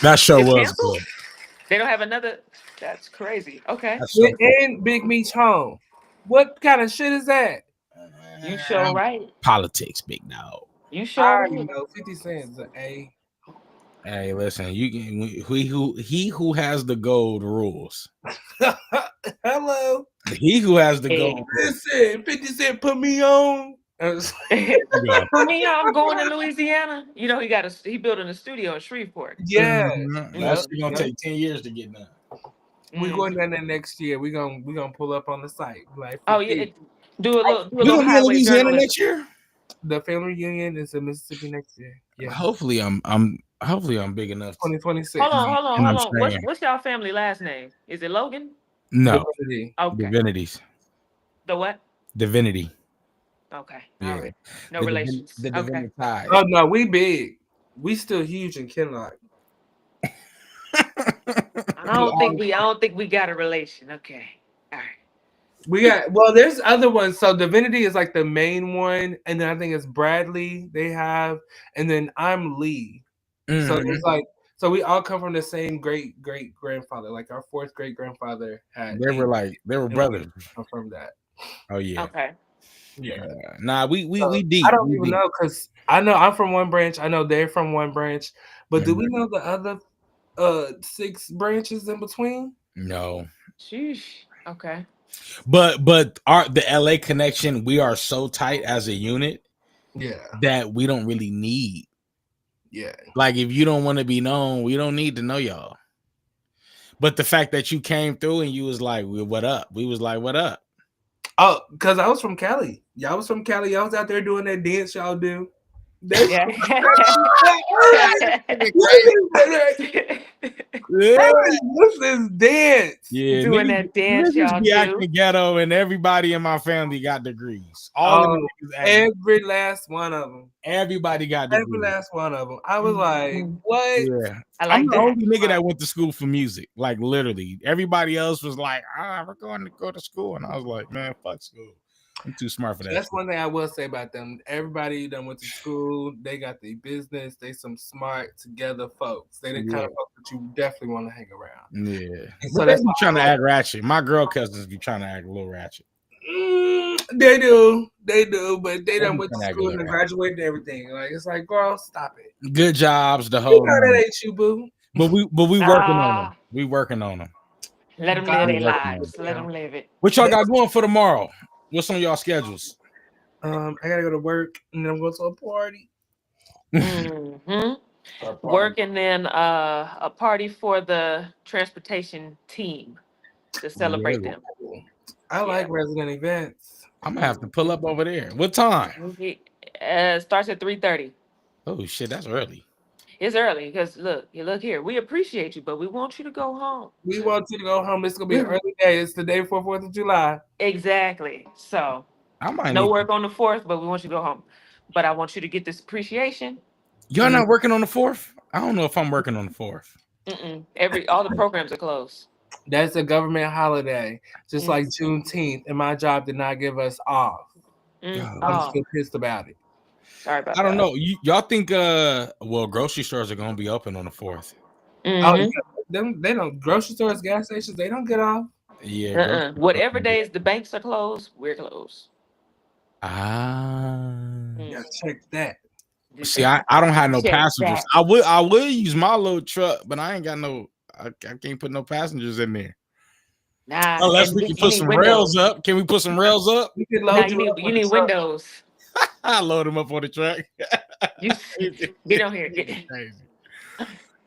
That show It's was canceled? good. They don't have another. That's crazy. Okay. And Big Meech Home. What kind of shit is that? You show right. Politics, big dog. You show I right. already know 50 Cent is an A. Hey, listen, he who has the gold rules. Hello. He who has the gold. Listen, 50 Cent put me on. For me, I'm going to Louisiana. You know, he building a studio in Shreveport. Yeah. That's gonna take 10 years to get done. We're going down there next year. We're gonna pull up on the site. Like, Oh yeah, do a little You gonna be in highway Louisiana journalism. next year? The family reunion is in Mississippi next year. Yeah. Hopefully I'm big enough. 2026. Hold on. I'm What's y'all family last name? Is it Logan? No. Divinity. Okay. Divinities. The what? Divinity. Okay. Yeah. All right. No relations. The Okay. divinity tie. Oh no, we big. We still huge in Kinlock. I don't think we got a relation. Okay. All right. We got there's other ones. So Divinity is like the main one, and then I think it's Bradley they have, and then I'm Lee. So it's like we all come from the same great grandfather. Like our fourth great grandfather had. They were brothers. Confirm that. Oh yeah. Okay. Yeah. Nah, we deep. I don't even know because I know I'm from one branch. I know they're from one branch, but do we know the other 6 branches in between? No. Sheesh. Okay. But the LA connection, we are so tight as a unit, that we don't really need. Yeah. Like if you don't want to be known, we don't need to know y'all. But the fact that you came through and you was like, "What up?" We was like, "What up?" Oh, because I was from Cali. Y'all was from Cali. Y'all was out there doing that dance y'all do. Yeah. What's this dance? Yeah, doing that dance y'all be do. acting ghetto, and everybody in my family got degrees. Every last one of them. Everybody got degrees. Every last one of them. I was like, what? Yeah, I'm the only nigga that went to school for music. Like literally, everybody else was like, we're going to go to school, and I was like, man, fuck school. I'm too smart for that. That's one thing I will say about them. Everybody that went to school, they got their business. They some smart together folks. They the kind of folks that you definitely want to hang around. Yeah. So But they be trying to act ratchet. My girl cousins be trying to act a little ratchet. They do, but they done be went to trying to school act and like graduated and everything. Like it's like, girl, stop it. Good jobs, the You whole. know that ain't you, boo. But we working on them. We working on them. Let them live their lives. Let them live it. What y'all got going for tomorrow? What's on y'all schedules? I gotta go to work and then I'm going to a party. Work and then a party for the transportation team to celebrate them. I like resident events. I'm gonna have to pull up over there. What time? Starts at 3:30. Oh shit, that's early. It's early because look here. We appreciate you, but we want you to go home. We want you to go home. It's gonna be an early day. It's the day before 4th of July. Exactly. So I might no work on the 4th, but we want you to go home. But I want you to get this appreciation. Y'all not working on the 4th? I don't know if I'm working on the 4th. All the programs are closed. That's a government holiday, just like Juneteenth, and my job did not give us off. I'm still pissed about it. Sorry about that. I don't know. Y'all think grocery stores are gonna be open on the 4th? Oh, yeah. They don't grocery stores, gas stations, they don't get off. Yeah. Whatever days the banks are closed, we're closed. Yeah, check that. See, I don't have no passengers. I will use my little truck, but I ain't got no. I can't put no passengers in there. Nah, unless we can put some rails up. Can we put some rails up? You need windows. I load them up on the truck. You get on here. Get. Crazy.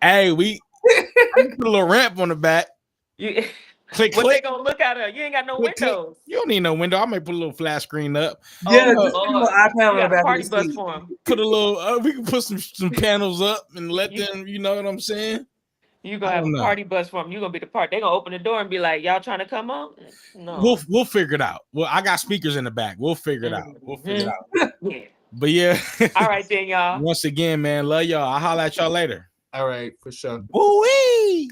Hey, I can put a little ramp on the back. You, click, what click. they gonna look at her? You ain't got no Click, windows. You don't need no window. I might put a little flat screen up. Yeah, Oh, just put a little Lord. iPad on You the got a back party of the bus seat. for him. Put a little. We can put some panels up and let them. You know what I'm saying? You gonna have a party bus for them. You gonna be the part. They gonna open the door and be like, "Y'all trying to come on?" No. We'll figure it out. Well, I got speakers in the back. We'll figure it out. We'll figure it out. Yeah. But yeah. All right then, y'all. Once again, man, love y'all. I'll holler at y'all later. All right, for sure. Woo-wee!